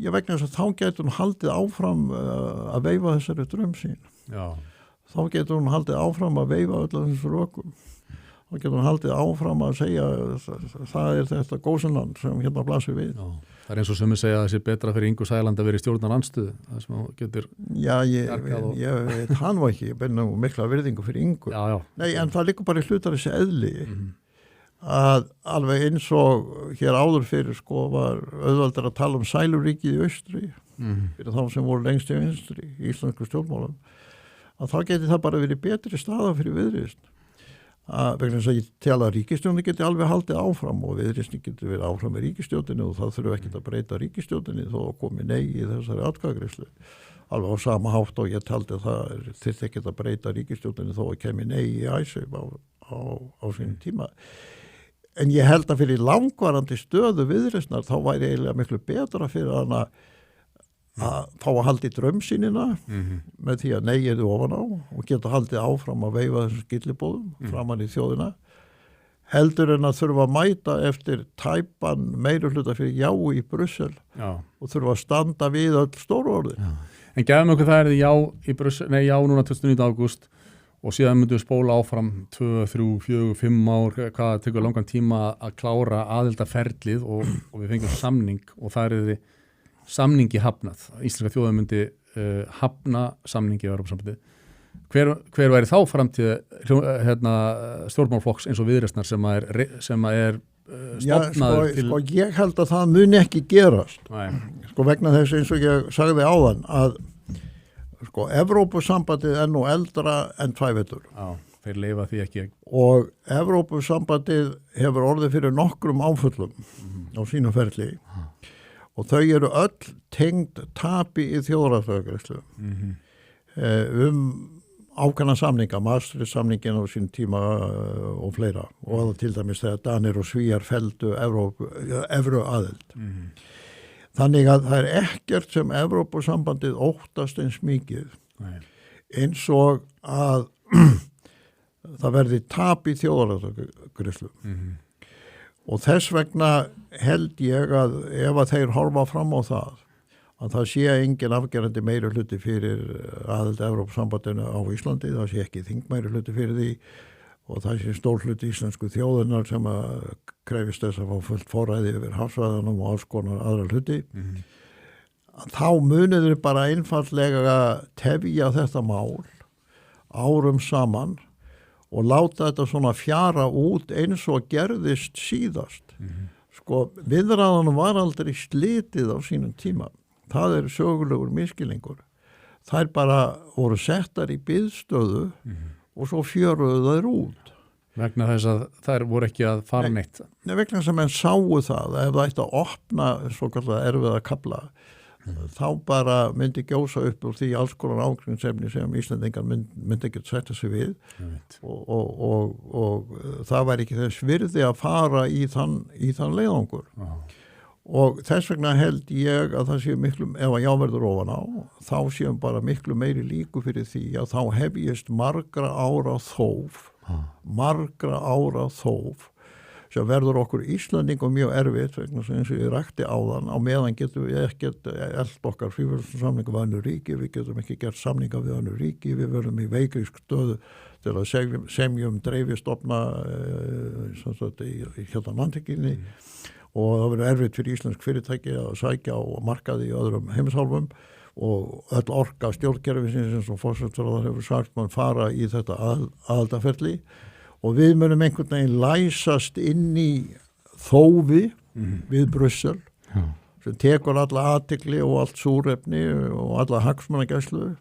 Ég vegna þess að þá getur hún haldið áfram að veifa þessari draumsýn. Já. Þá getur hún haldið áfram að veifa öll þessu rökum. Þá getur hún haldið áfram að segja það er þetta gósenland sem hérna blasir við. Já. Það er eins og sumir segja að það sé betra fyrir Ingu Sæland að vera í stjórnarandstöðu. Það sem getur... Já, ég veit hann var ekki, ég benna mikla virðingu fyrir Ingu. Já. Nei, en það liggur bara í hlutar þessi eðli að alveg eins og hér áður fyrir sko var auðveldar að tala sæluríkið í austri fyrir þá sem voru lengst í vinstri í íslensku stjórnmálum að þá geti það bara verið betri staða fyrir Viðreisn. Vegna þess að ég tel að ríkisstjórnin geti alveg haldið áfram og Viðreisn geti verið áfram með ríkisstjórninni og það þurfi ekki að breyta ríkisstjórninni þó að komi nei í þessari atkvæðagreiðslu. Alveg á sama hátt og ég taldi að það þyrfti ekki að breyta ríkisstjórninni þó að kemi nei í Icesave á sínum tíma. En ég held að fyrir langvarandi stöðu Viðreisnar þá væri eiginlega miklu betra fyrir hana að fá að halda í draumsýnina með því að neiðu ofan á og geta haldið áfram að veifa þessum skillibóðum framan í þjóðina heldur en að þurfa að mæta eftir tæpan meirihluta fyrir já í Brussel og þurfa að standa við öll stóru orði. En gefum okkur það já í Brussel, nei já núna 29. ágúst og síðan myndum við spóla áfram 2, 3, 4, 5 ár, hvað tekur langan tíma að klára aðildarferlið og við fengjum samning og það er samningi hafnað. Íslenska þjóðin myndi hafna samningi í Evrópusambandið. Hver væri þá framtíð stjórnmálaflokks eins og Viðreisnar sem er stofnaður til... Sko, ég held að það muni ekki gerast. Nei. Sko vegna þess eins og ég sagði áðan að sko Evrópusambandið er nú eldra en 2 vetur. Já, þeir leyfa því ekki. Og Evrópusambandið hefur orðið fyrir nokkrum áföllum á sínum ferli. Og þau eru öll tengd tapi í þjóðaratkvæðagreiðslu ákveðna samninga, Maastricht-samningin á sín tíma og fleira. Og til dæmis þegar Danir og Svíar felldu evru aðild. Þannig að það er ekkert sem Evrópusambandið óttast eins mikið eins og að það verði tap í þjóðaratkvæðagreiðslu. Og þess vegna held ég að ef að þeir horfa fram á það, að það sé engin afgerandi meiri hluti fyrir aðild Evrópusambandinu á Íslandi, það sé ekki þingmeiri hluti fyrir því og það sé stór hluti íslensku þjóðunar sem að krefist þess að fá fullt forræði yfir hafsvæðanum og alls konar aðra hluti. þá munið þeir bara einfallega tefja þetta mál árum saman og láta þetta svona fjara út eins og gerðist síðast. Sko, viðræðunum var aldrei slitið á sínum tíma. Það er sögulegur misskilningur. Þær bara voru settar í biðstöðu og svo fjöruðu þær út. Vegna þess að þær voru ekki að fara neitt. Nei, vegna sem menn sáu það, ef það ætti að opna svo kallar erfiða kafla, þá bara myndi gjósa upp úr því alls konar ágreiningsefni sem Íslendingar myndi ekki setja sig við og það var ekki þess virði að fara í þann leiðangur. Og þess vegna held ég að það sé miklu, ef að jáverður ofan á, þá séum bara miklu meiri líku fyrir því að þá hefjist margra ára þóf sem verður okkur Íslandingum mjög erfitt vegna sem eins og ég rakti áðan á meðan getum við ekkert eld okkar fríverðssamninga við önnur ríki, við getum ekki gert samninga við önnur ríki, við verðum í veikri stöðu til að semjum dreifistofna í hérna landhelginni og það verður erfitt fyrir íslensk fyrirtæki að sækja á markaði í öðrum heimsálfum og öll orka stjórnkerfisins eins og forsætisráðherra hefur sagt mann fara í þetta aðildarferli og við munum einhvern veginn læsast inn í þófi við Brussel sem tekur alla athygli og allt súrefni og alla hagsmunagæslu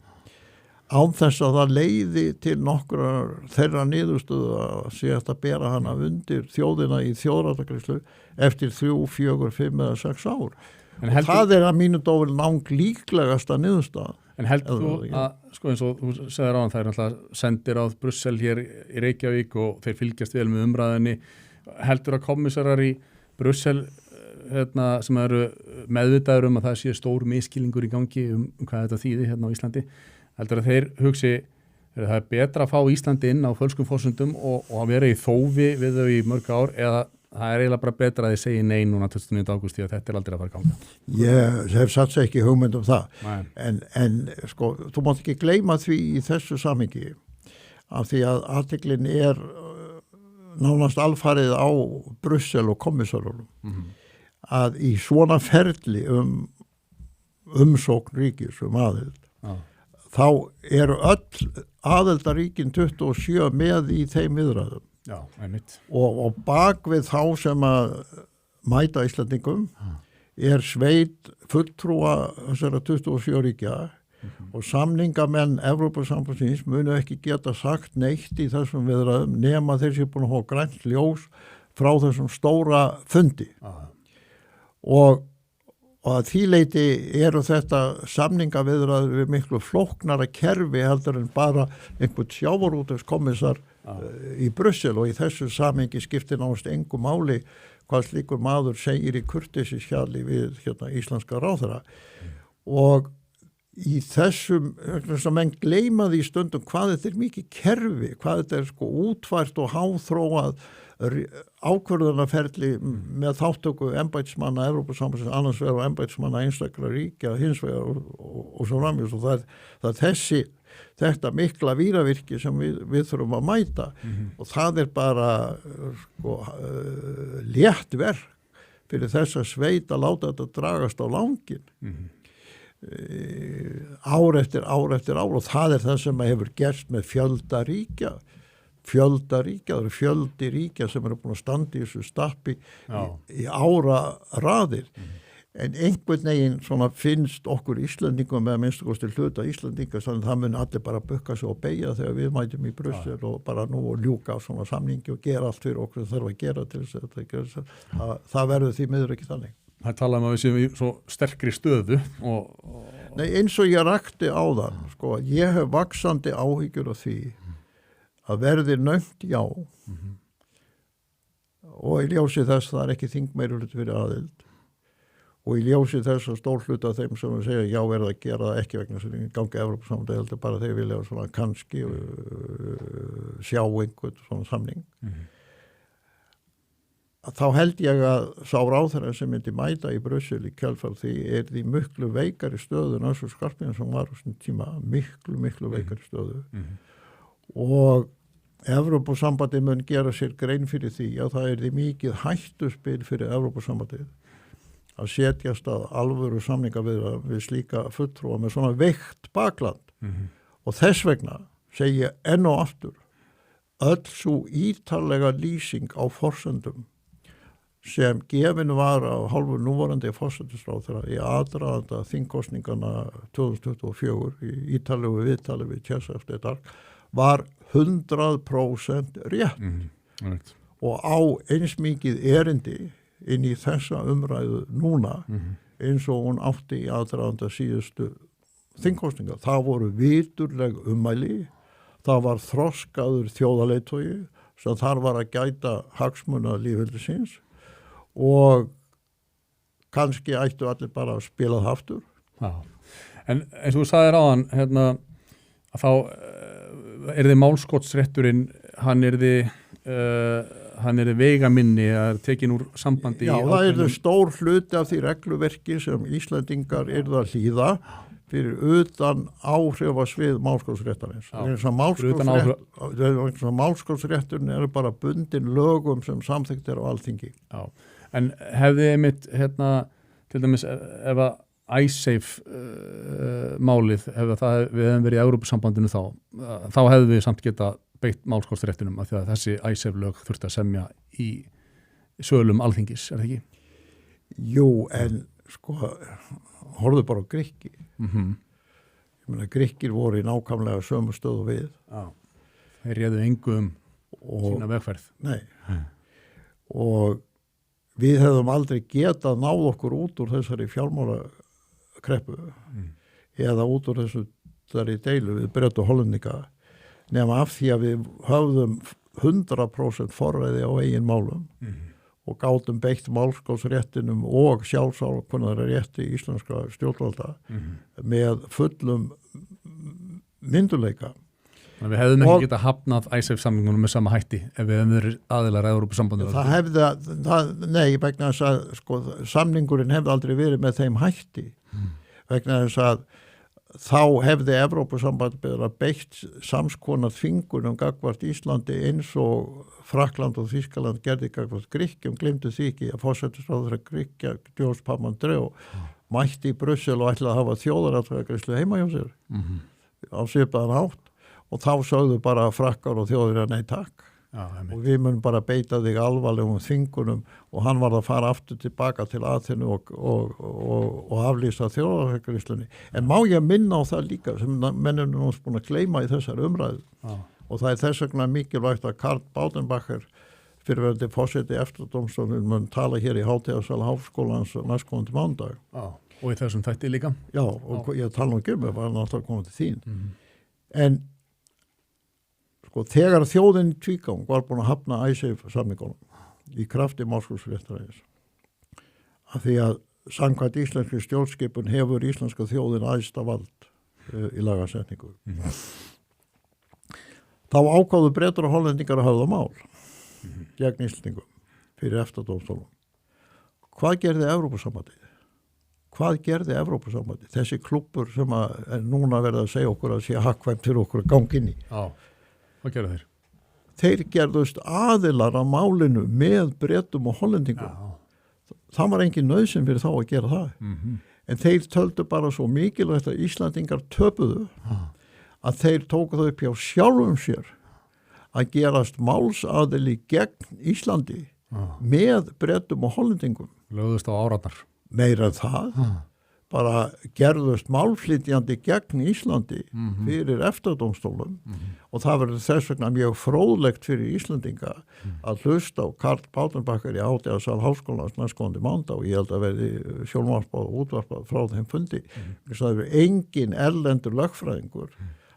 án þess að það leiði til nokkrar þeirra niðurstöðu að sé að bera hana undir þjóðina í þjóðaratkvæðagreiðslu eftir 3, 4, 5 eða 6 ár. Og það er að mínu dófur lang líklegasta niðurstöða. En heldur þú að, sko eins og þú segir áðan, það er náttúrulega sendir á Brussel hér í Reykjavík og þeir fylgjast vel með umræðinni. Heldur að kommissarar í Brussel sem eru meðvitaður að það sé stór miskilningur í gangi hvað þetta þýði hérna á Íslandi, heldur að þeir hugsi það er betra að fá Íslandi inn á fölskum forsendum og að vera í þófi við þau í mörg ár eða það er eiginlega bara betra að þið segi nei núna 29. ágúst því að þetta er aldrei að fara að ganga. Ég hef satt sér ekki hugmynd það. En sko, þú mátt ekki gleyma því í þessu samhengi af því að athyglin er nánast alfarið á Brussel og kommissarunum að í svona ferli umsókn ríkis aðild þá eru öll aðildaríkin 27 með í þeim viðræðum. Já, einmitt. Og bak við þá sem að mæta Íslandingum er sveit fulltrúa þessara 27 ríkja og samningamenn Evrópusambandsins munu ekki geta sagt neitt í þessum viðræðum nema þeir séu búin að hafa grænt ljós frá þessum stóra fundi. Og að því leyti eru þetta samningaviðræður við miklu flóknara kerfi heldur en bara einhvern sjávarútvegskommissar í Brussel og í þessu samhengi skiptir náttúrulega engu máli hvað slíkur maður segir í kurteisiskjali við íslenska ráðherra og í þessum sem menn gleyma því stundum hvað þetta er mikið kerfi, hvað þetta er sko útfært og háþróað ákvörðunarferli með þáttöku embættismanna Evrópusambandsins annars vegar og embættismanna einstakra ríkja hins vegar og svo framvegis og það er þetta mikla víravirki sem við þurfum að mæta og það er bara sko, létt verk fyrir þess að sveit að láta þetta dragast á langin ár eftir ár og það er það sem hefur gerst með fjölda ríkja, það eru fjöldi ríkja sem eru búin að standa í þessu stappi í ára raðir en einhvern veginn svona finnst okkur Íslandingum með minnstu kosti hluta Íslandinga þannig að það mun allir bara bukka sig og beygja þegar við mætum í Brussel og bara nú og ljúka svona samningi og gera allt fyrir okkur þarf að gera til þess að það verður því miður ekki þannig. Það tala um að við séum í svo sterkri stöðu Nei, eins og ég rakti á það, sko, ég hef vaxandi áhyggjur af því að verði naumt já og í ljósi þess það er ekki þingmeirihluti fyrir aðild og í ljósi þess að stór hluta af þeim sem segja já verða að gera það ekki vegna sem gangi Evrópusambandið heldur bara þeir vilja svona kannski sjá einhvern svona samning þá held ég að sá ráðherra sem myndi mæta í Brussel í kjölfar því er því miklu veikari stöðu en Össur Skarphéðinsson sem var á þessum tíma miklu veikari stöðu og Evrópusambandið mun gera sér grein fyrir því að það er því mikið hættuspil fyrir Evrópusambandið að setjast að alvöru samningaviðræðum við slíka fulltrúa með svona veikt bakland og þess vegna segi ég enn og aftur öll svo ítarlega lýsing á forsendum sem gefin var á hálfu núvarandi forsætisráðherra í aðdraganda þingkosningana 2024 í ítarlegu viðtali við Kjell Steinar var 100% rétt og á eins mikið erindi inn í þessa umræðu núna eins og hún átti í aðdraganda síðustu þingkosninga. Það voru viturleg ummæli, það var þroskaður þjóðarleiðtogi sem þar var að gæta hagsmuna lýðveldisins og kannski ættu allir bara að spila það aftur. Já. En eins og þú sagðir áðan að þá yrði málskotsrétturinn, hann yrði veigaminni að tekin úr sambandi. Já, það yrði stór hluti af því regluverki sem Íslendingar yrðu að hlýða fyrir utan áhrifasvið málskotsréttarins. Málskotsrétturinn eru bara bundin lögum sem samþykkt er á Alþingi. Já. En hefði einmitt til dæmis ef að Icesave málið, ef það við hefum verið í Evrópusambandinu þá hefðu við samt geta beitt málskotsréttinum af því að þessi Icesave lög þurfti að semja í sölum Alþingis, er það ekki? Jú, en sko, horfðu bara á Grikki. Ég meina, Grikkir voru í nákvæmlega sömu stöðu við. Já, þeir réðu engu sína vegferð. Nei, og við hefðum aldrei getað náð okkur út úr þessari fjármálakreppu eða út úr þessari deilu við Breta og Hollendinga nema af því að við höfðum 100% forræði á eigin málum og gátum beitt málskotsréttinum og sjálfsákvörðunarrétti rétti íslenskra stjórnvalda með fullum myndugleika. Þannig við hefðum ekki getað hafnað Icesave samningunum með sama hætti ef við hefðum verið aðilar að Evrópusambandinu. Nei, vegna þess að sko, samningurinn hefði aldrei verið með þeim hætti vegna þess að þá hefði Evrópusamband betra beitt samskonar þvingunum gagvart Íslandi eins og Frakkland og Þýskaland gerði gagvart Grikkjum, gleymdu því ekki að forsætisráðherra Grikkja Gjós Papandreou mætti í Brussel og ætlaði að hafa þjóðaratkvæðagreiðslu heima hjá sér á svipaðan hátt og þá sögðu bara Frakkar og Þjóðverjar nei takk. Já, og við munum bara beita þig alvarlegum þvingunum og hann var að fara aftur tilbaka til Aþenu og aflýsa þjóðaratkvæðagreiðslunni. En má ég minna á það líka sem mennum nú búin að gleyma í þessar umræðu og það er þess vegna mikilvægt að Karl Baudenbacher fyrrverandi forseti EFTA-dómstólinn mun tala hér í hátíðarsal Háskólans næstkomandi mánudag. Og í þessum þætti líka? Já, og ég tala nú ekki um var náttúrulega komið til þín. En sko, þegar þjóðin tvígang var búin að hafna Icesave samningunum í krafti málskotsréttarins af því að samkvæmt íslenskri stjórnskipun hefur íslenska þjóðin æðsta vald í lagasetningu. Þá ákváðu Bretar og Hollendingar að höfða mál gegn Íslendingum fyrir EFTA-dómstólum. Hvað gerði Evrópusambandið? Hvað gerði Evrópusambandið? Þessi klubbur sem er núna verið að segja okkur að sé hakkvæmt fyrir okkur að ganga inn í. Já. Hvað gerðu þeir? Þeir gerðust aðilar af málinu með Bretum og Hollendingum. Já. Það var engin nauðsyn fyrir þá að gera það. En þeir töldu bara svo mikilvægt að Íslandingar töpuðu að þeir tóku þau upp hjá sjálfum sér að gerast málsaðili gegn Íslandi með Bretum og Hollendingum. Lögðust á áratnar. Meira en það. Bara gerðust málflytjandi gegn Íslandi fyrir EFTA-dómstólum og það verður þess vegna mjög fróðlegt fyrir Íslandinga að hlusta á Karl Baudenbacher í hátíðarsal Háskólans næstkomandi mánudag og ég held að verði sjónvarpað og útvarpað frá þeim fundi. Það verður engin erlendur lögfræðingur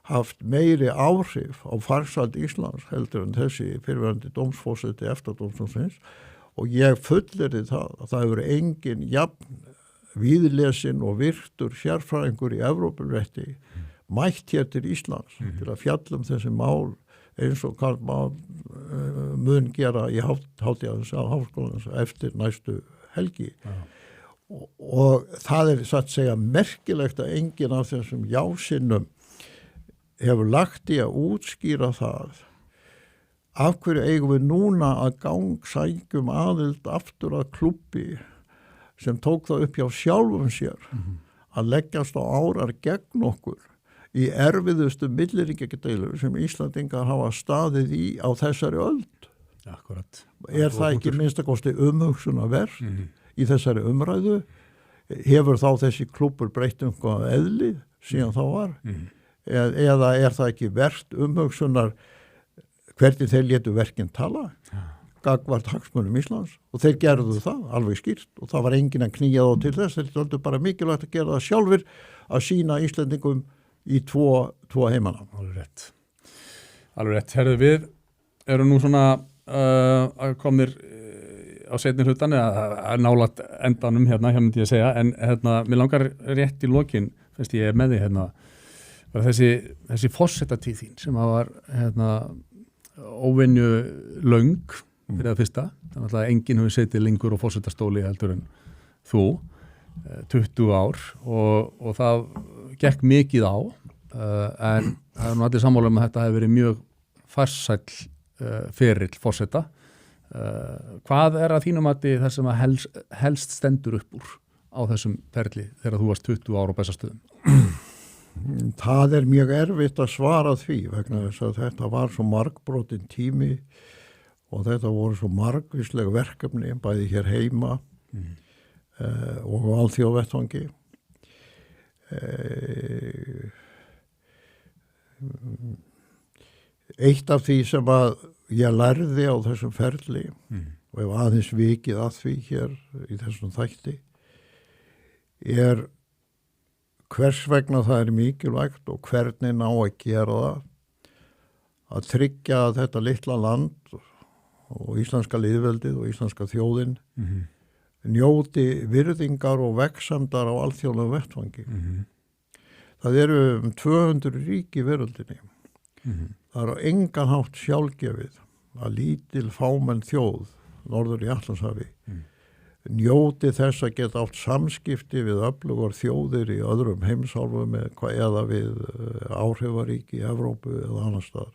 haft meiri áhrif á farsæld Íslands heldur en þessi fyrrverandi dómsforseti EFTA-dómstólsins og ég fullyrði það að það hefur engin jafn víðlesin og virtur sérfræðingur í Evrópurétti mætt hér til Íslands til að fjalla þessi mál eins og Karl mun gera í hátíðarsal Háskólans eftir næstu helgi. Og það er satt segja merkilegt að enginn af þessum jásinnum hefur lagt í að útskýra það af hverju eigum við núna að sækjum aðild aftur að klúbbi sem tók það upp hjá sjálfum sér að leggjast á árar gegn okkur í erfiðustu milliríkjadeilur sem Íslandingar hafa staðið í á þessari öld. Akkurat. Það ekki minnstakosti umhugsunarvert í þessari umræðu? Hefur þá þessi klúbbur breytt einhvað eðli síðan þá var? Eða það ekki verst umhugsunar hvernig þeir létu verkin tala? Gagnvart hagsmunum Íslands og þeir gerðu það alveg skýrt og það var enginn að knýja þá til þess. Þeir töldu bara mikilvægt að gera það sjálfur að sýna Íslendingum í tvo heimana. Alveg rétt. Herðu, við erum nú svona komnir á seinni hlutan eða nálægt endanum hérna myndi ég að segja, en mér langar rétt í lokin, fyrst ég með því bara þessi forsetatíð þín sem var óvenju löng fyrir það fyrsta, þannig að enginn hefur setið lengur á forsetastóli heldur en þú, 20 ár og það gekk mikið á, en það er nú allir sammála að þetta hefur verið mjög farsæll ferill forseta. Hvað er að þínum að það sem að helst stendur upp úr á þessum ferli þegar þú varst 20 ár á Bessastöðum? Það er mjög erfitt að svara því vegna þess að þetta var svo margbrotin tími og þetta voru svo margvísleg verkefni bæði hér heima og á alþjóðavettvangi. Eitt af því sem að ég lærði á þessum ferli og hef aðeins vikið að því hér í þessum þætti er hvers vegna það er mikilvægt og hvernig ná að gera það að tryggja að þetta litla land og íslenska lýðveldið og íslenska þjóðin njóti virðingar og vegsemdar á alþjóðlegum vettvangi. Það eru 200 ríki í veröldinni. Það er á engan hátt sjálfgefið að lítil fámenn þjóð norður í Atlantshafi njóti þess að geta átt samskipti við öflugar þjóðir í öðrum heimsálfum eða við áhrifaríki í Evrópu eða annars staðar.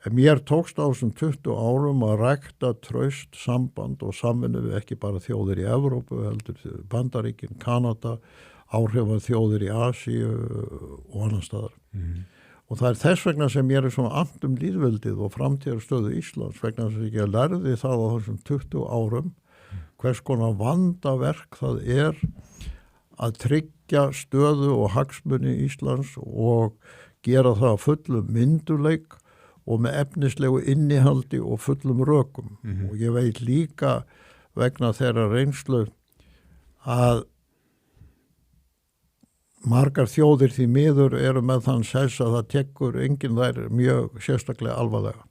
En mér tókst á þessum 20 árum að rækta traust samband og samvinnu við ekki bara þjóðir í Evrópu, heldur Bandaríkin, Kanada, áhrifaþjóðir í Asíu og annars staðar. Og það er þess vegna sem ég er svona annt lýðveldið og framtíðarstöðu Íslands vegna þess að ég lærði það á þessum 20 árum hvers konar vandaverk það er að tryggja stöðu og hagsmuni Íslands og gera það fullum myndugleik og með efnislegu innihaldi og fullum rökum. Og ég veit líka vegna þeirra reynslu að margar þjóðir því miður eru með þann sess að það tekur enginn þær mjög sérstaklega alvarlega.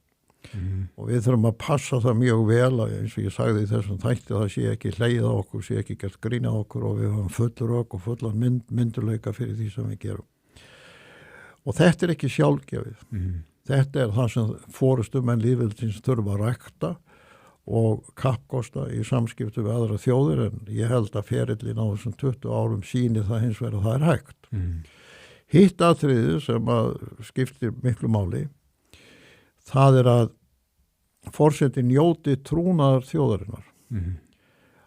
Og við þurfum að passa það mjög vel að eins og ég sagði í þessum þætti það sé ekki hlegið á okkur, sé ekki gert grín á okkur og við höfum full rök og fullan myndugleika fyrir því sem við gerum. Og þetta er ekki sjálfgefið. Þetta er það sem forystumenn lýðveldisins þurfa að rækta og kappkosta í samskiptu við aðra þjóðir en ég held að ferillin á þessum 20 árum sýni það hins vegar að það er hægt. Hitt atriði sem að skiptir miklu máli, það er að forsetinn njóti trúnaðar þjóðarinnar.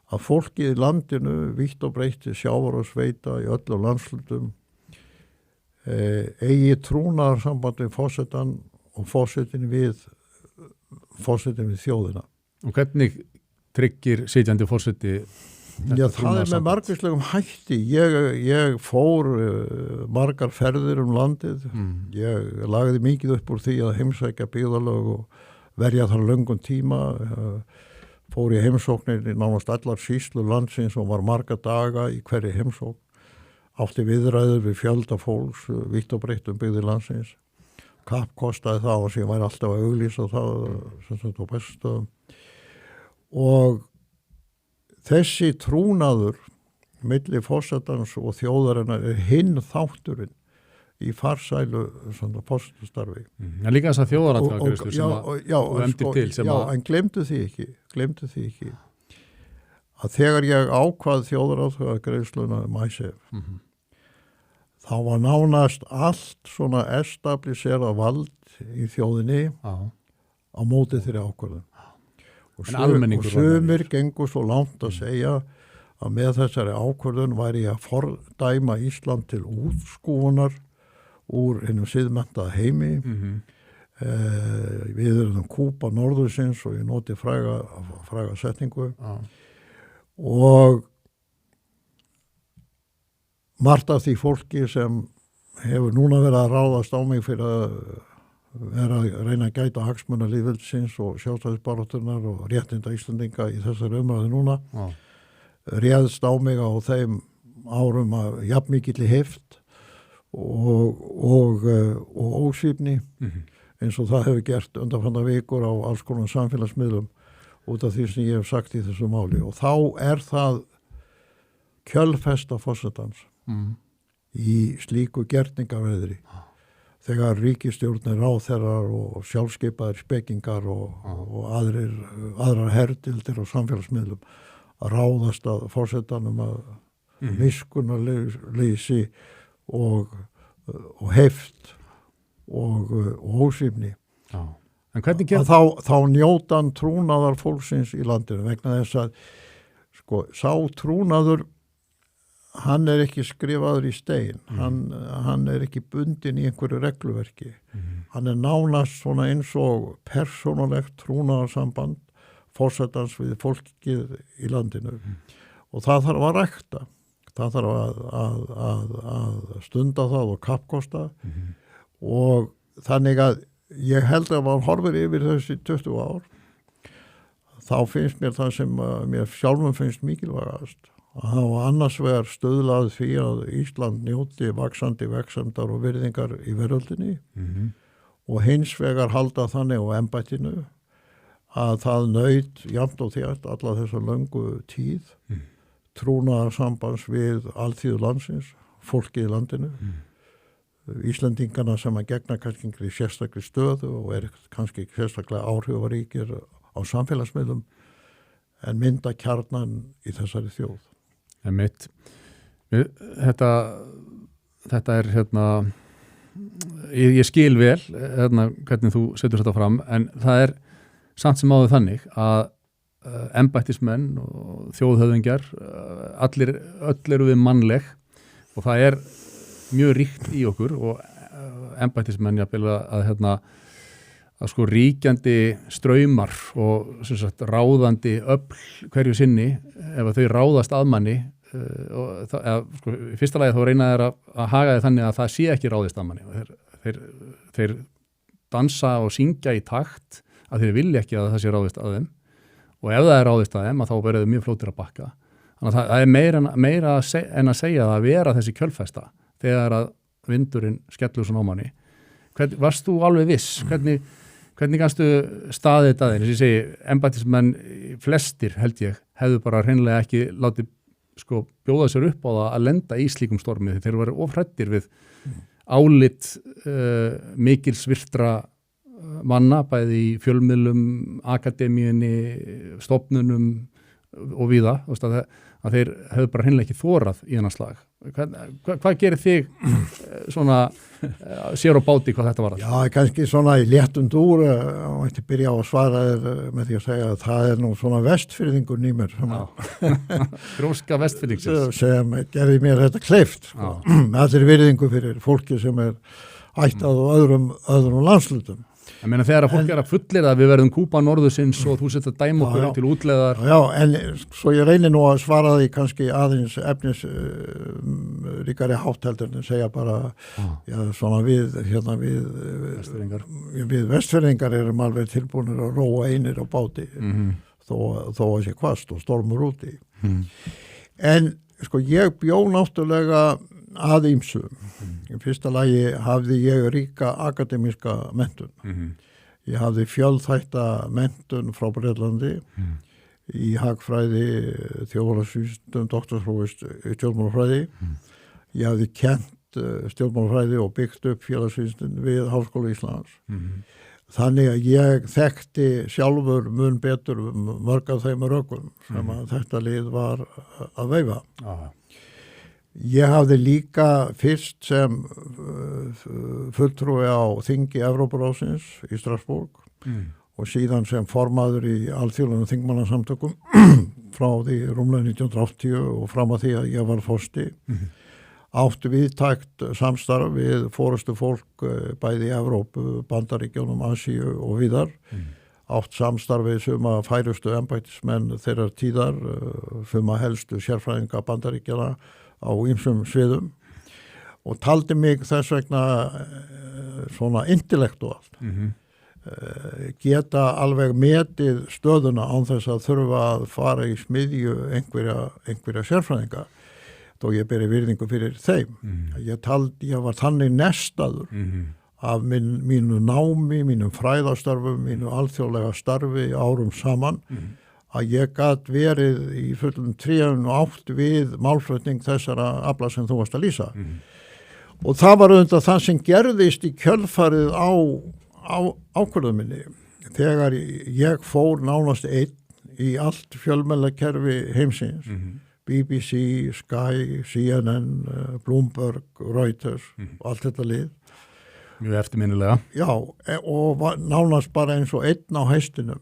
Að fólkið í landinu, vítt og breytt sjávar og sveita í öllum landshlutum, eigi trúnaðar samband við forsetann og forsetin við þjóðina. Og hvernig tryggir sitjandi forseti Já, það er með margvíslegum hætti. Ég fór margar ferðir landið. Ég lagði mikið upp úr því að heimsækja byggðarlög og verja þar löngum tíma. Fór í heimsóknir í nánast allar sýslu landsins og var marga daga í hverri heimsókn. Átti viðræður við fjölda fólks, vítt og breytt byggðir landsins. Kappkostaði það og sem væri alltaf að auglýsa það sem þetta var bestu. Og þessi trúnaður milli forsetans og þjóðarinnar er hinn þátturinn í farsælu forsetastarfi. En líka þess að þjóðaratkvæðagreiðslur sem þú emdir til sem að... Já, en glemdu því ekki að þegar ég ákvað þjóðaratkvæðagreiðsluna ICEF, þá var nánast allt svona establiserað vald í þjóðinni á móti þeirri ákvörðun. Og sumir gengur svo langt að segja að með þessari ákvörðun væri að fordæma Ísland til útskúfunar úr einum siðmenntaða heimi. Við erum Kúba norðursins og ég noti fræga setningu og margt af því fólki sem hefur núna verið að ráðast á mig fyrir að vera að reyna að gæta hagsmuna lýðveldisins og sjálfstæðisbaráttunnar og réttinda Íslandinga í þessari umræðu núna réðst á mig á þeim árum að jafnmikilli heift og ósvífni eins og það hefur gert undanfarnar vikur á alls konar samfélagsmiðlum út af því sem ég hef sagt í þessu máli og þá það kjölfesta forsetans í slíku gerningaveðri þegar ríkisstjórnir ráðherrar og sjálfskeipaðir spekingar og aðrar herdildir og samfélagsmiðlum að ráðast að forsetanum að miskunnarleysi og heift og ósvífni. En hvernig þá njótan trúnaðar fólksins í landinu vegna þess að sko, sá trúnaður hann ekki skrifaður í stein, hann ekki bundin í einhverju regluverki, hann nánast svona eins og persónulegt trúnaðarsamband forsetans við fólkið í landinu og það þarf að rækta, það þarf að stunda það og kappkosta og þannig að ég held að maður horfir yfir þessi 20 ár þá finnst mér það sem mér sjálfum finnst mikilvægast að hafa annars vegar stuðlað því að Ísland njóti vaxandi vegsemdar og virðingar í veröldinni og hins vegar halda þannig á embættinu að það naut jafnt og þétt alla þessa löngu tíð trúnaðarsambands við alþýðu landsins, fólkið í landinu Íslendingarna sem að gegna kannski í sérstaklega stöðu og kannski sérstaklega áhrifaríkir á samfélagsmiðlum en mynda kjarnan í þessari þjóð. Þetta ég skil vel hvernig þú setur þetta fram en það samt sem áður þannig að embættismenn og þjóðhöfðingjar öll eru við mannleg og það mjög ríkt í okkur og embættismenn að sko ríkjandi straumar og sem sagt ráðandi öfl hverju sinni ef þau ráðast að manni sko, í fyrsta lagi þá reyna þeir að haga þeir þannig að það sé ekki ráðist að manni þeir dansa og syngja í takt að þeir vilja ekki að það sé ráðist að þeim og ef það ráðist að þeim að þá verður þau mjög fljótir að bakka þannig að það meira en að segja að vera þessi kjölfesta þegar að vindurinn skellur svona á manni. Varst þú alveg viss? Hvernig kannstu staðið þetta þeir? Þess að ég segi, embættismenn flestir held ég hefðu bara hreinlega ekki látið sko bjóða sér upp á það að lenda í slíkum stormi þeir voru ofhræddir við álit mikilsvirtra manna bæði í fjölmiðlum, akademíunni, stofnunum og víða að þeir hefðu bara hreinlega ekki þorað í þennan slag. Hvað gerir þig svona sér á báti hvað þetta var? Já, kannski svona í léttum dúr og ætti byrja á að svara með því að segja að það nú svona vestfirðingur í mér Gróska vestfirðingsins sem gerði mér þetta kleift sko. Allir virðingu fyrir fólki sem ættað og öðrum landslutum Ég meina þegar að fólk að fullir að við verðum Kúba norðursins og þú setja dæmi okkur til útleðar. Já, en svo ég reynir nú að svara því kannski aðeins ríkari hátteldur en segja bara svona við vestfirðingar erum alveg tilbúinir að róa einir á báti þó að sé hvast og stormur úti. En sko ég bjó náttúrulega að ýmsu. Í fyrsta lagi hafði ég ríka akademíska menntun. Ég hafði fjölþætta menntun frá Bretlandi í hagfræði, þjóðfélagsvísindum, doktorsprófið í stjórnmálafræði. Ég hafði kennt stjórnmálafræði og byggt upp félagsvísindin við Háskóla Íslands. Þannig að ég þekkti sjálfur mun betur mörg af þeim rökum sem að þetta lið var að veifa. Ég hafði líka fyrst sem fulltrúi á þingi Evrópuráðsins í Strasbourg og síðan sem formaður í alþjóðlegum þingmannasamtökum frá því rúmlega 1980 og fram að því að ég var forsti. Áttu viðtækt samstarf við forustu fólk bæði í Evrópu, Bandaríkjunum, Asíu og víðar. Átt samstarfið suma færustu embættismenn þeirrar tíðar, suma helstu sérfræðinga Bandaríkjana á ýmsum sviðum og taldi mig þess vegna svona intellektualt. Geta alveg metið stöðuna án þess að þurfa að fara í smiðju einhverja sérfræðinga, þó ég beri virðingu fyrir þeim. Ég var þannig nestaður af mínu námi, mínum fræðastörfum, mínu alþjóðlega starfi árum saman, að ég gat verið í fullum tréun og átt við málflutning þessara afla sem þú varst að lýsa. Og það var auðvitað það sem gerðist í kjölfarið á ákvörðum minni. Þegar ég fór nánast einn í allt fjölmiðlakerfi heimsins, BBC, Sky, CNN, Bloomberg, Reuters og allt þetta lið. Mjög eftirminnilega. Já, og var nánast bara eins og einn á hestinum.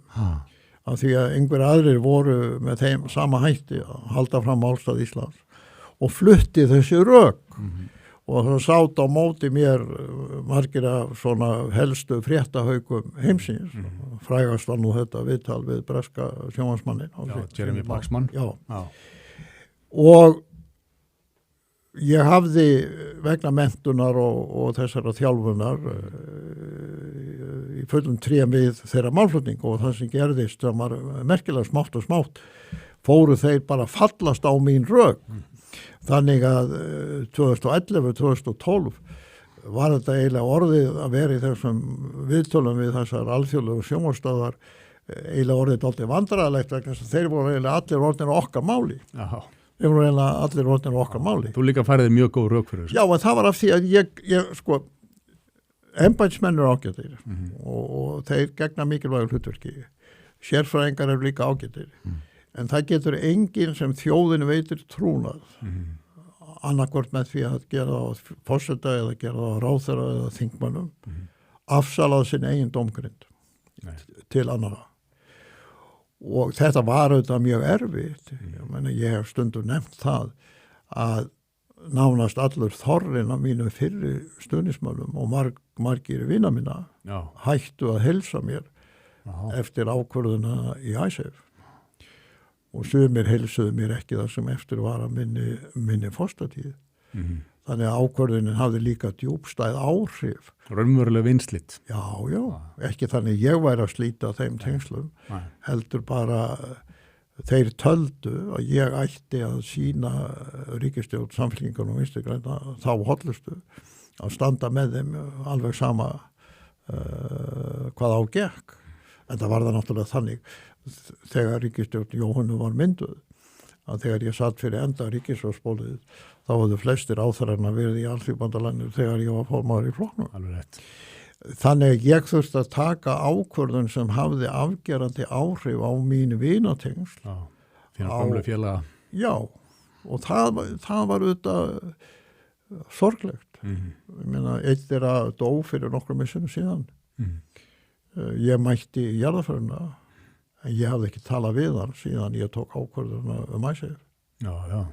Af því að einhver aðrir voru með þeim sama hætti að halda fram málstað Íslands og flutti þessi rök. Og það sátt á móti mér margir af svona helstu fréttahaukum heimsins. Frægast var nú þetta viðtal við breska sjónvarpsmanninn. Já, Jeremy Paxman. Já. Og ég hafði vegna menntunar og þessara þjálfunar í fullum trém við þeirra málflutning og það sem gerðist, það var merkilega smátt og smátt, fóru þeir bara fallast á mín rök. Þannig að 2011-2012 var þetta eiginlega orðið að vera í þessum viðtölum við þessar alþjóðlegu sjónvarpsstöðvar eiginlega orðið dálítið vandræðalegt vegna þess að þeir voru eiginlega allir orðnir okkar máli. Já. Þeir voru eiginlega allir orðnir okkar máli. Þú líka færið mjög góð rök fyrir þessu. Já, en það var af því að ég sko, embættismenn eru ágætir og þeir gegna mikilvægur hlutverki. Sérfræðingar eru líka ágætir. En það getur enginn sem þjóðin veitir trúnað. Annarkvort með því að gera það á forseta eða gera það á ráðherra eða þingmönnum. Afsalað sin eigin dómgrind til annara. Og þetta var auðvitað mjög erfitt. Ég hef stundum nefnt það að nánast allur þorrin af mínu fyrri stuðningsmönnum og margir vina mína hættu að heilsa mér eftir ákvörðuna í ISAF. Og sumir heilsuðu mér ekki það sem eftir var að minni fórstatíð. Þannig að ákvörðunin hafði líka djúpstæð áhrif. Raunverulega vinslit. Já, ekki þannig ég væri að slíta þeim tengslum. Heldur bara þeir töldu að ég ætti að sýna ríkisstjórn Samfylkingar og Vinstri græna þá hollustu að standa með þeim alveg sama hvað á gekk. En það var það náttúrulega þannig þegar ríkisstjórn Jóhannu var mynduð að þegar ég satt fyrir enda ríkisstjórnsbólið þá hafðu flestir áþarana verið í Alþýðubandalaginu þegar ég var formaður í flokknum. Alveg rétt. Þannig að ég þurfti að taka ákvörðun sem hafði afgerandi áhrif á mínu vinatengsl. Já, þína gamlu félaga. Já, og það var auðvitað sorglegt. Ég meina, eitt að dó fyrir nokkrum missunum síðan. Ég mætti í jarðarföruna, en ég hafði ekki talað við hann síðan ég tók ákvörðuna ISAF. Já.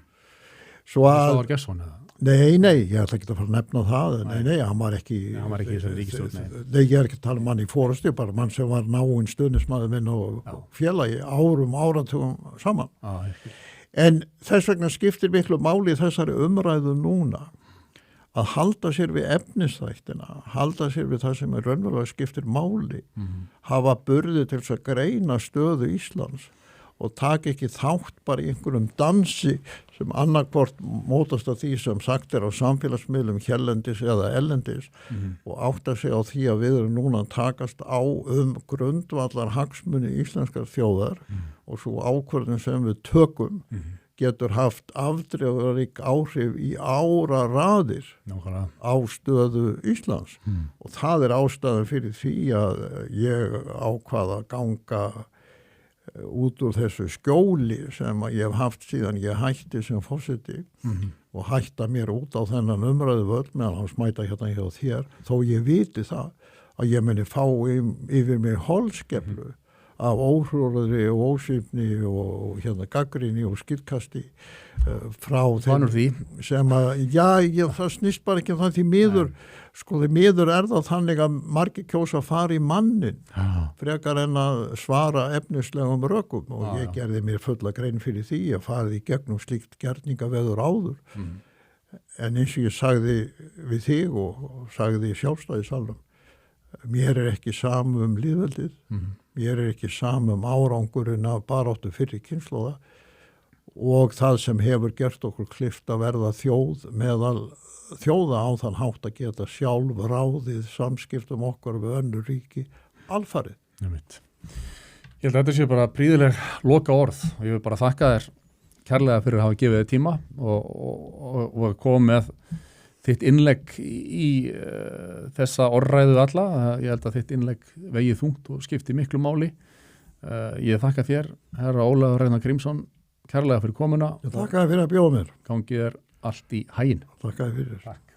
Svo að... Það var Gesson eða? Nei, ég ætla ekki að fara að nefna það. Nei, hann var ekki... Hann var ekki í þessari ríkisstjórn, Nei, ég er ekki að tala um mann í forustu, bara mann sem var náinn stuðningsmaður minn og félagi áratugum saman. En þess vegna skiptir miklu máli þessari umræðu núna að halda sér við efnisþættina, halda sér við það sem raunverulega skiptir máli, hafa burði til þess að greina stöðu Íslands og taka ekki þátt bara í einhverjum dansi sem annarkvort mótast af því sem sagt á samfélagsmiðlum hérlendis eða ellendis og átta sig á því að við erum núna að takast á grundvallar hagsmuni íslenskar þjóðar og svo ákvörðun sem við tökum getur haft afdrifarík áhrif í áraraðir á stöðu Íslands og það er ástæðan fyrir því að ég ákvað að ganga út úr þessu skjóli sem ég hef haft síðan ég hætti sem forseti og hætta mér út á þennan umræðu völd meðan hann smæta hérna hjá þér þó ég viti það að ég muni fá yfir mig holskeflu af óhrúðri og ósýfni og hérna gaggrinni og skýrkasti frá Vanur því. sem að, það snýst bara ekki um það því miður, sko því miður það þannig að margir kjósa að fara í mannin frekar en að svara efnislegum rökum og ég gerði mér fulla grein fyrir því að farið í gegnum slíkt gerningaveður áður. En eins og ég sagði við þig og sagði í Sjálfstæðissalnum, mér ekki samum lýðveldið, mér ekki samum árangurinn af baráttu fyrir kynslóða og það sem hefur gert okkur kleift að verða þjóð meðal þjóða á þann hátt að geta sjálf ráðið samskiptum okkar við önnur ríki alfarið. Ég held að þetta sé bara prýðileg loka orð og ég vil bara þakka þér kærlega fyrir að hafa gefið þér tíma og koma með þitt innlegg í þessa orðræðu alla. Ég held að þitt innlegg vegið þungt og skipti miklu máli. Ég þakka þér, herra Ólafur Ragnar Grímsson, kærlega fyrir komuna. Ég þakka þér fyrir að bjóða mér. Gangið er allt í haginn. Þakka þér fyrir. Takk.